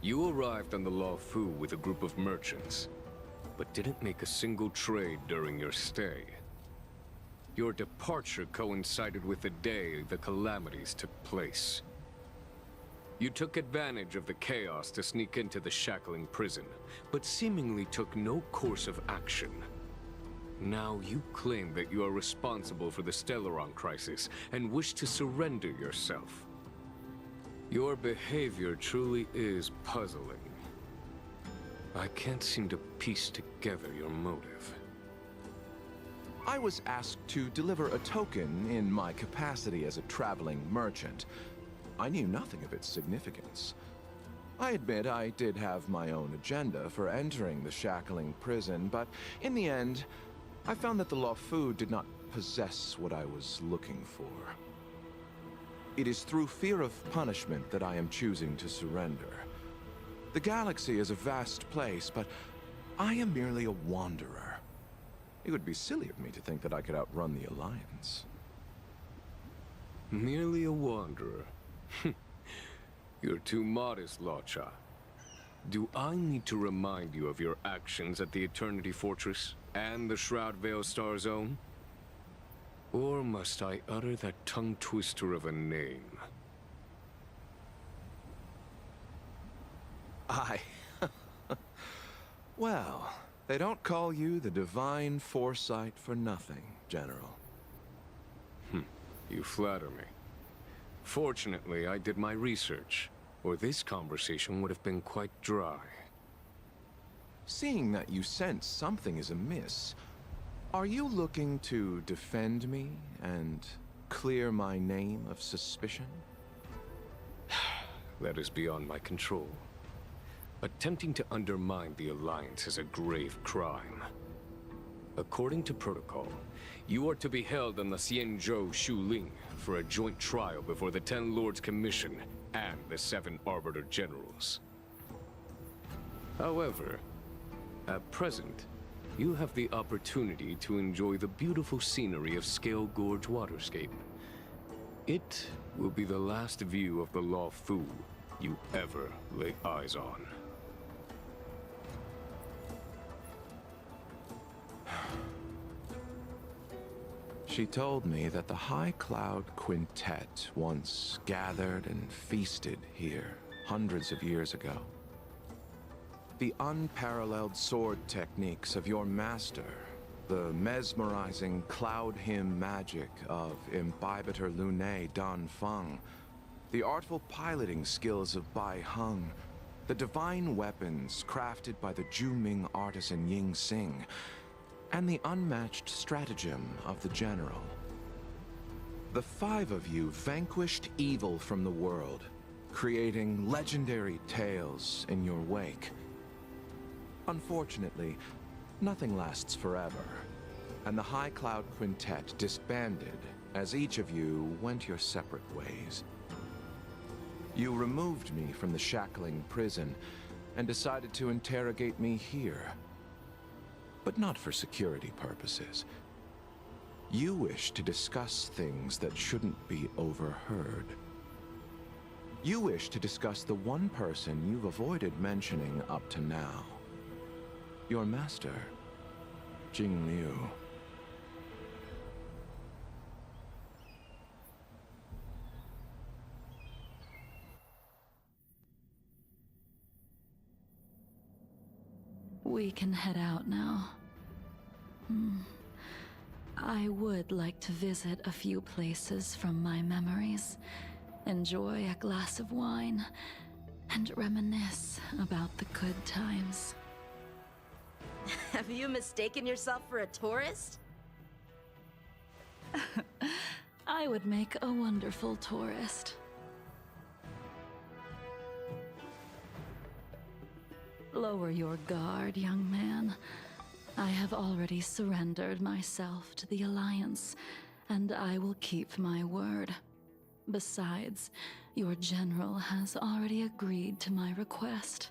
S11: you arrived on the Luofu with a group of merchants, but didn't make a single trade during your stay. Your departure coincided with the day the calamities took place. You took advantage of the chaos to sneak into the shackling prison, but seemingly took no course of action. Now you claim that you are responsible for the Stellaron crisis and wish to surrender yourself. Your behavior truly is puzzling. I can't seem to piece together your motive.
S4: I was asked to deliver a token in my capacity as a traveling merchant. I knew nothing of its significance. I admit I did have my own agenda for entering the shackling prison, but in the end, I found that the Luofu did not possess what I was looking for. It is through fear of punishment that I am choosing to surrender. The galaxy is a vast place, but I am merely a wanderer. It would be silly of me to think that I could outrun the Alliance.
S11: Merely a wanderer? You're too modest, Locha. Do I need to remind you of your actions at the Eternity Fortress and the Shroud Veil Star Zone? Or must I utter that tongue-twister of a name?
S4: Well, they don't call you the Divine Foresight for nothing, General.
S11: You flatter me. Fortunately, I did my research, or this conversation would have been quite dry.
S4: Seeing that you sense something is amiss, are you looking to defend me and clear my name of suspicion?
S11: That is beyond my control. Attempting to undermine the Alliance is a grave crime. According to protocol, you are to be held on the Xianzhou Shuling for a joint trial before the 10 Lords Commission and the 7 Arbiter Generals. However, at present, you have the opportunity to enjoy the beautiful scenery of Scale Gorge waterscape. It will be the last view of the Luofu you ever lay eyes on.
S4: She told me that the High Cloud Quintet once gathered and feasted here hundreds of years ago. The unparalleled sword techniques of your master, the mesmerizing cloud hymn magic of Imbibitor Lunae Dan Feng, the artful piloting skills of Bai Heng, the divine weapons crafted by the Juming artisan Ying Xing, and the unmatched stratagem of the General.
S12: The 5 of you vanquished evil from the world, creating legendary tales in your wake. Unfortunately, nothing lasts forever, and the High Cloud Quintet disbanded as each of you went your separate ways. You removed me from the shackling prison and decided to interrogate me here. But not for security purposes. You wish to discuss things that shouldn't be overheard. You wish to discuss the one person you've avoided mentioning up to now. Your master, Jing Liu.
S9: We can head out now. I would like to visit a few places from my memories, enjoy a glass of wine, and reminisce about the good times.
S8: Have you mistaken yourself for a tourist?
S9: I would make a wonderful tourist. Lower your guard, young man. I have already surrendered myself to the Alliance, and I will keep my word. Besides, your general has already agreed to my request.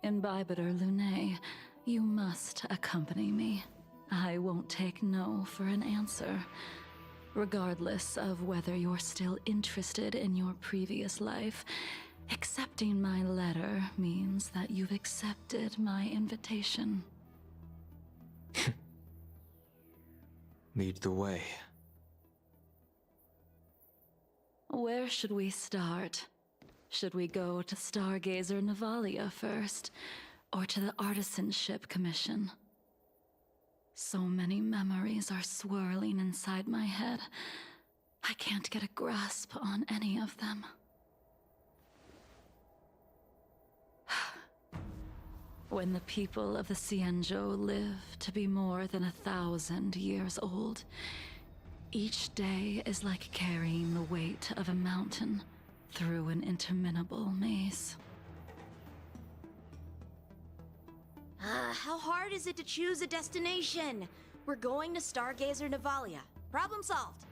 S9: Imbibitor Lunae, you must accompany me. I won't take no for an answer, regardless of whether you're still interested in your previous life. Accepting my letter means that you've accepted my invitation.
S5: Lead the way.
S9: Where should we start? Should we go to Stargazer Navalia first, or to the Artisanship Commission? So many memories are swirling inside my head. I can't get a grasp on any of them. When the people of the Xianzhou live to be more than 1,000 years old, each day is like carrying the weight of a mountain through an interminable maze.
S8: How hard is it to choose a destination? We're going to Stargazer Navalia. Problem solved.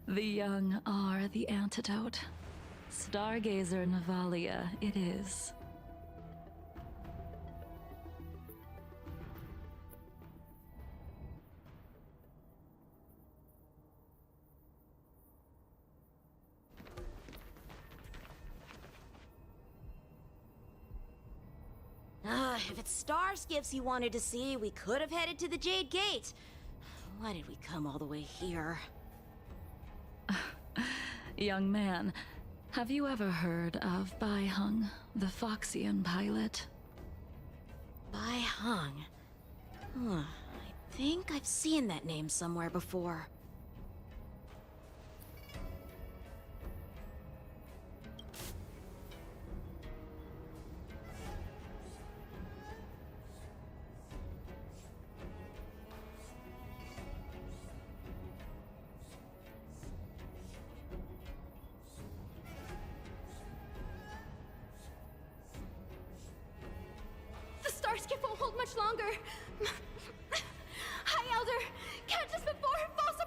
S9: The young are the antidote. Stargazer Navalia it is.
S8: If it's star skiffs you wanted to see, we could have headed to the Jade Gate. Why did we come all the way here?
S9: Young man, have you ever heard of Baiheng, the Foxian pilot?
S8: Baiheng. I think I've seen that name somewhere before.
S10: Skiff won't hold much longer. High Elder, catch us before it falls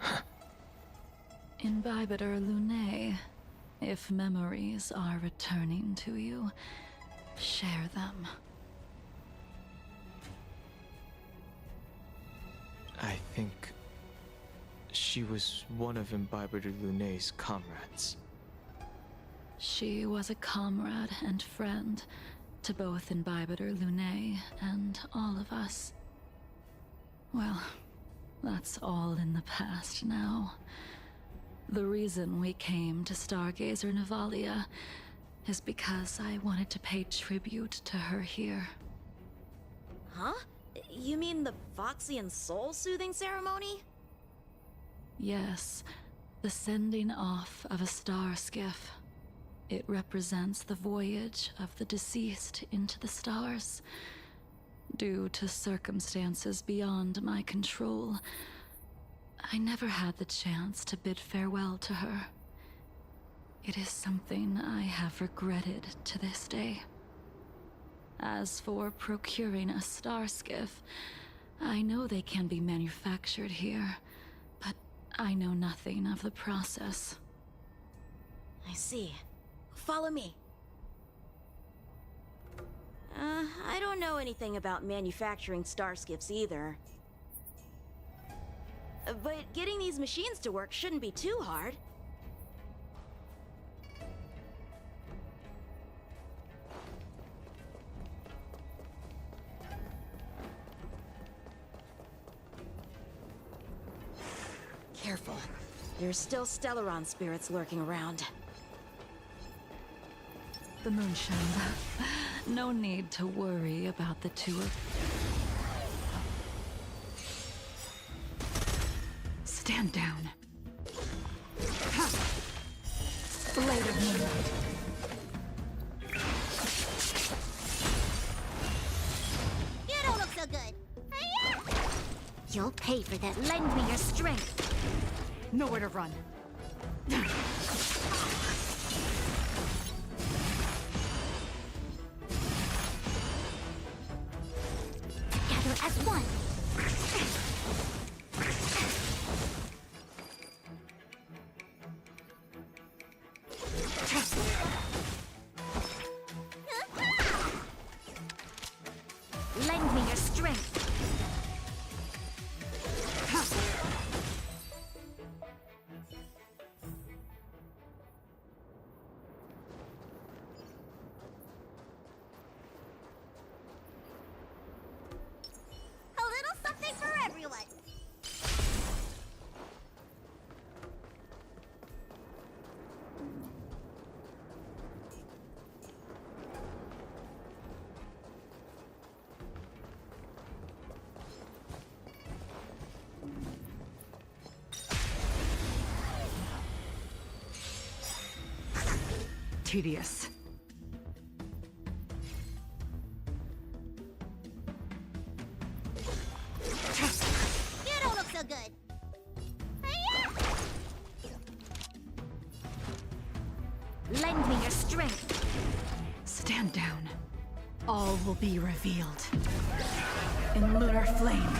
S10: apart!
S9: Imbibitor Lunae, if memories are returning to you, share them.
S5: I think she was one of Imbibitor Lunae's comrades.
S9: She was a comrade and friend to both Imbibitor Lunae and all of us. Well, that's all in the past now. The reason we came to Stargazer Navalia is because I wanted to pay tribute to her here.
S8: Huh? You mean the Foxian soul-soothing ceremony?
S9: Yes, the sending off of a star skiff. It represents the voyage of the deceased into the stars, Due to circumstances beyond my control, I never had the chance to bid farewell to her. It is something I have regretted to this day. As for procuring a star skiff, I know they can be manufactured here, but I know nothing of the process.
S8: I see. Follow me. I don't know anything about manufacturing star skiffs either. But getting these machines to work shouldn't be too hard. Careful. There's still Stellaron spirits lurking around.
S9: The moonshine. No need to worry about the two of... Stand down. Blade of moonlight.
S1: You don't look so good. You'll pay for that. Lend me your strength.
S9: Nowhere to run.
S1: Together as one. Lend me your strength. A little something for everyone.
S9: Tedious.
S1: You don't look so good. Lend me your strength.
S9: Stand down. All will be revealed. In lunar flame.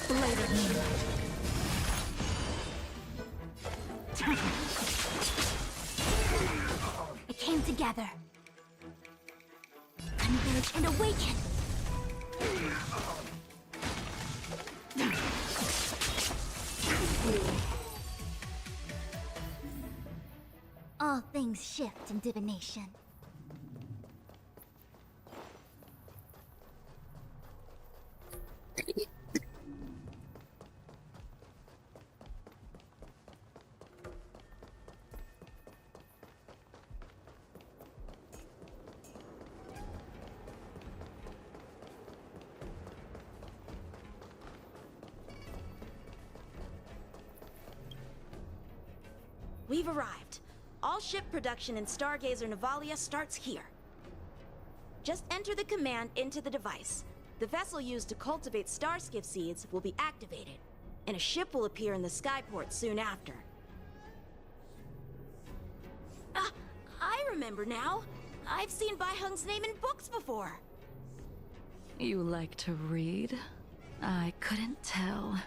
S9: Blade of moonlight.
S1: It came together. Converge and awaken. All things shift in divination.
S8: We've arrived. All ship production in Stargazer Navalia starts here. Just enter the command into the device. The vessel used to cultivate starskiff seeds will be activated, and a ship will appear in the skyport soon after. I remember now. I've seen Baihung's name in books before.
S9: You like to read? I couldn't tell.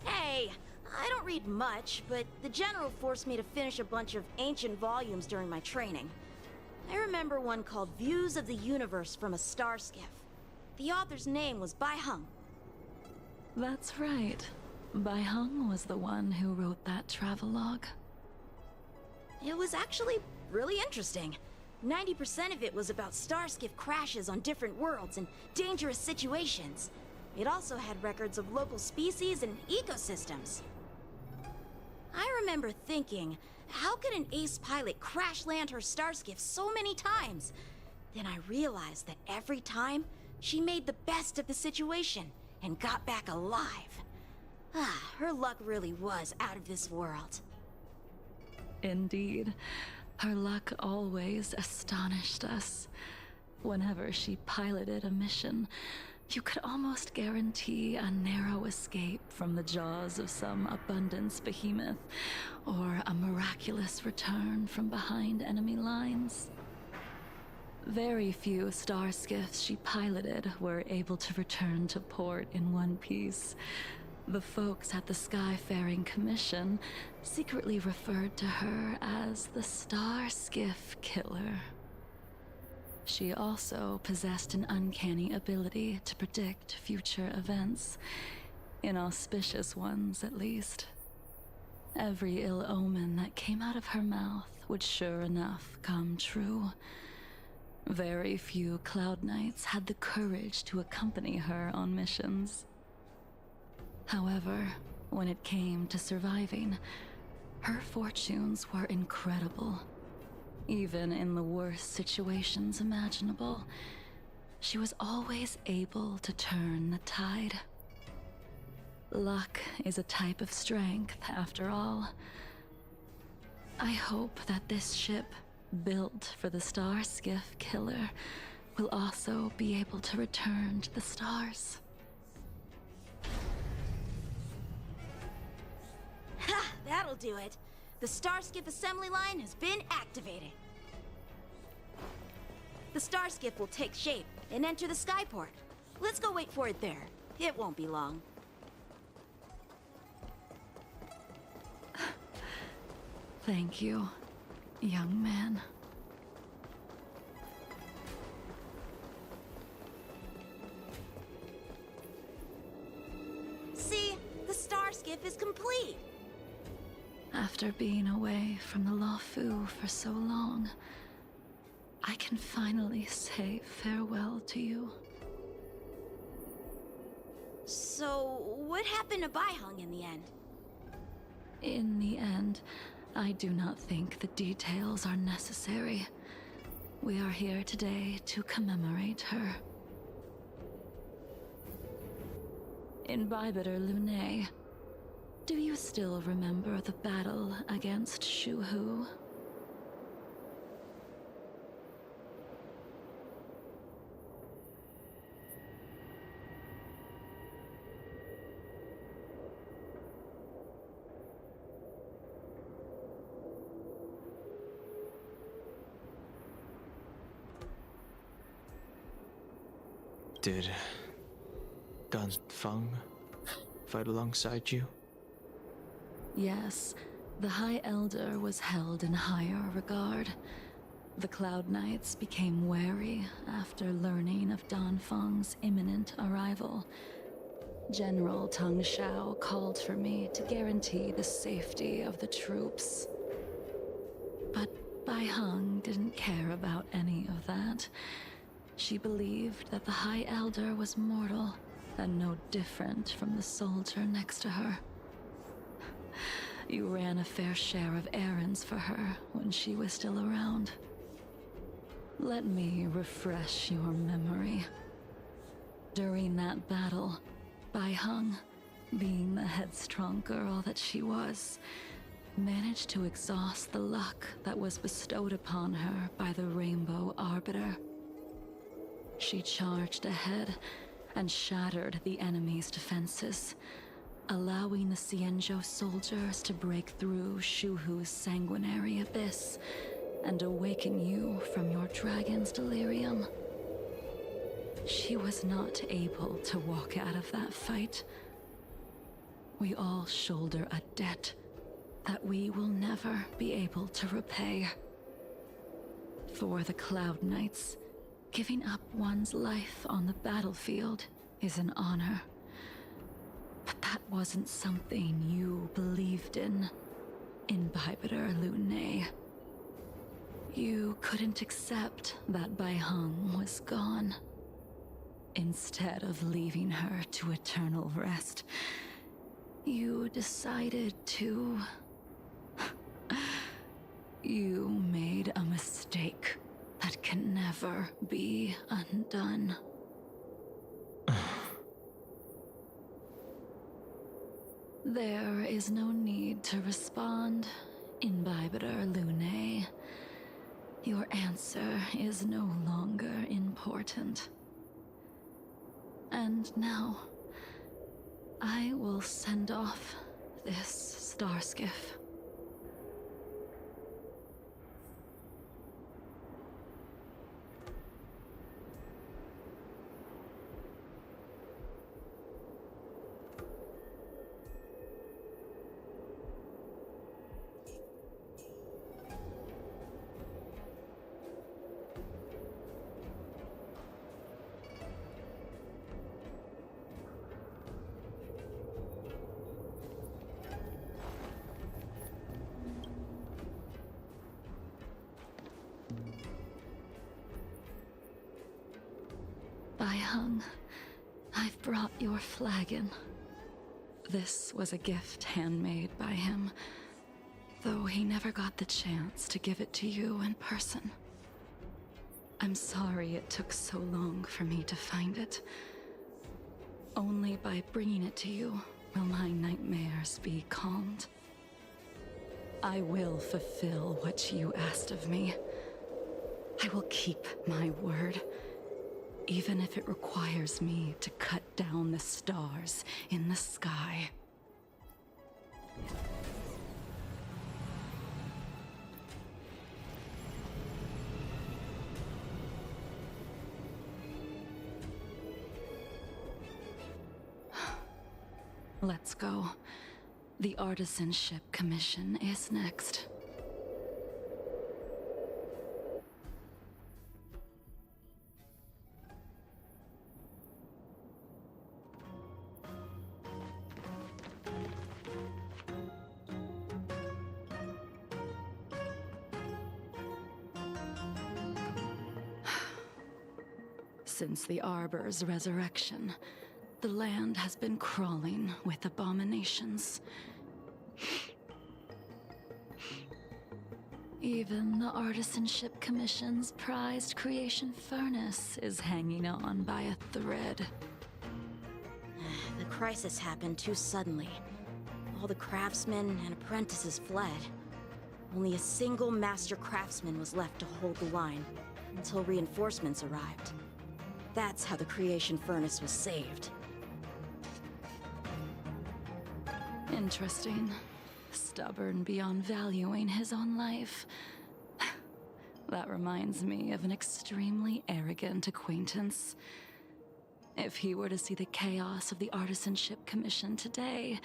S8: Hey, I don't read much, but the General forced me to finish a bunch of ancient volumes during my training. I remember one called Views of the Universe from a Starskiff. The author's name was Baihung.
S9: That's right. Baihung was the one who wrote that travelogue.
S8: It was actually really interesting. 90% of it was about starskiff crashes on different worlds and dangerous situations. It also had records of local species and ecosystems. I remember thinking, how could an ace pilot crash land her starskiff so many times? Then I realized that every time, she made the best of the situation and got back alive. Her luck really was out of this world.
S9: Indeed. Her luck always astonished us. Whenever she piloted a mission, you could almost guarantee a narrow escape from the jaws of some abundance behemoth, or a miraculous return from behind enemy lines. Very few star skiffs she piloted were able to return to port in one piece. The folks at the Skyfaring Commission secretly referred to her as the Star Skiff Killer. She also possessed an uncanny ability to predict future events, inauspicious ones at least. Every ill omen that came out of her mouth would sure enough come true. Very few Cloud Knights had the courage to accompany her on missions. However, when it came to surviving, her fortunes were incredible. Even in the worst situations imaginable, she was always able to turn the tide. Luck is a type of strength, after all. I hope that this ship, built for the Star Skiff Killer, will also be able to return to the stars.
S8: Ha! That'll do it. The Starskiff assembly line has been activated. The Starskiff will take shape and enter the skyport. Let's go wait for it there. It won't be long.
S9: Thank you, young man.
S8: See? The Starskiff is complete!
S9: After being away from the Luofu for so long, I can finally say farewell to you.
S8: So, what happened to Baihang in the end?
S9: In the end, I do not think the details are necessary. We are here today to commemorate her. Imbibiter Lune, do you still remember the battle against Shuhu?
S5: Did Ganfeng fight alongside you?
S9: Yes, the High Elder was held in higher regard. The Cloud Knights became wary after learning of Danfeng's imminent arrival. General Tang Xiao called for me to guarantee the safety of the troops. But Baihang didn't care about any of that. She believed that the High Elder was mortal and no different from the soldier next to her. You ran a fair share of errands for her when she was still around. Let me refresh your memory. During that battle, Baihang, being the headstrong girl that she was, managed to exhaust the luck that was bestowed upon her by the Rainbow Arbiter. She charged ahead and shattered the enemy's defenses, allowing the Xianzhou soldiers to break through Shuhu's sanguinary abyss and awaken you from your dragon's delirium. She was not able to walk out of that fight. We all shoulder a debt that we will never be able to repay. For the Cloud Knights, giving up one's life on the battlefield is an honor. But that wasn't something you believed in Imbibiter Lune. You couldn't accept that Baihang was gone. Instead of leaving her to eternal rest, you decided to... You made a mistake that can never be undone. There is no need to respond, Imbibiter Lune. Your answer is no longer important. important. And now, I will send off this star skiff. Hung, I've brought your flagon. This was a gift handmade by him, though he never got the chance to give it to you in person. I'm sorry it took so long for me to find it. Only by bringing it to you will my nightmares be calmed. I will fulfill what you asked of me. I will keep my word. Even if it requires me to cut down the stars in the sky. Let's go. The Artisanship Commission is next. Since the Arbor's resurrection, the land has been crawling with abominations. Even the Artisanship Commission's prized creation furnace is hanging on by a thread.
S8: The crisis happened too suddenly. All the craftsmen and apprentices fled. Only a single master craftsman was left to hold the line until reinforcements arrived. That's how the creation furnace was saved.
S9: Interesting. Stubborn beyond valuing his own life. That reminds me of an extremely arrogant acquaintance. If he were to see the chaos of the Artisanship Commission today,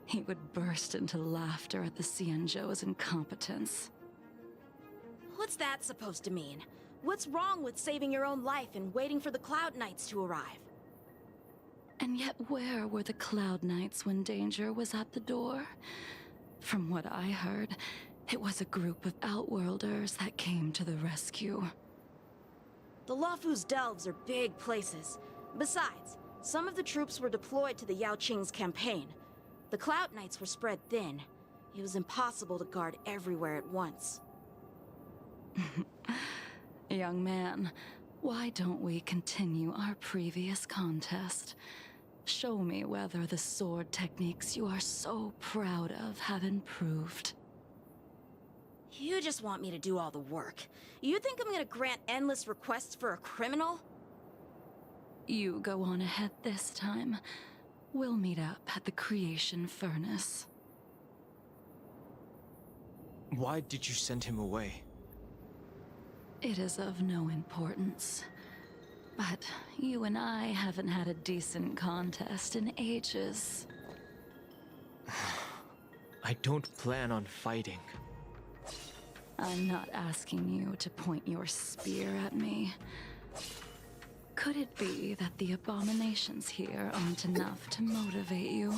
S9: he would burst into laughter at the Xianzhou's incompetence.
S8: What's that supposed to mean? What's wrong with saving your own life and waiting for the Cloud Knights to arrive?
S9: And yet where were the Cloud Knights when danger was at the door? From what I heard, it was a group of Outworlders that came to the rescue.
S8: The Luofu's delves are big places. Besides, some of the troops were deployed to the Yao Qing's campaign. The Cloud Knights were spread thin. It was impossible to guard everywhere at once.
S9: Young man, why don't we continue our previous contest? Show me whether the sword techniques you are so proud of have improved.
S8: You just want me to do all the work. You think I'm gonna grant endless requests for a criminal?
S9: You go on ahead this time. We'll meet up at the creation furnace.
S5: Why did you send him away?
S9: It is of no importance. But you and I haven't had a decent contest in ages.
S5: I don't plan on fighting.
S9: I'm not asking you to point your spear at me. Could it be that the abominations here aren't enough to motivate you?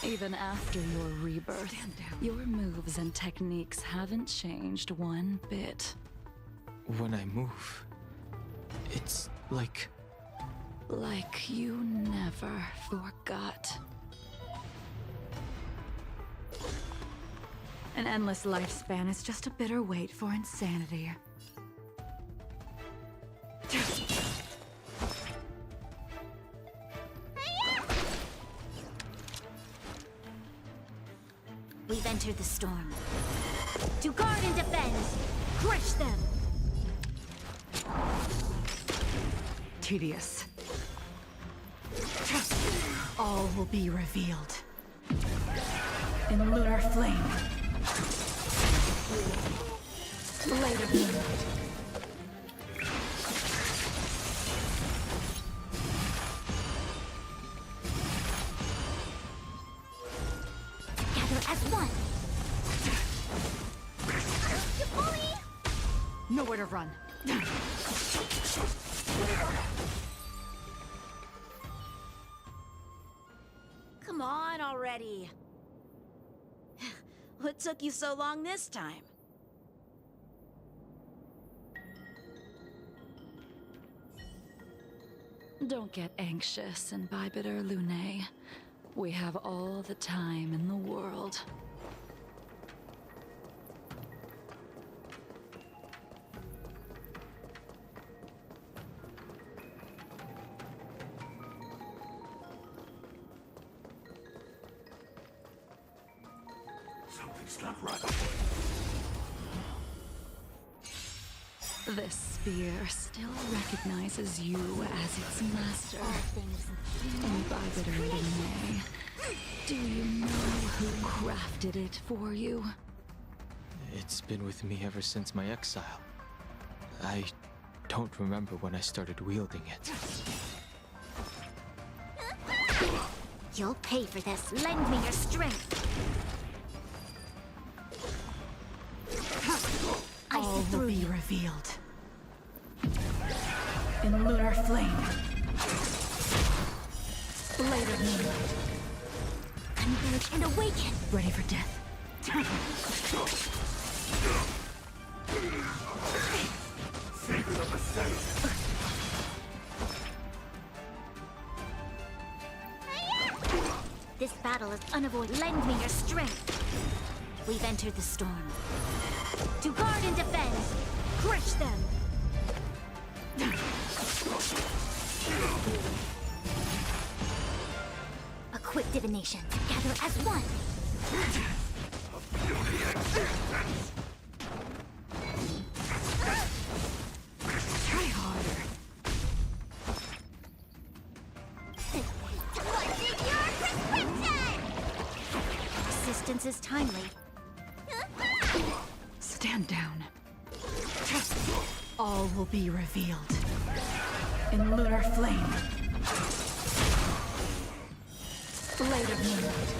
S9: Even after your rebirth, your moves and techniques haven't changed one bit.
S5: When I move, it's like
S9: you never forgot. An endless lifespan is just a bitter wait for insanity.
S1: We've entered the storm. To guard and defend! Crush them!
S9: Tedious. All will be revealed. In lunar flame. Blade of moonlight.
S1: Gather as one!
S9: Nowhere to run.
S8: Come on already. What took you so long this time?
S9: Don't get anxious, Imbibiter Lunae. We have all the time in the world.
S4: Something's not right.
S9: This spear still recognizes you as its master. Imbibiter Lunae. Do you know who crafted it for you?
S5: it's been with me ever since my exile. I don't remember when I started wielding it.
S1: You'll pay for this. Lend me your strength.
S9: All will be revealed. In lunar flame. Blade of moonlight.
S1: Converge and awaken.
S9: Ready for death.
S4: Secret of the Senate.
S1: This battle is unavoidable. Lend me your strength. We've entered the storm. To guard and defend. Crush them. Equip divination. Gather as one.
S9: Try harder.
S1: What's in your prescription? Assistance is timely.
S9: Stand down. All will be revealed. In lunar flame. Blade of moonlight.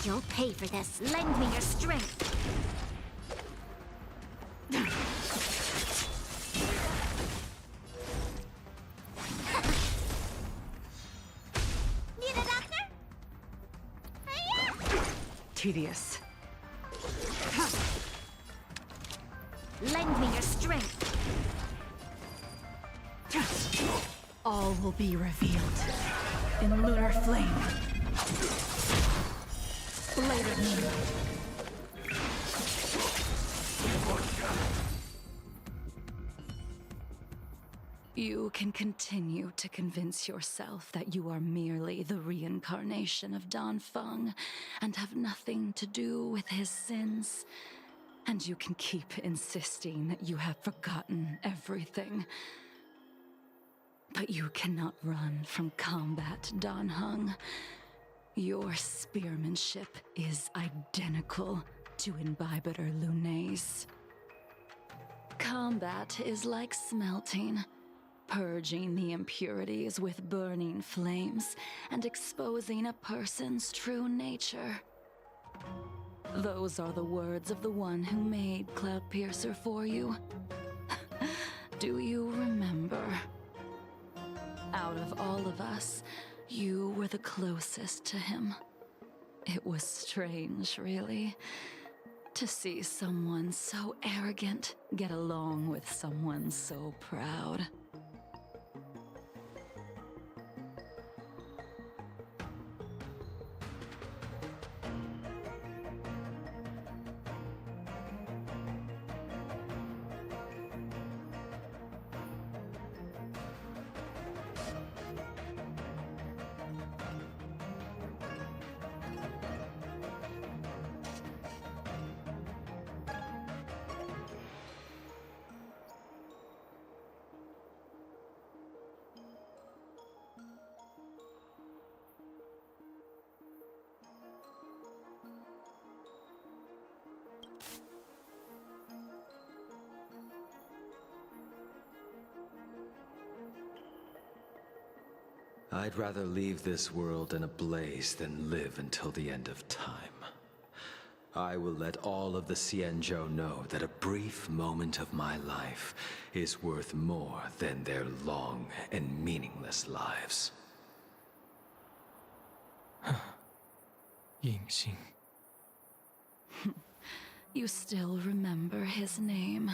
S1: You'll pay for this. Lend me your strength. Need a doctor?
S9: Tedious.
S1: Lend me your strength.
S9: All will be revealed. In lunar flame. Blade of moonlight. You can continue to convince yourself that you are merely the reincarnation of Danfeng and have nothing to do with his sins. And you can keep insisting that you have forgotten everything. But you cannot run from combat, Danheng. Your spearmanship is identical to Imbibiter Lunae's. Combat is like smelting, purging the impurities with burning flames and exposing a person's true nature. Those are the words of the one who made Cloudpiercer for you. Do you remember Out of all of us, you were the closest to him. It was strange, really, to see someone so arrogant get along with someone so proud.
S13: I'd rather leave this world in a blaze than live until the end of time. I will let all of the Xianzhou know that a brief moment of my life is worth more than their long and meaningless lives.
S5: Yingxing.
S9: You still remember his name.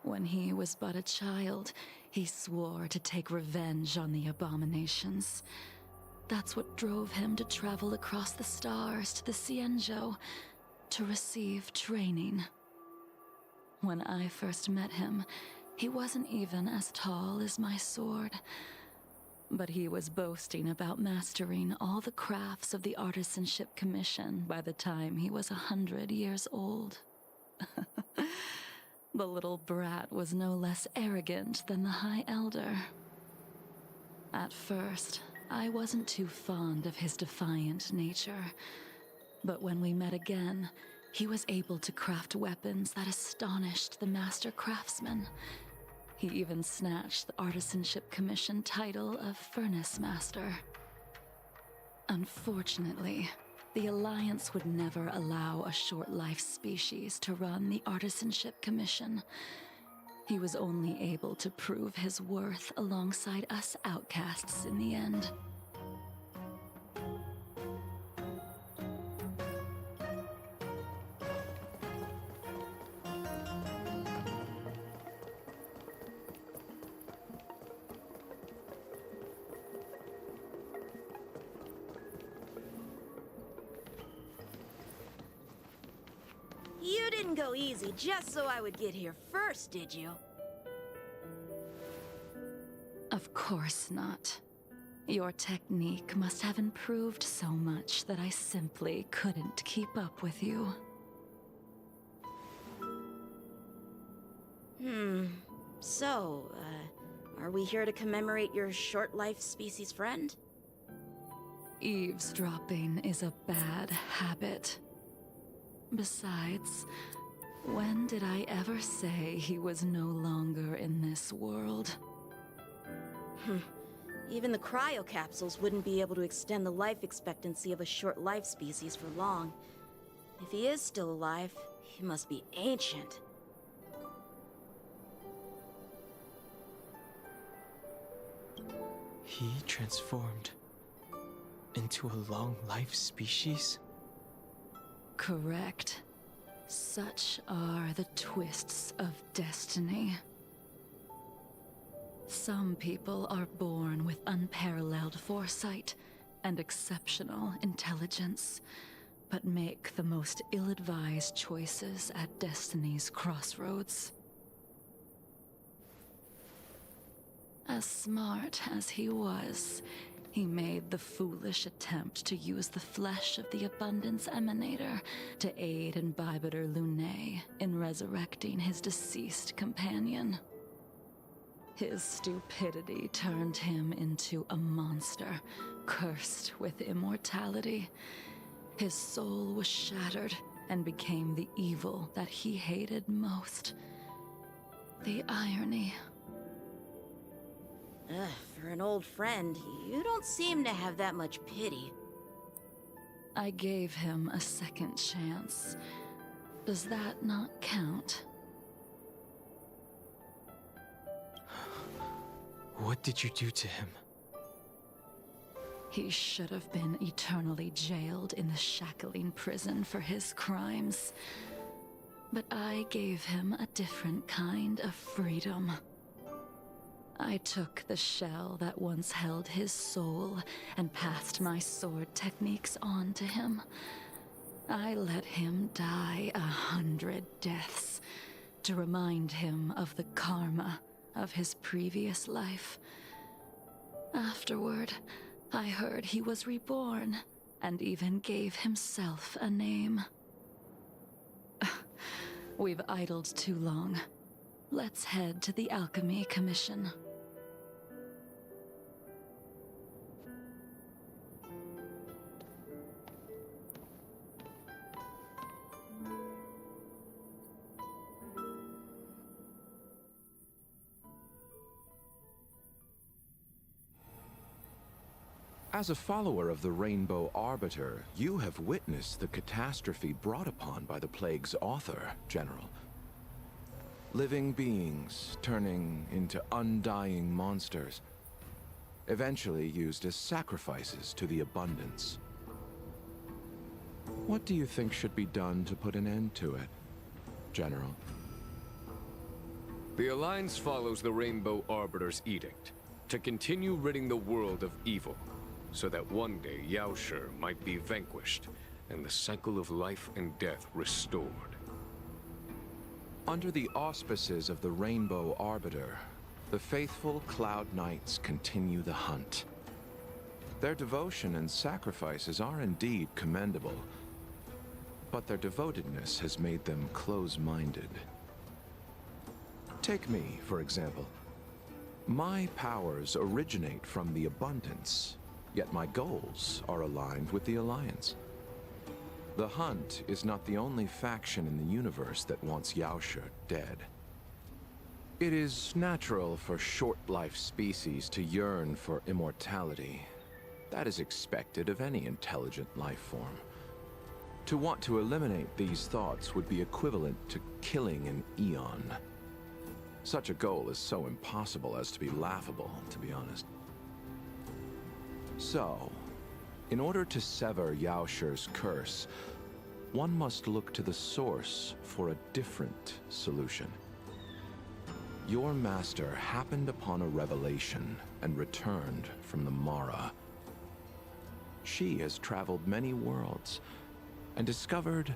S9: When he was but a child, he swore to take revenge on the abominations. That's what drove him to travel across the stars to the Xianzhou to receive training. When I first met him, he wasn't even as tall as my sword. But he was boasting about mastering all the crafts of the Artisanship Commission by the time he was 100 years old. The little brat was no less arrogant than the High Elder. At first, I wasn't too fond of his defiant nature, but when we met again, he was able to craft weapons that astonished the master craftsman. He even snatched the Artisanship Commission title of Furnace Master. Unfortunately, the Alliance would never allow a short-life species to run the Artisanship Commission. He was only able to prove his worth alongside us outcasts in the end.
S8: You didn't go easy just so I would get here first, did you?
S9: Of course not. Your technique must have improved so much that I simply couldn't keep up with you.
S8: So, are we here to commemorate your short-life species friend?
S9: Eavesdropping is a bad habit. Besides, when did I ever say he was no longer in this world?
S8: Even the cryocapsules wouldn't be able to extend the life expectancy of a short-life species for long. If he is still alive, he must be ancient.
S5: He transformed into a long-life species?
S9: Correct. Such are the twists of destiny. Some people are born with unparalleled foresight and exceptional intelligence, but make the most ill-advised choices at destiny's crossroads. As smart as he was, he made the foolish attempt to use the flesh of the Abundance Emanator to aid Imbibitor Lunae in resurrecting his deceased companion. His stupidity turned him into a monster, cursed with immortality. His soul was shattered and became the evil that he hated most. The irony.
S8: For an old friend, you don't seem to have that much pity.
S9: I gave him a second chance. Does that not count?
S5: What did you do to him?
S9: He should have been eternally jailed in the shackling prison for his crimes. But I gave him a different kind of freedom. I took the shell that once held his soul and passed my sword techniques on to him. I let him die 100 deaths to remind him of the karma of his previous life. Afterward, I heard he was reborn and even gave himself a name. We've idled too long. Let's head to the Alchemy Commission.
S12: As a follower of the Rainbow Arbiter, you have witnessed the catastrophe brought upon by the plague's author, General. Living beings turning into undying monsters, eventually used as sacrifices to the abundance. What do you think should be done to put an end to it, General?
S11: The Alliance follows the Rainbow Arbiter's edict to continue ridding the world of evil, so that one day Yaoshi might be vanquished and the cycle of life and death restored.
S12: Under the auspices of the Rainbow Arbiter, the faithful Cloud Knights continue the hunt. Their devotion and sacrifices are indeed commendable, but their devotedness has made them close-minded. Take me, for example. My powers originate from the abundance, yet my goals are aligned with the Alliance. The Hunt is not the only faction in the universe that wants Yaoshi dead. It is natural for short-life species to yearn for immortality. That is expected of any intelligent life form. To want to eliminate these thoughts would be equivalent to killing an eon. Such a goal is so impossible as to be laughable, to be honest. So, in order to sever Yaoshi's curse, one must look to the source for a different solution. Your master happened upon a revelation and returned from the Murah. She has traveled many worlds and discovered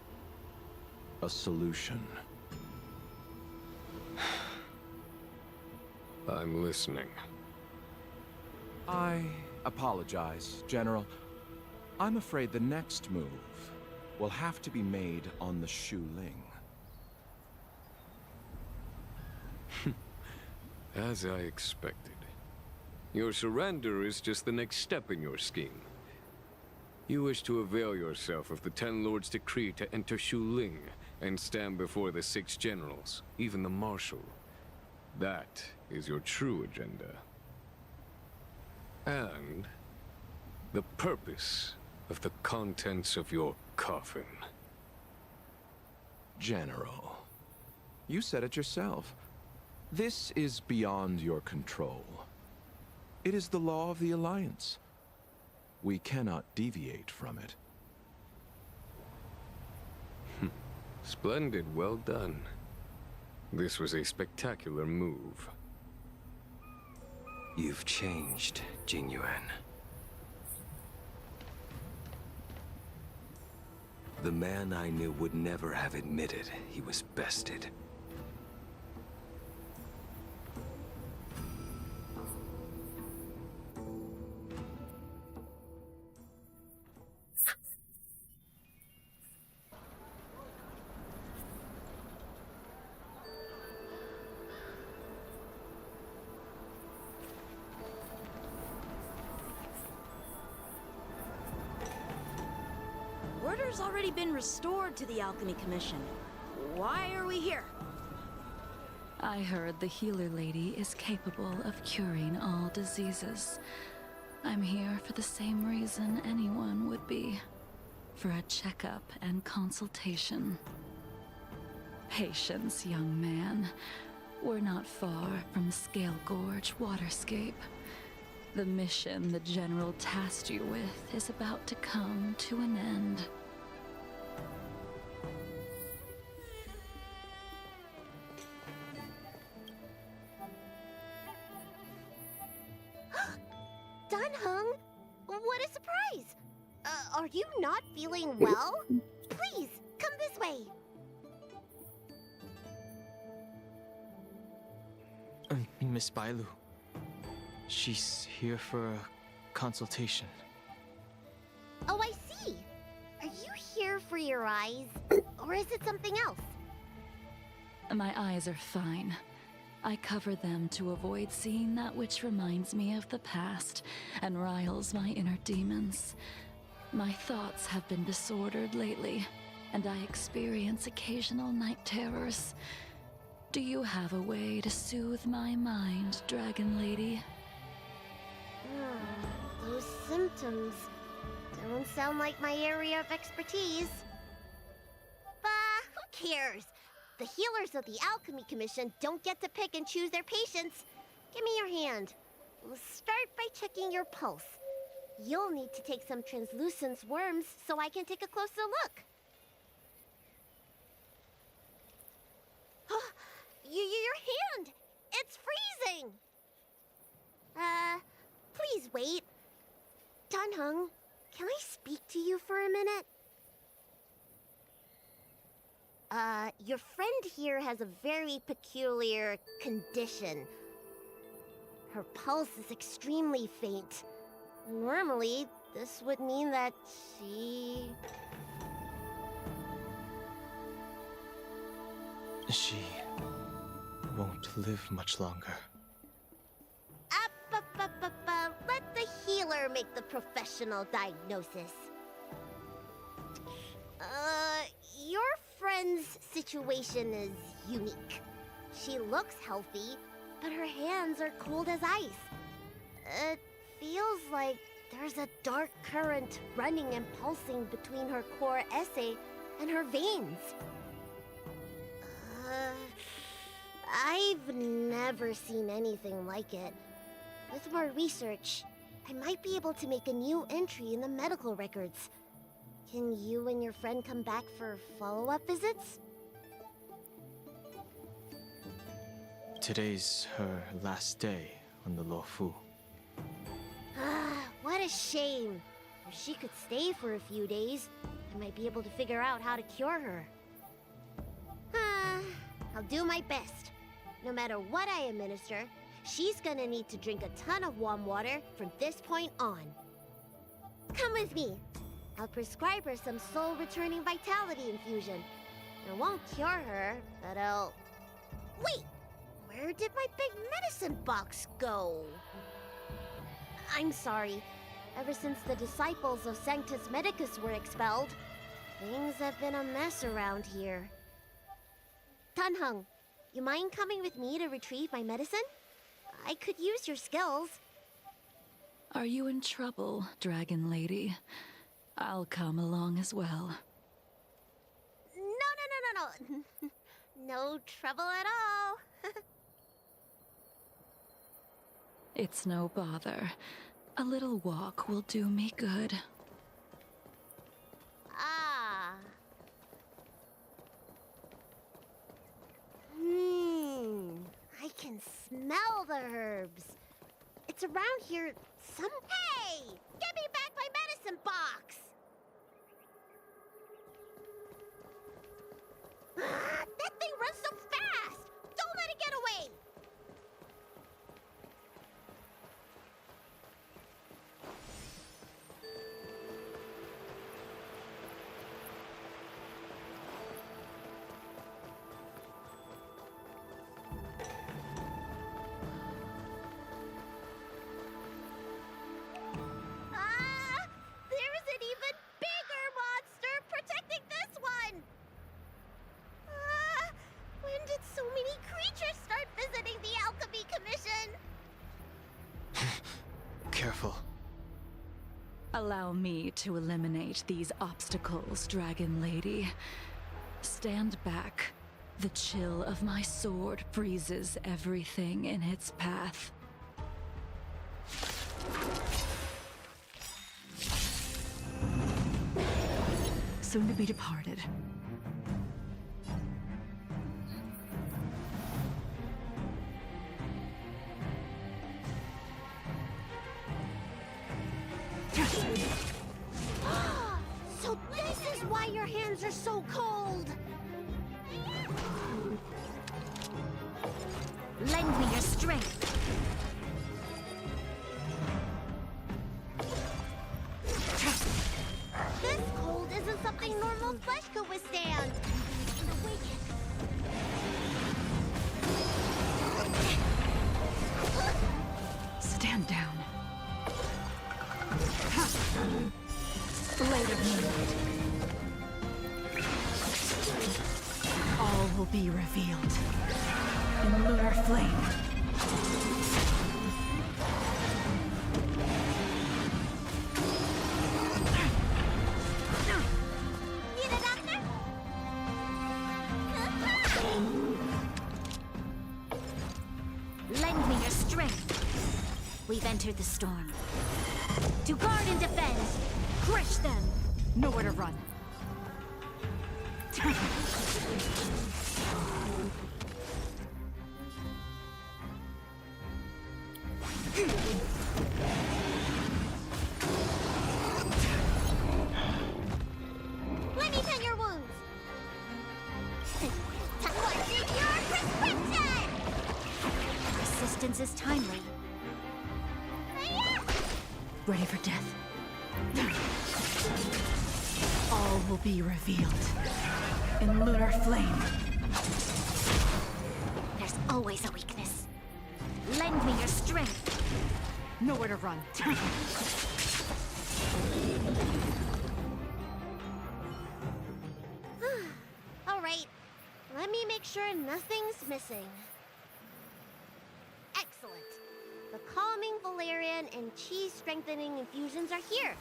S12: a solution.
S11: I'm listening.
S12: I apologize, General. I'm afraid the next move will have to be made on the Shu Ling.
S11: As I expected. Your surrender is just the next step in your scheme. You wish to avail yourself of the Ten Lords' decree to enter Shu Ling and stand before the 6 generals, even the Marshal. That is your true agenda. And the purpose of the contents of your coffin.
S12: General, you said it yourself. This is beyond your control. It is the law of the Alliance. We cannot deviate from it.
S11: Splendid, well done. This was a spectacular move.
S13: You've changed, Jingyuan. The man I knew would never have admitted he was bested.
S8: Order's already been restored to the Alchemy Commission. Why are we here?
S9: I heard the healer lady is capable of curing all diseases. I'm here for the same reason anyone would be. For a checkup and consultation. Patience, young man. We're not far from Scale Gorge waterscape. The mission the General tasked you with is about to come to an end.
S3: Dunhung, what a surprise! Are you not feeling well? Please, come this way.
S5: Miss Bailu. She's here for a consultation.
S3: Oh, I see. Are you here for your eyes? Or is it something else?
S9: My eyes are fine. I cover them to avoid seeing that which reminds me of the past and riles my inner demons. My thoughts have been disordered lately, and I experience occasional night terrors. Do you have a way to soothe my mind, Dragon Lady?
S3: Those symptoms don't sound like my area of expertise. Bah, who cares? The healers of the Alchemy Commission don't get to pick and choose their patients. Give me your hand. We'll start by checking your pulse. You'll need to take some translucent worms so I can take a closer look. Your hand! It's freezing! Please wait. Dunhung, can I speak to you for a minute? Your friend here has a very peculiar condition. Her pulse is extremely faint. Normally, this would mean that she...
S5: She won't live much longer.
S3: Let the healer make the professional diagnosis. Your friend's situation is unique. She looks healthy, but her hands are cold as ice. It feels like there's a dark current running and pulsing between her core esse and her veins. I've never seen anything like it. With more research, I might be able to make a new entry in the medical records. Can you and your friend come back for follow-up visits?
S5: Today's her last day on the Luofu.
S3: What a shame. If she could stay for a few days, I might be able to figure out how to cure her. I'll do my best. No matter what I administer, she's gonna need to drink a ton of warm water from this point on. Come with me. I'll prescribe her some soul-returning vitality infusion. I won't cure her, but I'll... Wait! Where did my big medicine box go? I'm sorry. Ever since the disciples of Sanctus Medicus were expelled, things have been a mess around here. Dunhung, you mind coming with me to retrieve my medicine? I could use your skills.
S9: Are you in trouble, Dragon Lady? I'll come along as well.
S3: No. No trouble at all.
S9: It's no bother. A little walk will do me good.
S3: I can smell the herbs. It's around here some... Hey! Give me back my medicine box! That thing runs so fast! Don't let it get away! There's an even bigger monster protecting this one! When did so many creatures start visiting the Alchemy Commission?
S5: Careful.
S9: Allow me to eliminate these obstacles, Dragon Lady. Stand back. The chill of my sword freezes everything in its path. Soon to be departed.
S3: So this is why your hands are so cold!
S1: Lend me your strength.
S3: This cold isn't something normal flesh could withstand!
S9: Stand down. Later moonlight. All will be revealed in lunar flame.
S3: Need a doctor?
S1: Lend me your strength. We've entered the storm. To guard and defend. Crush them.
S9: Nowhere to run.
S3: Let me tend your wounds! What's in your prescription?
S1: Assistance is timely.
S9: Ready for death. All will be revealed in lunar flame.
S1: There's always a weakness. Lend me your strength.
S9: Nowhere to run.
S3: Alright, let me make sure nothing's missing. Excellent. The calming valerian and chi strengthening infusions are here.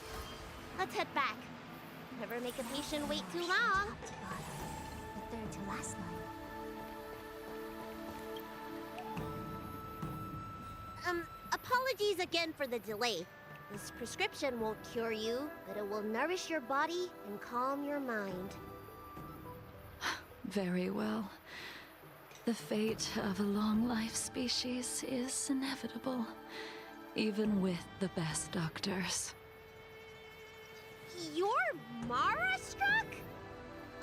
S3: Let's head back. Never make a patient wait too long.
S1: The third to last line.
S3: Apologies again for the delay. This prescription won't cure you, but it will nourish your body and calm your mind.
S9: Very well. The fate of a long-life species is inevitable, even with the best doctors.
S3: You're Mara-struck?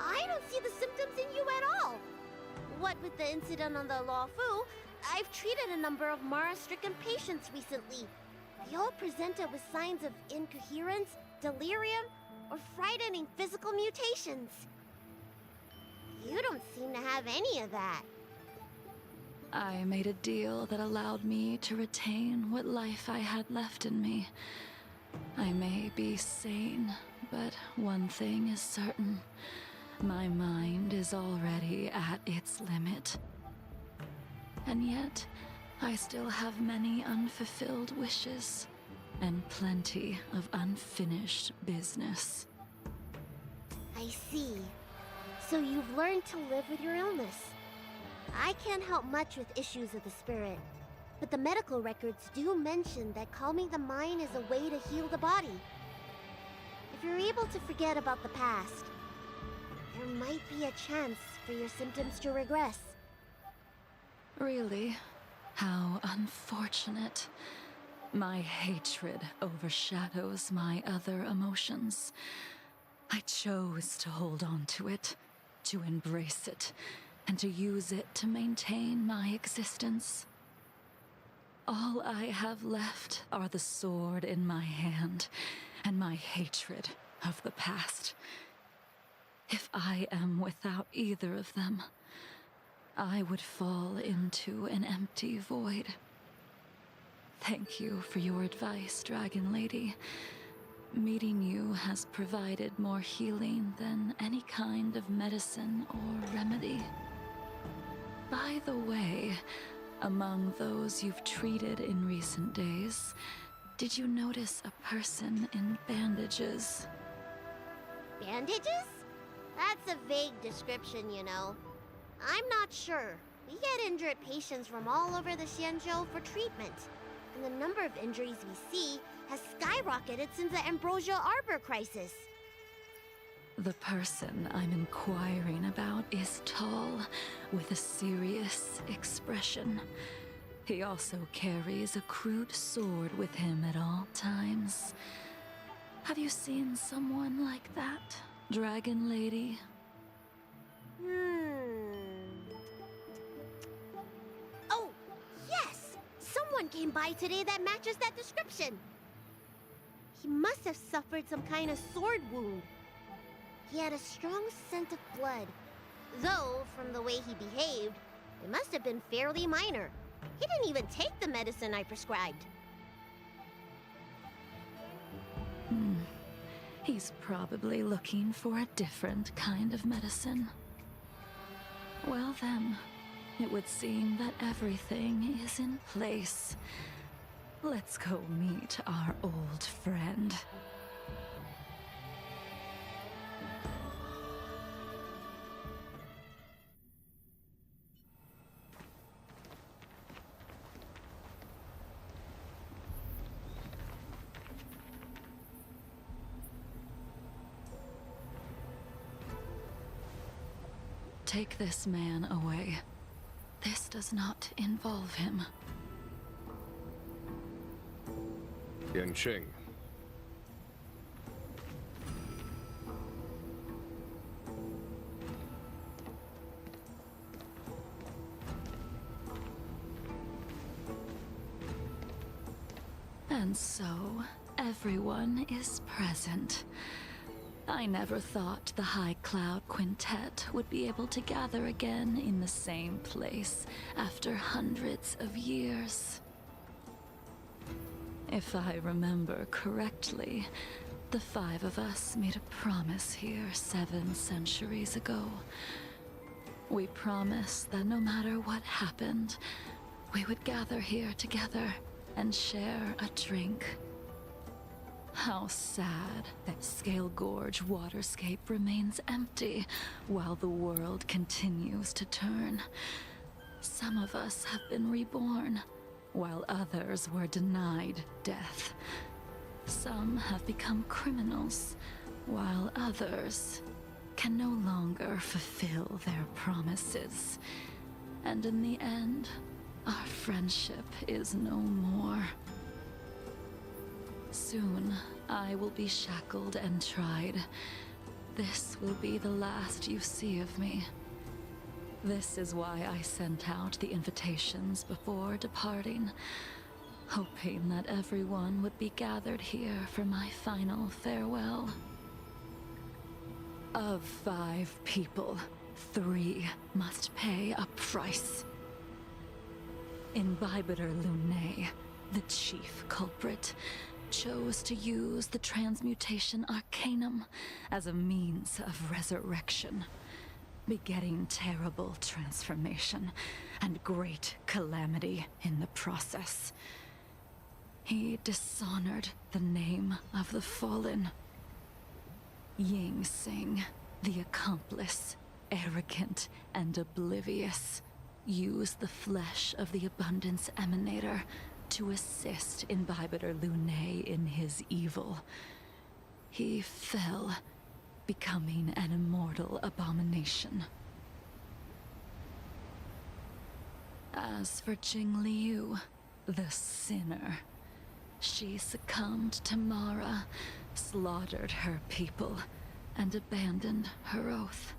S3: I don't see the symptoms in you at all. What with the incident on the Law Fu, I've treated a number of Mara-stricken patients recently. They all presented with signs of incoherence, delirium, or frightening physical mutations. You don't seem to have any of that.
S9: I made a deal that allowed me to retain what life I had left in me. I may be sane, but one thing is certain. My mind is already at its limit. And yet, I still have many unfulfilled wishes, and plenty of unfinished business.
S3: I see. So you've learned to live with your illness. I can't help much with issues of the spirit, but the medical records do mention that calming the mind is a way to heal the body. If you're able to forget about the past, there might be a chance for your symptoms to regress.
S9: Really? How unfortunate. My hatred overshadows my other emotions. I chose to hold on to it, to embrace it, and to use it to maintain my existence. All I have left are the sword in my hand and my hatred of the past. If I am without either of them, I would fall into an empty void. Thank you for your advice, Dragon Lady. Meeting you has provided more healing than any kind of medicine or remedy. By the way, among those you've treated in recent days, did you notice a person in bandages?
S3: Bandages? That's a vague description, you know. I'm not sure. We get injured patients from all over the Xianzhou for treatment. And the number of injuries we see has skyrocketed since the Ambrosia Arbor crisis.
S9: The person I'm inquiring about is tall, with a serious expression. He also carries a crude sword with him at all times. Have you seen someone like that, Dragon Lady?
S3: Oh, yes! Someone came by today that matches that description. He must have suffered some kind of sword wound. He had a strong scent of blood. Though, from the way he behaved, it must have been fairly minor. He didn't even take the medicine I prescribed.
S9: He's probably looking for a different kind of medicine. Well then, it would seem that everything is in place. Let's go meet our old friend. Take this man away. This does not involve him.
S11: Genshin.
S9: And so, everyone is present. I never thought the High Cloud Quintet would be able to gather again in the same place after hundreds of years. If I remember correctly, the 5 of us made a promise here 7 centuries ago. We promised that no matter what happened, we would gather here together and share a drink. How sad that Scale Gorge waterscape remains empty while the world continues to turn. Some of us have been reborn, while others were denied death. Some have become criminals, while others can no longer fulfill their promises. And in the end, our friendship is no more. Soon, I will be shackled and tried. This will be the last you see of me. This is why I sent out the invitations before departing, hoping that everyone would be gathered here for my final farewell. Of 5 people, 3 must pay a price. Imbibitor Lunae, the chief culprit, chose to use the transmutation arcanum as a means of resurrection, begetting terrible transformation and great calamity in the process. He dishonored the name of the fallen. Ying Sing, the accomplice, arrogant and oblivious, used the flesh of the Abundance Emanator to assist Imbibitor Lunae in his evil. He fell, becoming an immortal abomination. As for Jing Liu, the sinner, she succumbed to Murah, slaughtered her people, and abandoned her oath.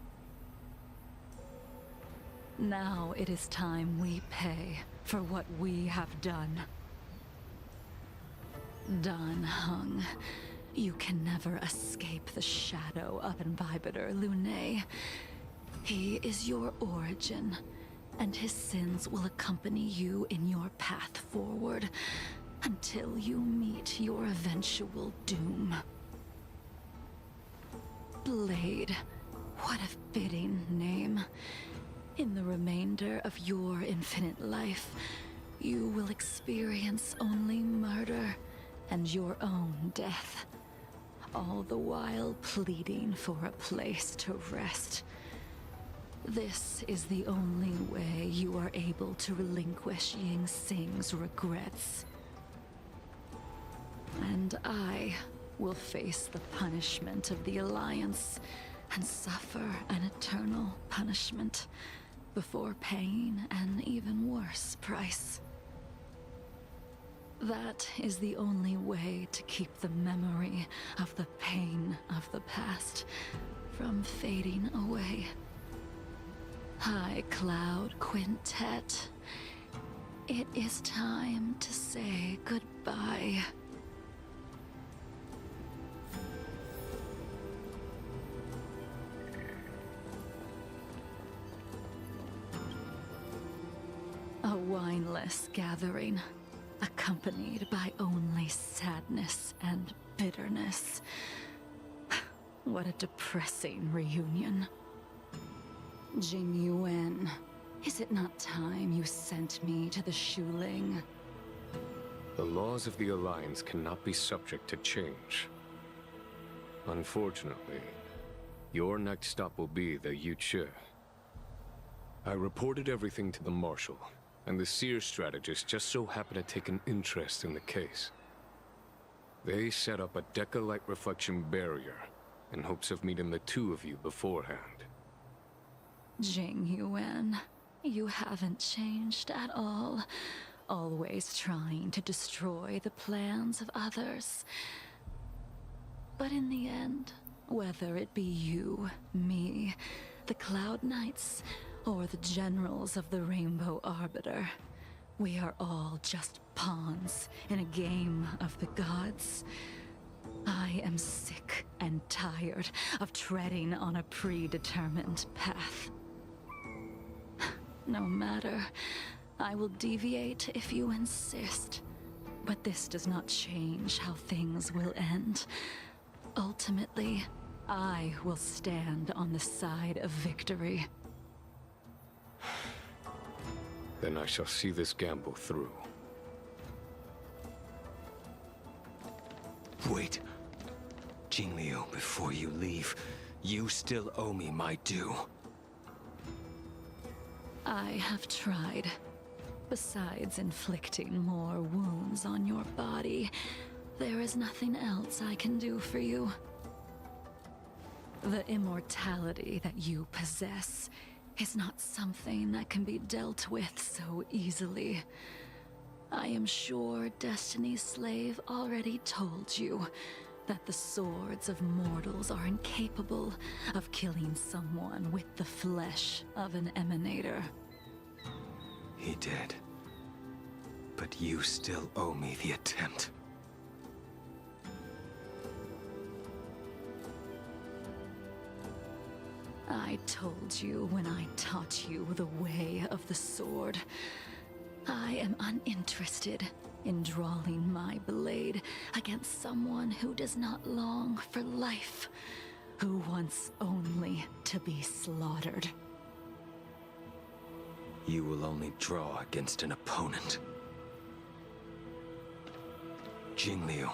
S9: Now it is time we pay for what we have done. Dan Heng, you can never escape the shadow of Imbibitor Lunae. He is your origin, and his sins will accompany you in your path forward until you meet your eventual doom. Blade, what a fitting name. In the remainder of your infinite life, you will experience only murder and your own death, all the while pleading for a place to rest. This is the only way you are able to relinquish Ying Xing's regrets. And I will face the punishment of the Alliance and suffer an eternal punishment before paying an even worse price. That is the only way to keep the memory of the pain of the past from fading away. High Cloud Quintet, it is time to say goodbye. A wineless gathering, accompanied by only sadness and bitterness. What a depressing reunion. Jing Yuan, is it not time you sent me to the Shuling?
S11: The laws of the Alliance cannot be subject to change. Unfortunately, your next stop will be the Yuchi. I reported everything to the Marshal, and the Seer strategist just so happened to take an interest in the case. They set up a Deca-like reflection barrier in hopes of meeting the two of you beforehand.
S9: Jing Yuan, you haven't changed at all. Always trying to destroy the plans of others. But in the end, whether it be you, me, the Cloud Knights, or the generals of the Rainbow Arbiter, we are all just pawns in a game of the gods. I am sick and tired of treading on a predetermined path. No matter, I will deviate if you insist. But this does not change how things will end. Ultimately, I will stand on the side of victory.
S11: Then I shall see this gamble through.
S13: Wait. Jingliu, before you leave, you still owe me my due.
S9: I have tried. Besides inflicting more wounds on your body, there is nothing else I can do for you. The immortality that you possess is not something that can be dealt with so easily. I am sure Destiny's Slave already told you that the swords of mortals are incapable of killing someone with the flesh of an emanator.
S13: He did. But you still owe me the attempt.
S9: I told you when I taught you the way of the sword. I am uninterested in drawing my blade against someone who does not long for life, who wants only to be slaughtered.
S13: You will only draw against an opponent. Jingliu,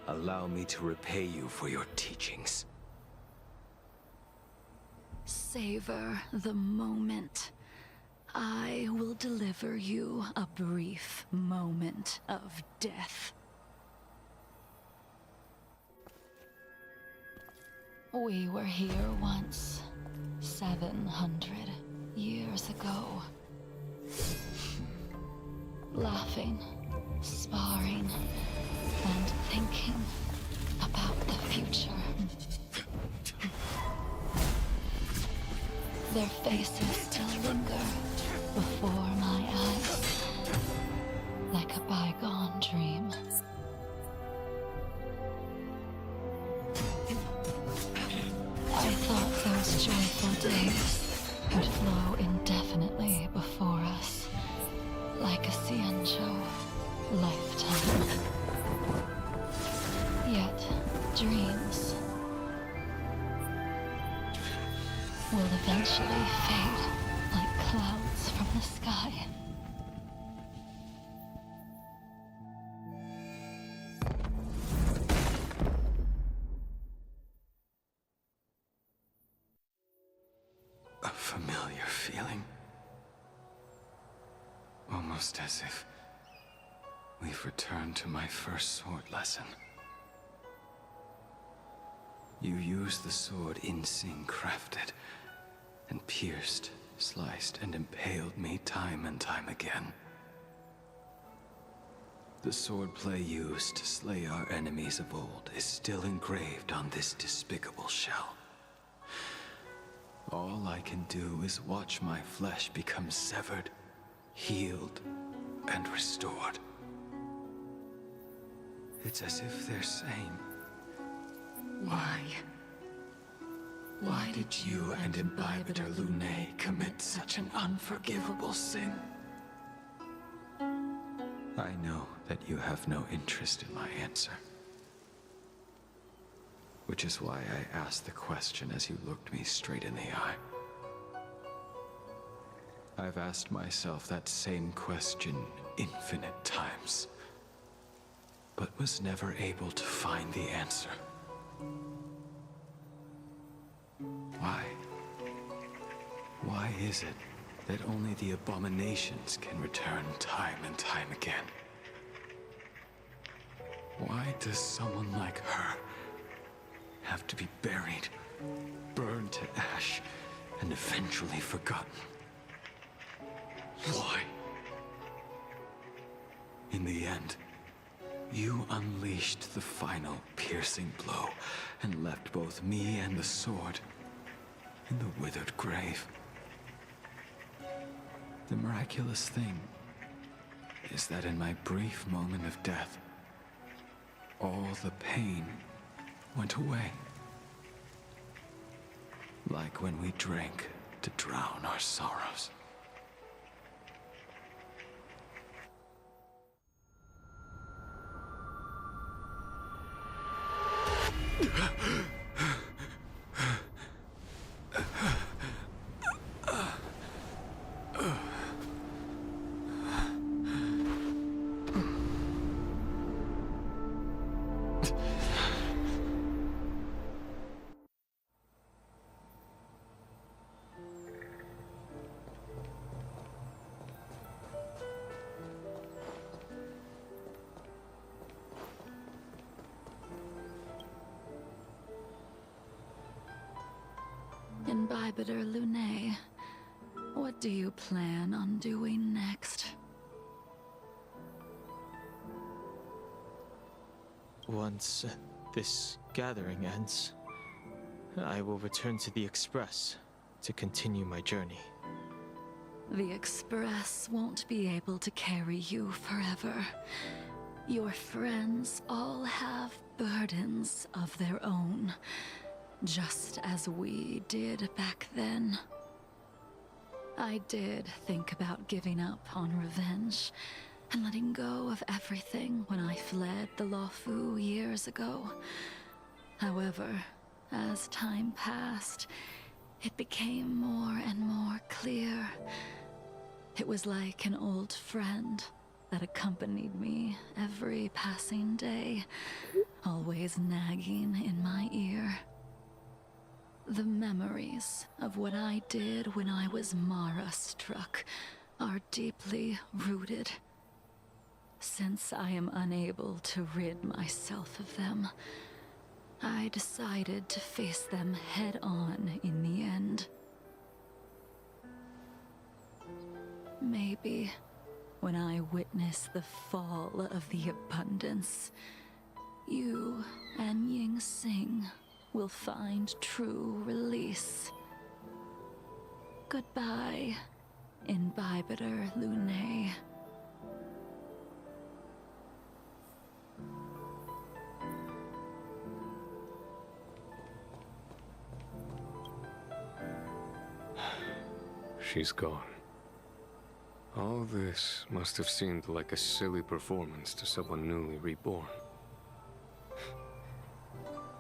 S13: allow me to repay you for your teachings.
S9: Savor the moment. I will deliver you a brief moment of death. We were here once, 700 years ago. Laughing, sparring, and thinking about the future. Their faces still linger before my eyes, like a bygone dream. I thought those joyful days could flow indefinitely before us, like a Qianzhou lifetime. Yet, dreams will eventually fade like clouds from the sky.
S13: familiar feeling. Almost as if we've returned to my first sword lesson. You used the sword Insing crafted, and pierced, sliced, and impaled me time and time again. The swordplay used to slay our enemies of old is still engraved on this despicable shell. All I can do is watch my flesh become severed, healed, and restored. It's as if they're saying, Why? Why did you and Imbibitor Lune commit such an unforgivable sin? I know that you have no interest in my answer. Which is why I asked the question as you looked me straight in the eye. I've asked myself that same question infinite times, but was never able to find the answer. Why? Why is it that only the abominations can return time and time again? Why does someone like her have to be buried, burned to ash, and eventually forgotten? Why? In the end, you unleashed the final piercing blow and left both me and the sword in the withered grave. The miraculous thing is that in my brief moment of death, all the pain went away. Like when we drank to drown our sorrows.
S9: Mbahgaming Lune, what do you plan on doing next?
S5: Once this gathering ends, I will return to the Express to continue my journey.
S9: The Express won't be able to carry you forever. Your friends all have burdens of their own, just as we did back then. I did think about giving up on revenge and letting go of everything when I fled the Luofu years ago. However, as time passed, it became more and more clear. It was like an old friend that accompanied me every passing day, always nagging in my ear. The memories of what I did when I was Murah struck are deeply rooted. Since I am unable to rid myself of them, I decided to face them head on in the end. Maybe when I witness the fall of the abundance, you and Ying Sing will find true release. Goodbye, Mbahgaming Lune.
S11: She's gone. All this must have seemed like a silly performance to someone newly reborn.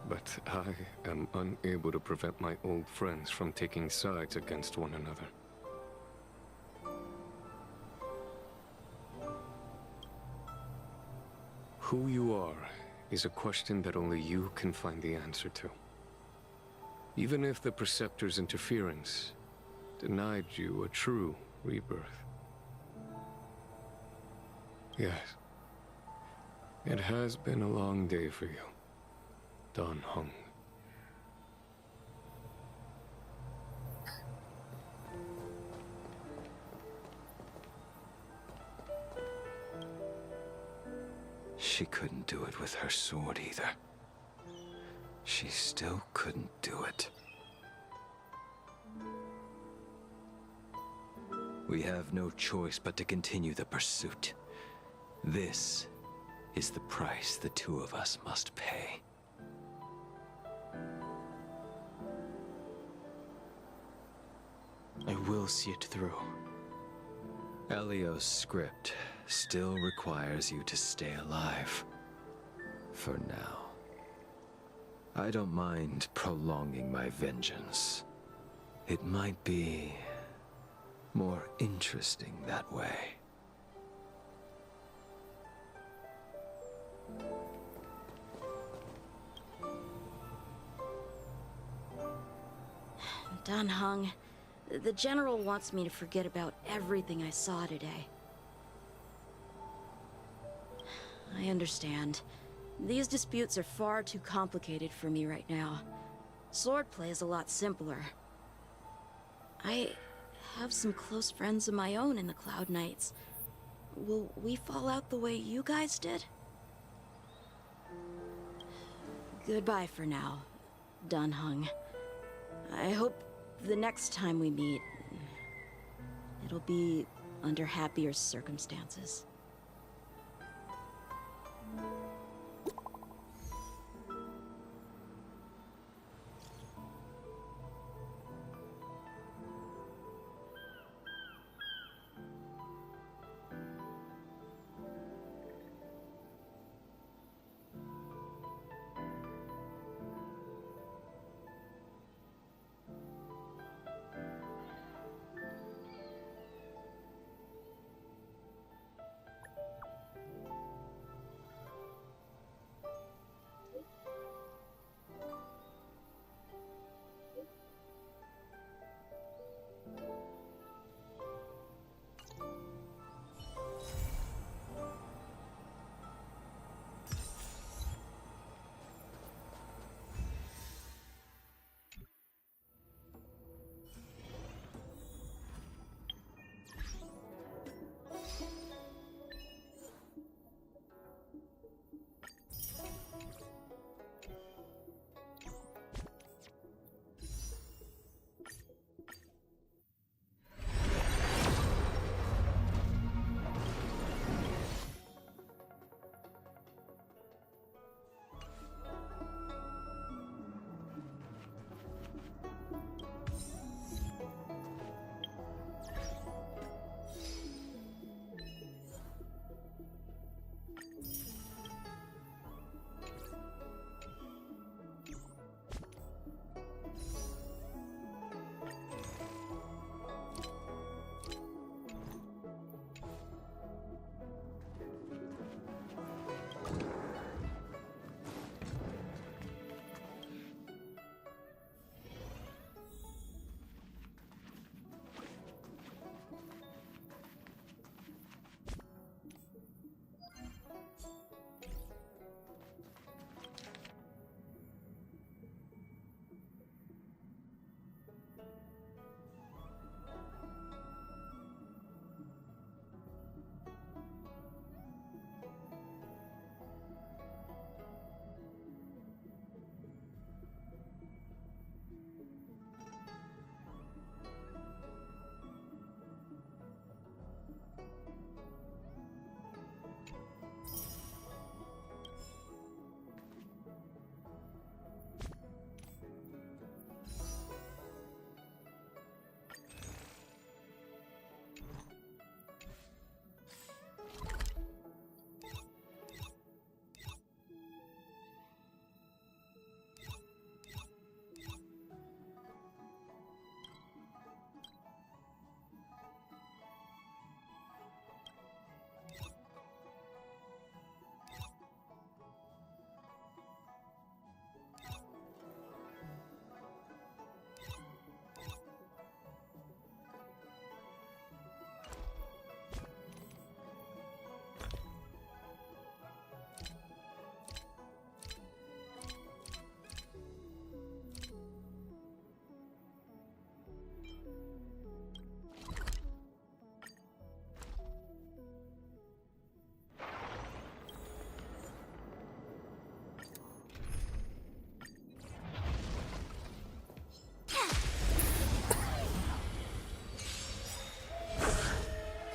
S11: But I am unable to prevent my old friends from taking sides against one another. Who you are is a question that only you can find the answer to. Even if the Preceptor's interference denied you a true rebirth. Yes. It has been a long day for you, Dan Heng.
S13: She couldn't do it with her sword either. She still couldn't do it. We have no choice but to continue the pursuit. This is the price the two of us must pay.
S5: I will see it through.
S13: Elio's script still requires you to stay alive. For now. I don't mind prolonging my vengeance. It might be more interesting that way.
S8: Dan Heng, the General wants me to forget about everything I saw today. I understand. These disputes are far too complicated for me right now. Swordplay is a lot simpler. I have some close friends of my own in the Cloud Knights. Will we fall out the way you guys did? Goodbye for now, Dan Heng. I hope the next time we meet, it'll be under happier circumstances.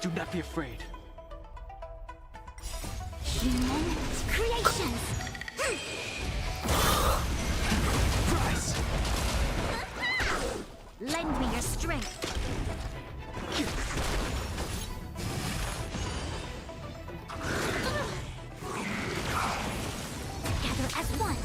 S5: Do not be afraid.
S1: Human creations!
S5: Rise!
S1: Lend me your strength! Gather as one!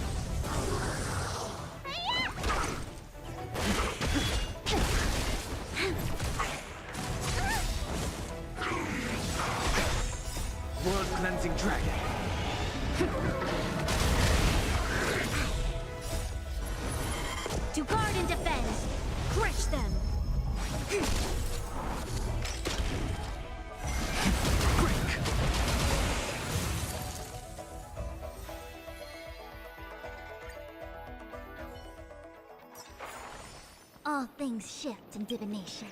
S5: World cleansing dragon.
S1: To guard and defend! Crush them! All things shift in divination.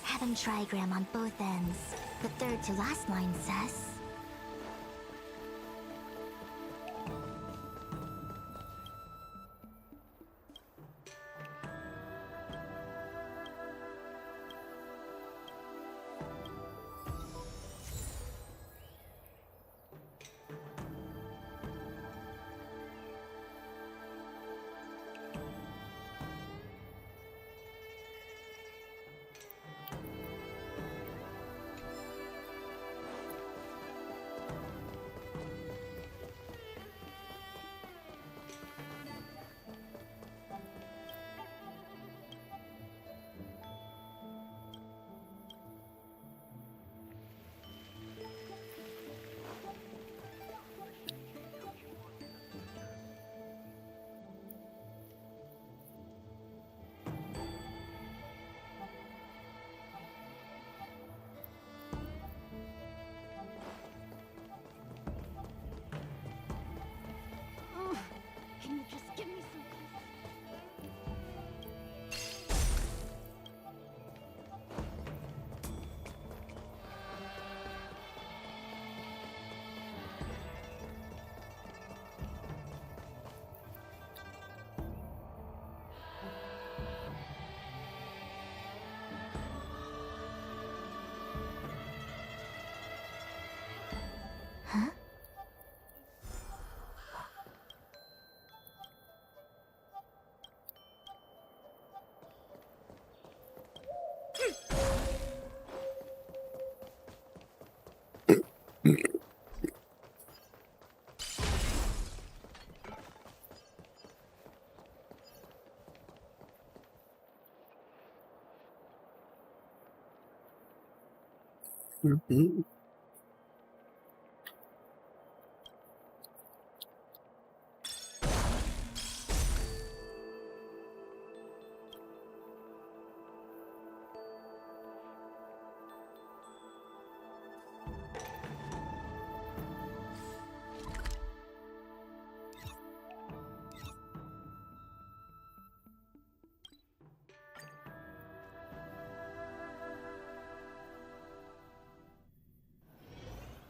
S1: Heaven trigram on both ends. The third to last line says...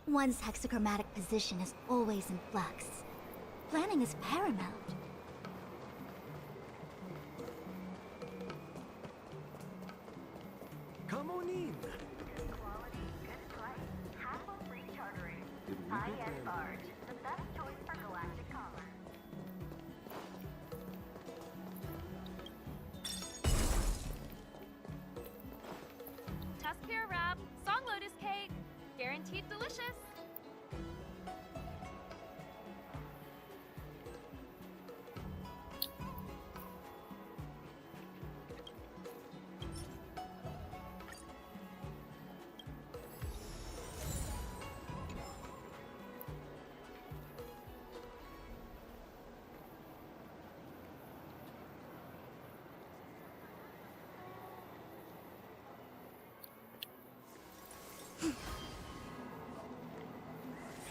S1: One's hexachromatic position is always in flux. Planning is paramount.
S13: Come on in.
S10: Tuskpure wrap, song lotus cake, guaranteed delicious.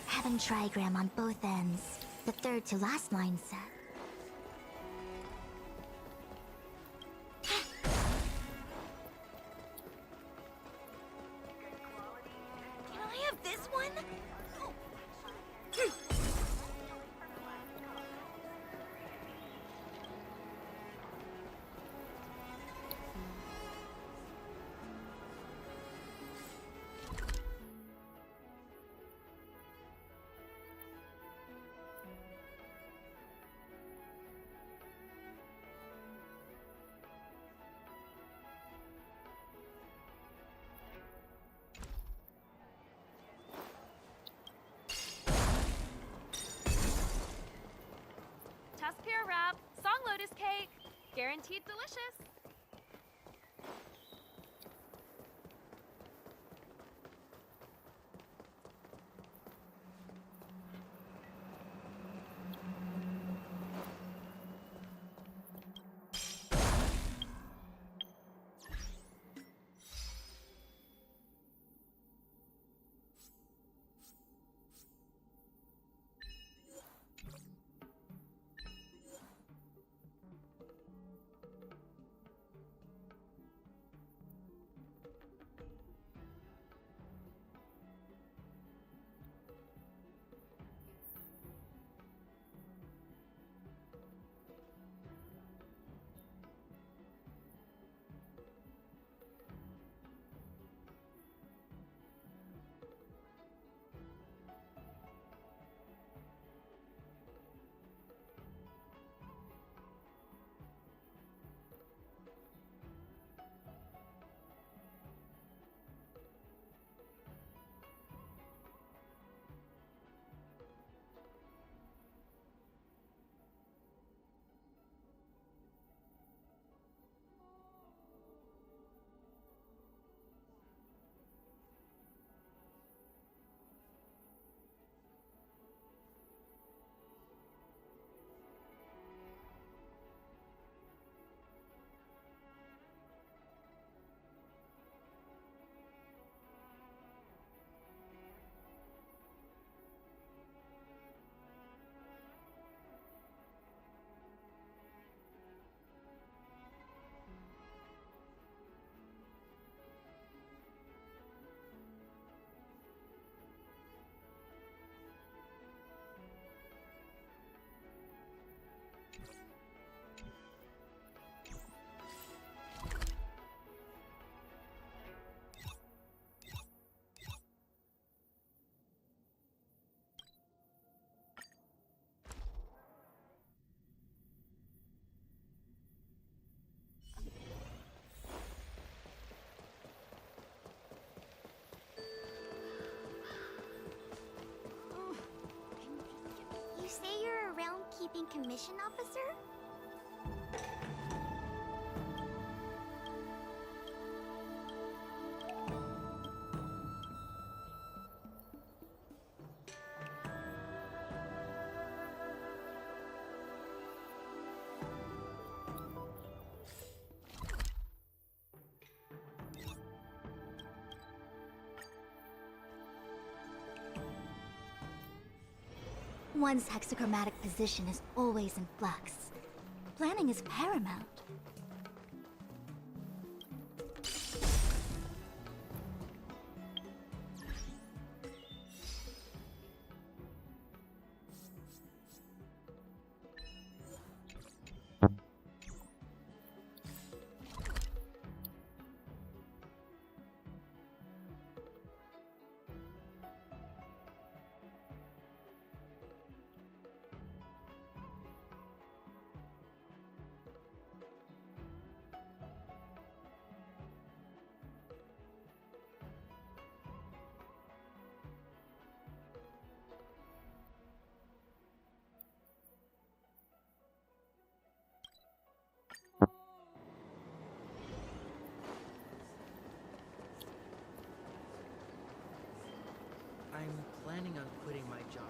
S1: Heaven trigram on both ends. The third to last line set.
S8: Can I have this one?
S10: Tuskpure wrap, song lotus cake, guaranteed delicious.
S3: Housekeeping Commission Officer?
S1: One's hexachromatic position is always in flux. Planning is paramount.
S14: I'm planning on quitting my job.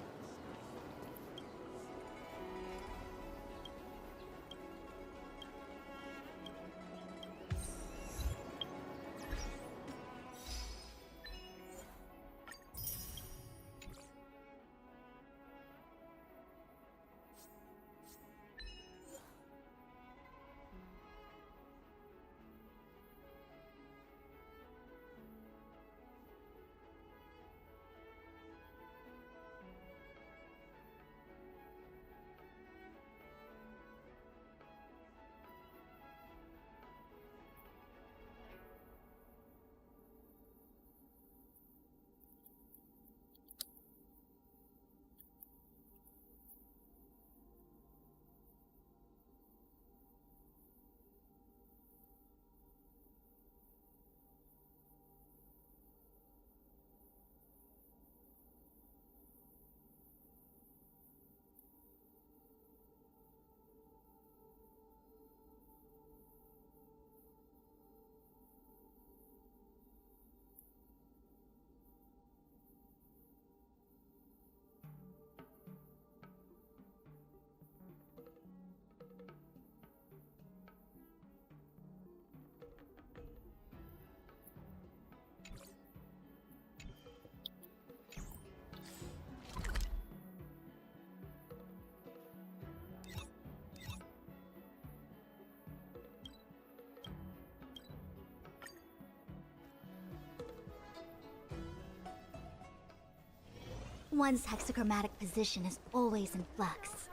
S1: One's hexachromatic position is always in flux.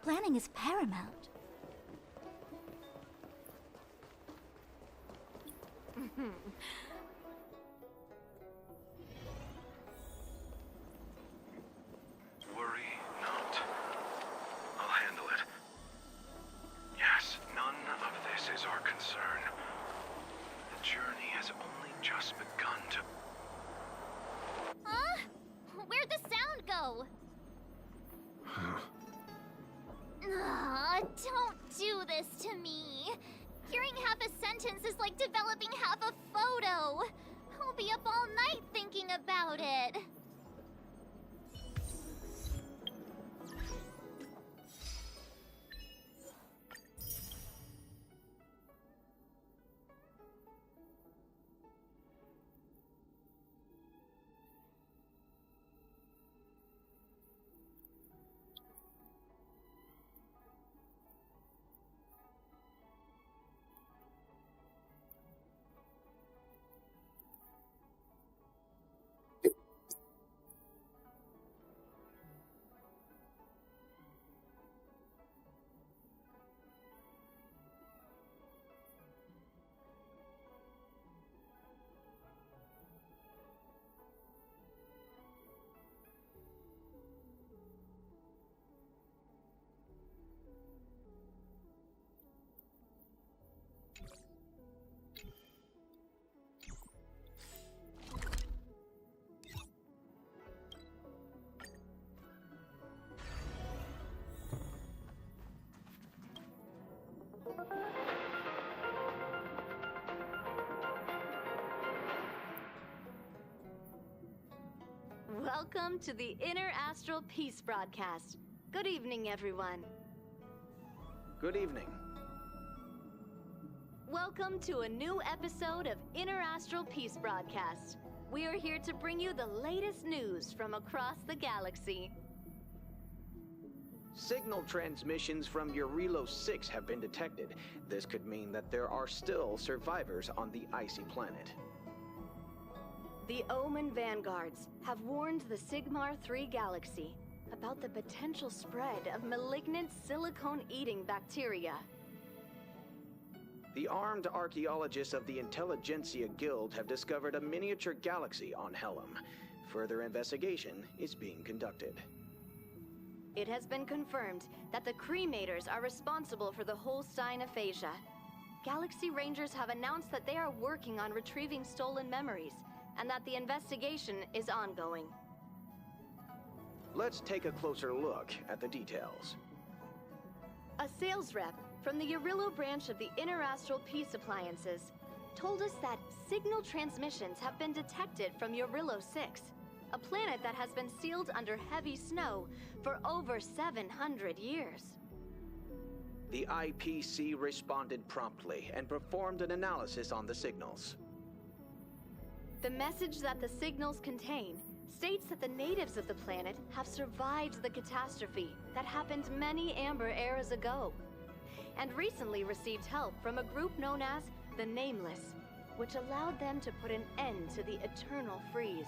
S1: Planning is paramount.
S12: Worry not. I'll handle it. Yes, none of this is our concern. The journey has only just begun to...
S3: Huh? Where'd the sound go? Don't do this to me. Hearing half a sentence is like developing half a photo. I'll be up all night thinking about it.
S15: Welcome to the Inter-Astral Peace broadcast. Good evening, everyone.
S16: Good evening.
S15: Welcome to a new episode of Inter-Astral Peace broadcast. We are here to bring you the latest news from across the galaxy.
S16: Signal transmissions from Eurilo 6 have been detected. This could mean that there are still survivors on the icy planet.
S15: The Omen Vanguards have warned the Sigmar 3 galaxy about the potential spread of malignant silicone-eating bacteria.
S16: The armed archaeologists of the Intelligentsia Guild have discovered a miniature galaxy on Helm. Further investigation is being conducted.
S15: It has been confirmed that the Cremators are responsible for the Holstein aphasia. Galaxy Rangers have announced that they are working on retrieving stolen memories, and that the investigation is ongoing.
S16: Let's take a closer look at the details.
S15: A sales rep from the Eurilo branch of the Inter-Astral Peace Appliances told us that signal transmissions have been detected from Eurilo 6, a planet that has been sealed under heavy snow for over 700 years.
S16: The IPC responded promptly and performed an analysis on the signals.
S15: The message that the signals contain states that the natives of the planet have survived the catastrophe that happened many Amber eras ago, and recently received help from a group known as the Nameless, which allowed them to put an end to the eternal freeze.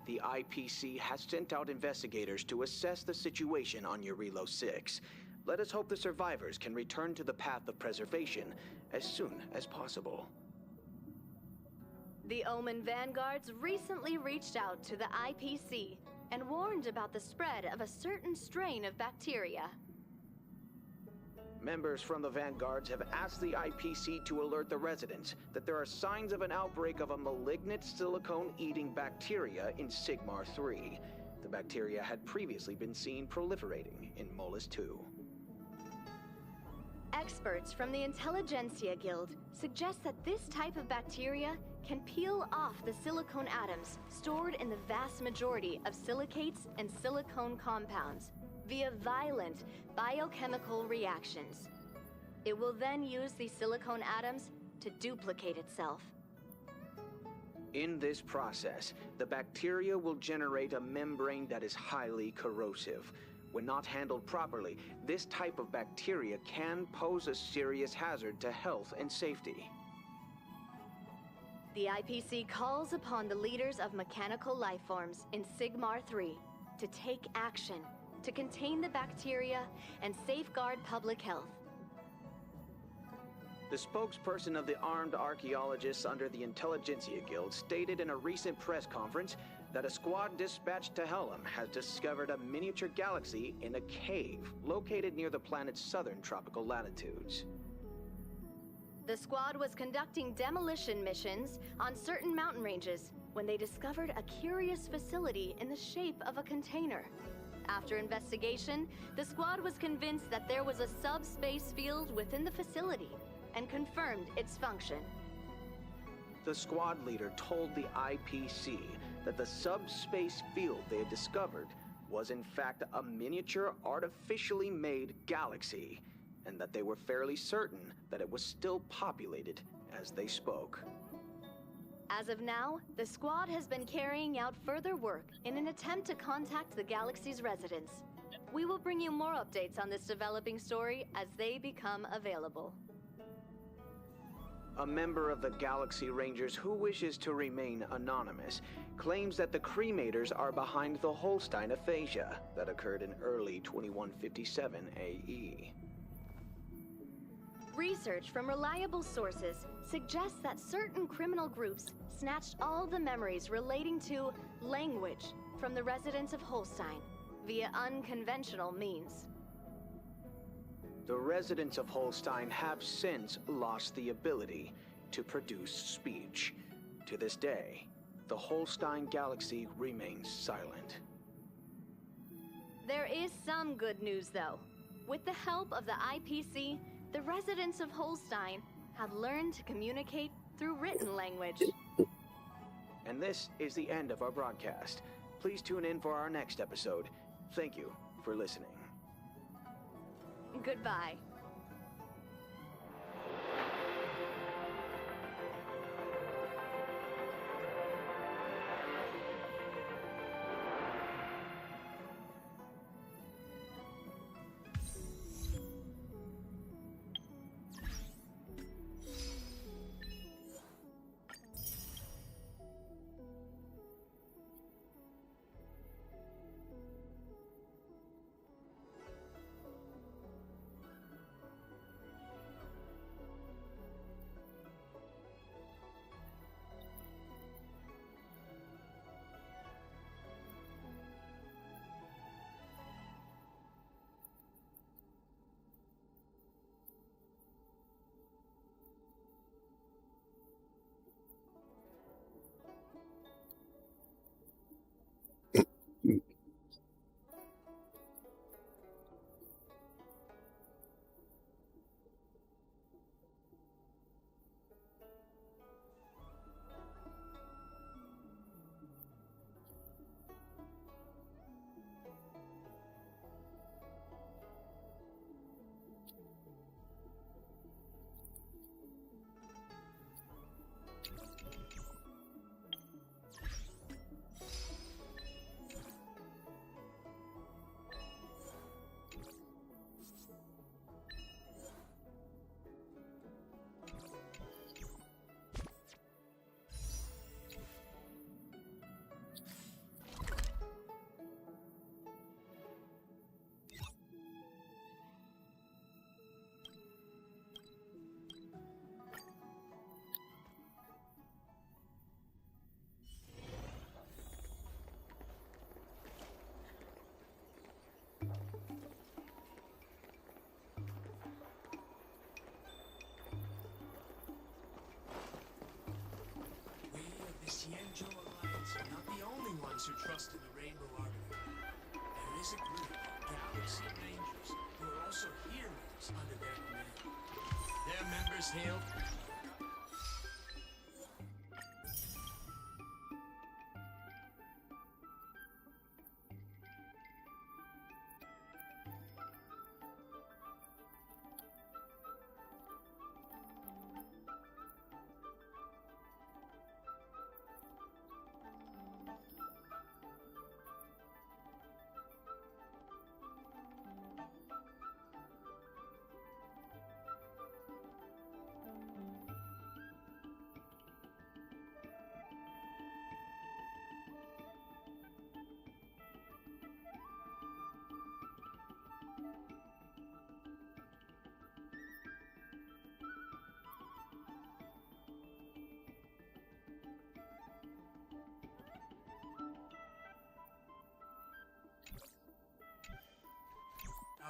S16: The IPC has sent out investigators to assess the situation on Eurilo 6. Let us hope the survivors can return to the path of preservation as soon as possible.
S15: The Omen Vanguards recently reached out to the IPC and warned about the spread of a certain strain of bacteria.
S16: Members from the Vanguards have asked the IPC to alert the residents that there are signs of an outbreak of a malignant silicone-eating bacteria in Sigmar 3. The bacteria had previously been seen proliferating in Molus 2.
S15: Experts from the Intelligentsia Guild suggest that this type of bacteria can peel off the silicone atoms stored in the vast majority of silicates and silicone compounds via violent biochemical reactions. It will then use these silicone atoms to duplicate itself.
S16: In this process, the bacteria will generate a membrane that is highly corrosive. When not handled properly, this type of bacteria can pose a serious hazard to health and safety.
S15: The IPC calls upon the leaders of mechanical life forms in Sigmar 3 to take action to contain the bacteria and safeguard public health.
S16: The spokesperson of the armed archaeologists under the Intelligentsia Guild stated in a recent press conference that a squad dispatched to Helm has discovered a miniature galaxy in a cave located near the planet's southern tropical latitudes.
S15: The squad was conducting demolition missions on certain mountain ranges when they discovered a curious facility in the shape of a container. After investigation, the squad was convinced that there was a subspace field within the facility and confirmed its function.
S16: The squad leader told the IPC that the subspace field they had discovered was in fact a miniature artificially made galaxy, and that they were fairly certain that it was still populated as they spoke.
S15: As of now, the squad has been carrying out further work in an attempt to contact the galaxy's residents. We will bring you more updates on this developing story as they become available.
S16: A member of the Galaxy Rangers who wishes to remain anonymous claims that the Cremators are behind the Holstein aphasia that occurred in early 2157 AE.
S15: Research from reliable sources suggests that certain criminal groups snatched all the memories relating to language from the residents of Holstein via unconventional means.
S16: The residents of Holstein have since lost the ability to produce speech. To this day, the Holstein galaxy remains silent.
S15: There is some good news, though. With the help of the IPC, the residents of Holstein have learned to communicate through written language.
S16: And this is the end of our broadcast. Please tune in for our next episode. Thank you for listening.
S15: Goodbye.
S17: Qianzhou Alliance are not the only ones who trust in the Rainbow Artifact. There is a group of Galaxy Rangers who are also heroes under their command. Their members hail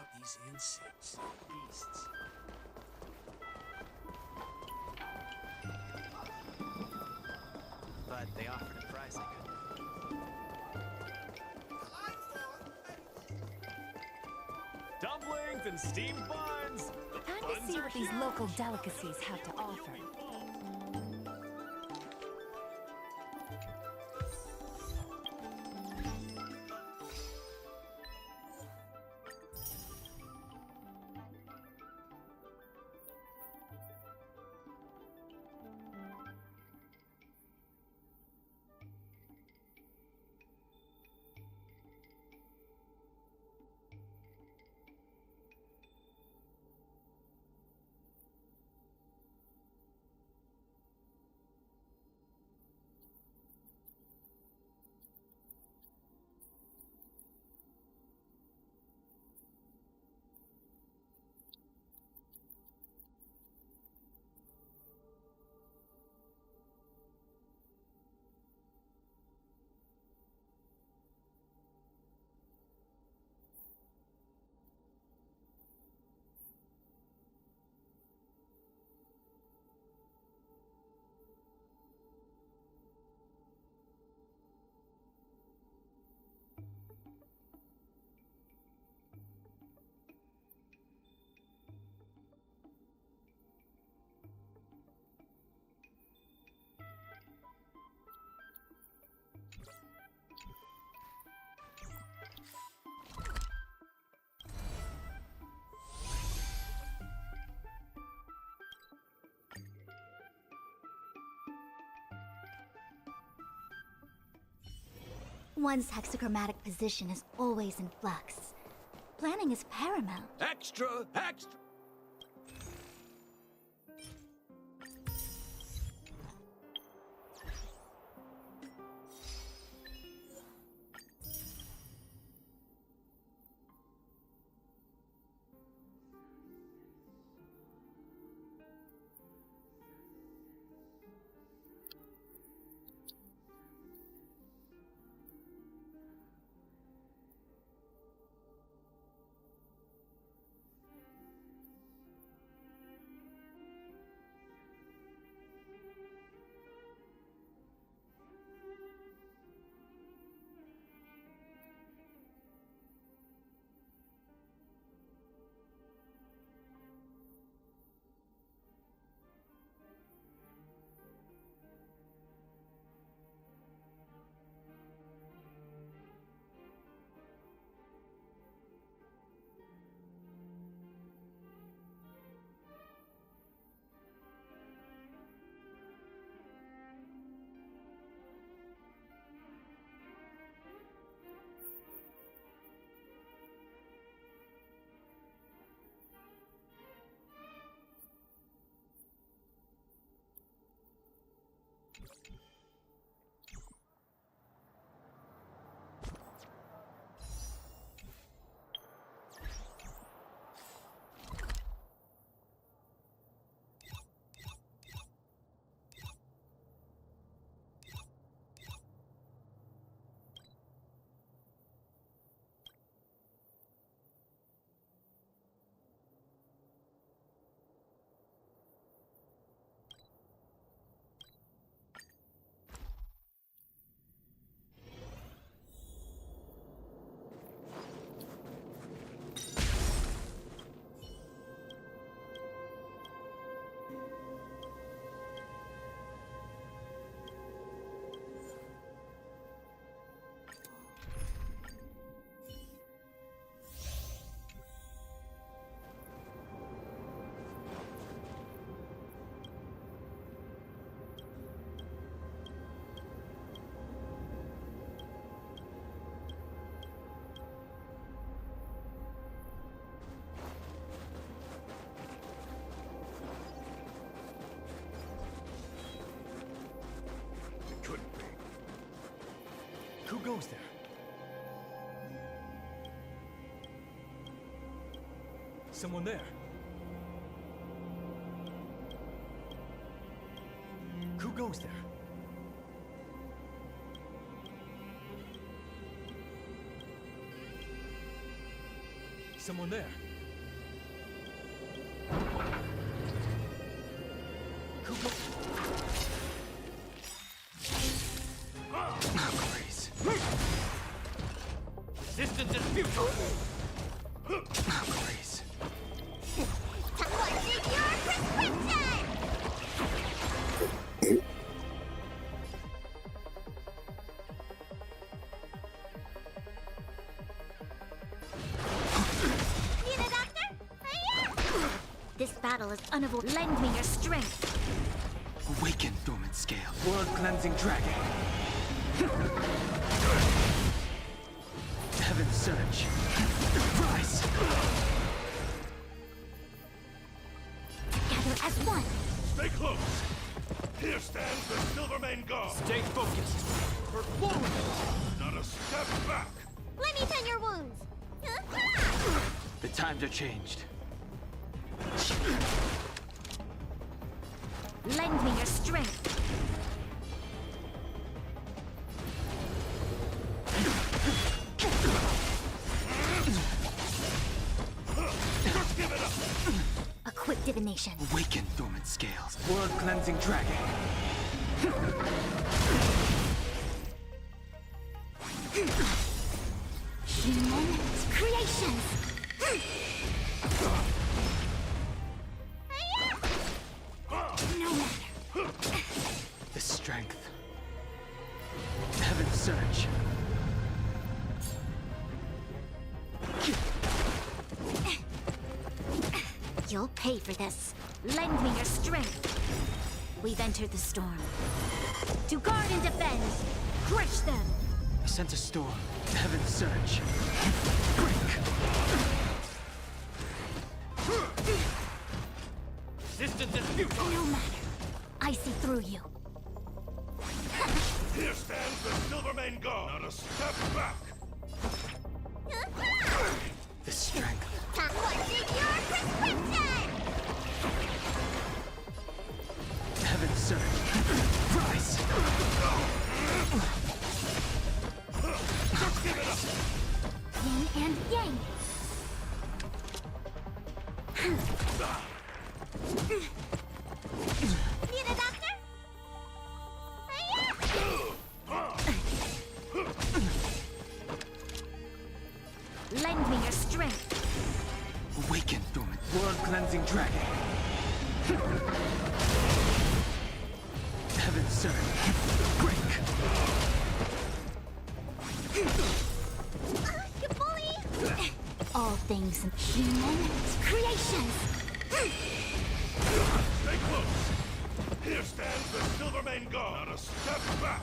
S17: out these insects, beasts.
S14: But they offered a price I couldn't.
S18: Dumplings and steamed buns!
S10: Time to see what these local delicacies have to offer.
S1: One's hexachromatic position is always in flux. Planning is paramount.
S11: Extra! Extra!
S18: Couldn't be. Who goes there? Someone there. Who goes there? Someone there. Who goes? Resistance is futile!
S1: Please. Someone take your prescription! Need a doctor? Hiya! This battle is unavoidable. Lend me your strength.
S5: Awaken, dormant scale. Blood-cleansing dragon. Heaven's surge. Rise!
S1: Together as one.
S4: Stay close! Here stands the Silvermane Guard!
S18: Stay focused. We're forward!
S4: Not a step back!
S3: Let me tend your wounds.
S5: The times are changed.
S1: Lend me your strength.
S4: Just give it up!
S1: A quick divination.
S5: Awaken, dormant scales. Blood-cleansing dragon.
S1: Human creations. No matter.
S5: The strength. Heaven's surge.
S1: You'll pay for this. Lend me your strength. We've entered the storm. To guard and defend. Crush them.
S5: I sent a storm. Heaven surge. Break.
S17: Resistance is futile.
S1: No matter. I see through you.
S17: Here stands the Silvermane God. Not a step back.
S5: The strength.
S3: What's in your prescription?
S5: Heaven surge. Rise.
S17: Just give it up.
S1: Yin and yang.
S3: Need a doctor?
S1: Lend me your strength.
S5: Awaken, dormant. World-cleansing dragon. Heaven surge. Break.
S3: You bully!
S1: All things human creations.
S17: Stay close. Here stands the Silvermane God. Not a step back.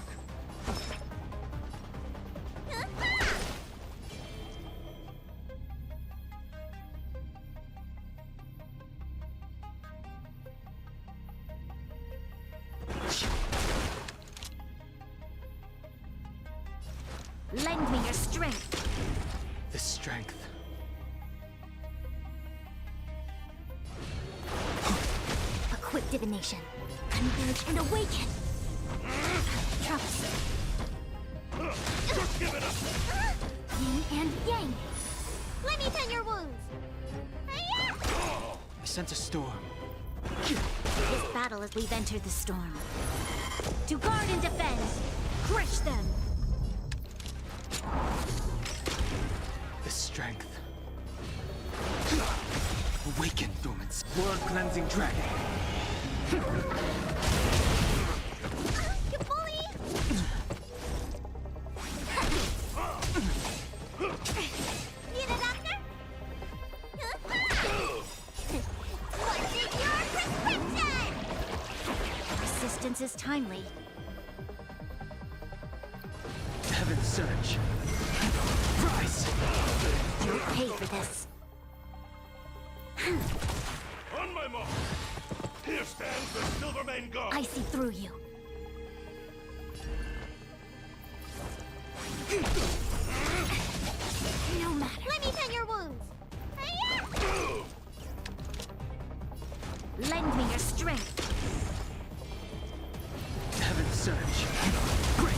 S1: Lend me your strength.
S5: The strength.
S1: A quick divination. Converge and awaken. Troublesome.
S17: Just give it up.
S1: Yin and yang.
S3: Let me tend your wounds.
S5: I sent a storm.
S1: This battle as we've entered the storm. To guard and defend. Crush them.
S5: The strength. Awaken, dormant. World-cleansing dragon.
S3: You bully! Need a doctor? What's in your prescription?
S1: Resistance is timely.
S5: Heaven surge. Rise.
S1: You'll pay for this.
S17: On my mark. Here stands the Silvermane God.
S1: I see through you. No matter.
S3: Let me tend your wounds.
S1: Lend me your strength.
S5: Heaven surge. Break.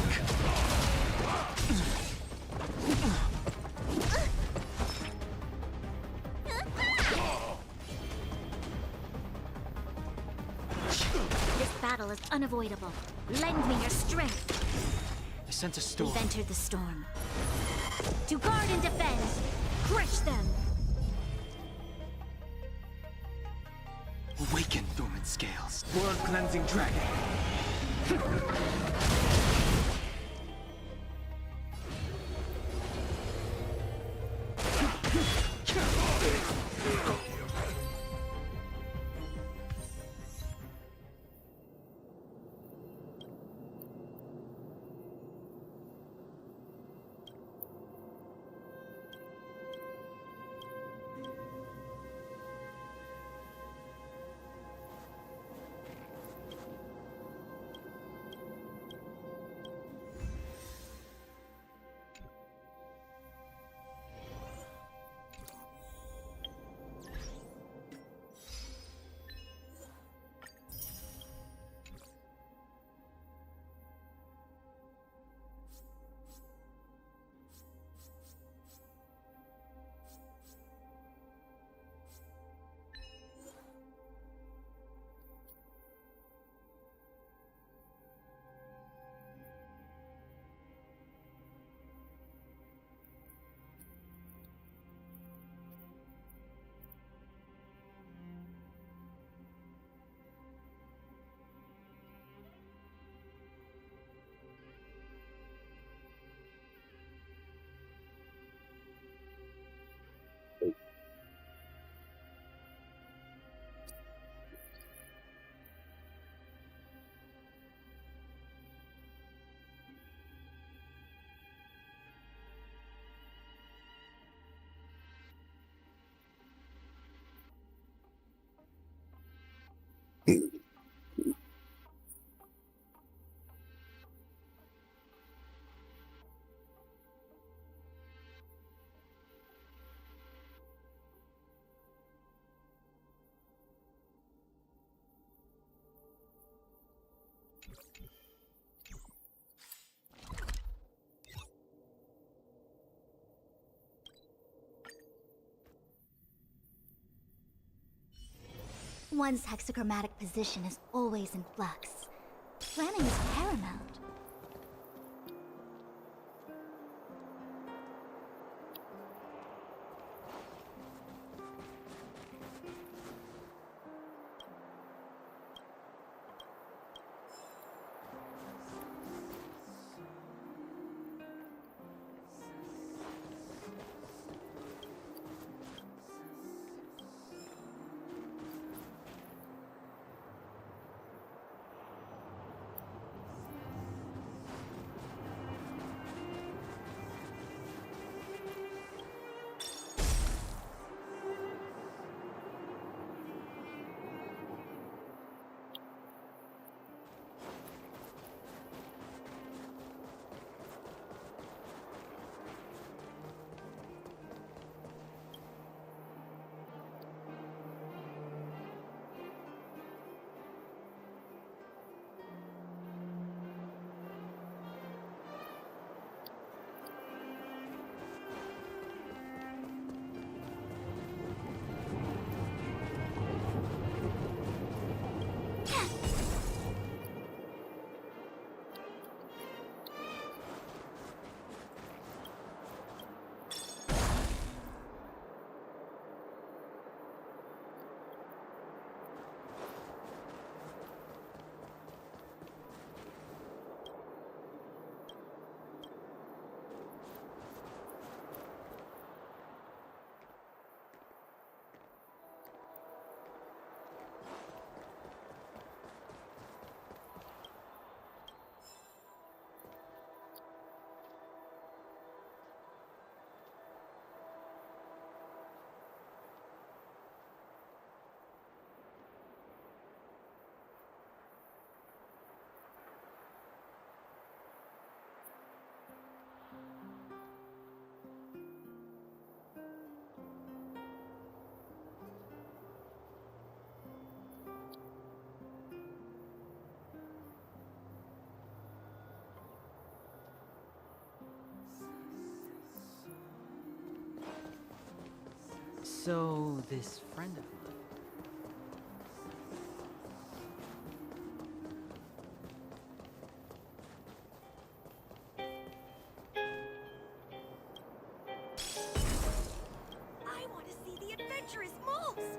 S1: This battle is unavoidable. Lend me your strength.
S5: I sent a storm.
S1: We've entered the storm. To guard and defend. Crush them.
S5: Awaken, dormant scales. World-cleansing dragon.
S1: One's hexachromatic position is always in flux. Planning is paramount.
S14: So, this friend of mine.
S8: I want to see the adventurous moves!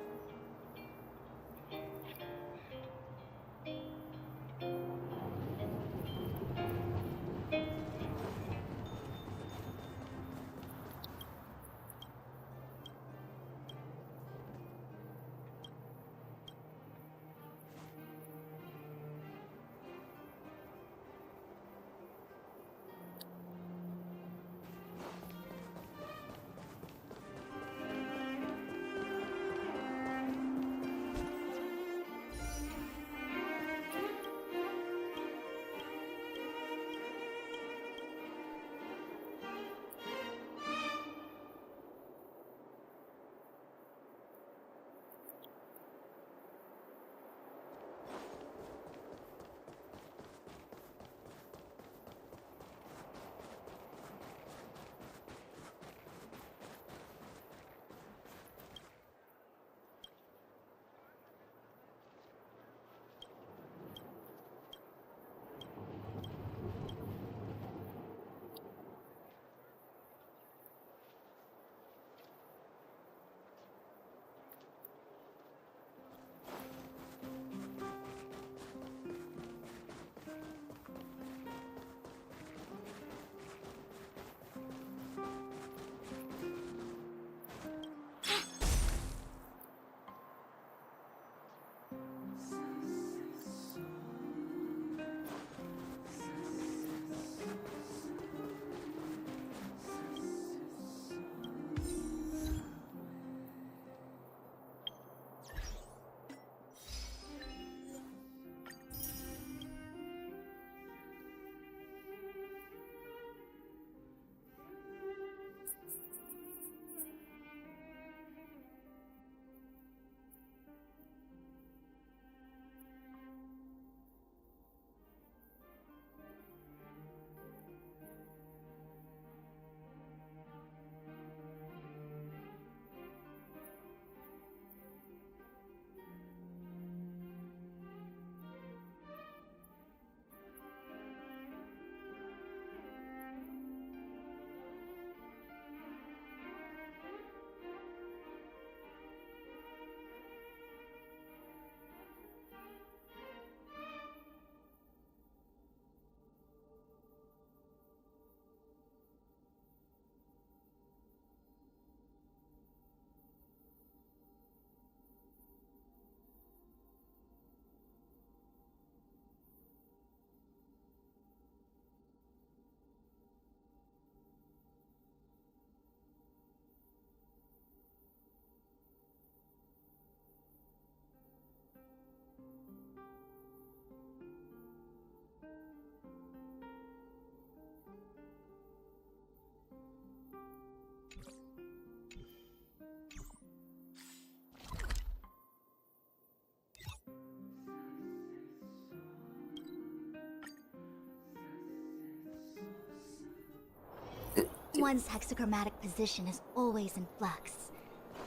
S1: one's hexachromatic position is always in flux.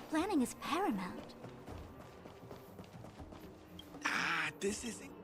S1: Planning is paramount.
S18: This isn't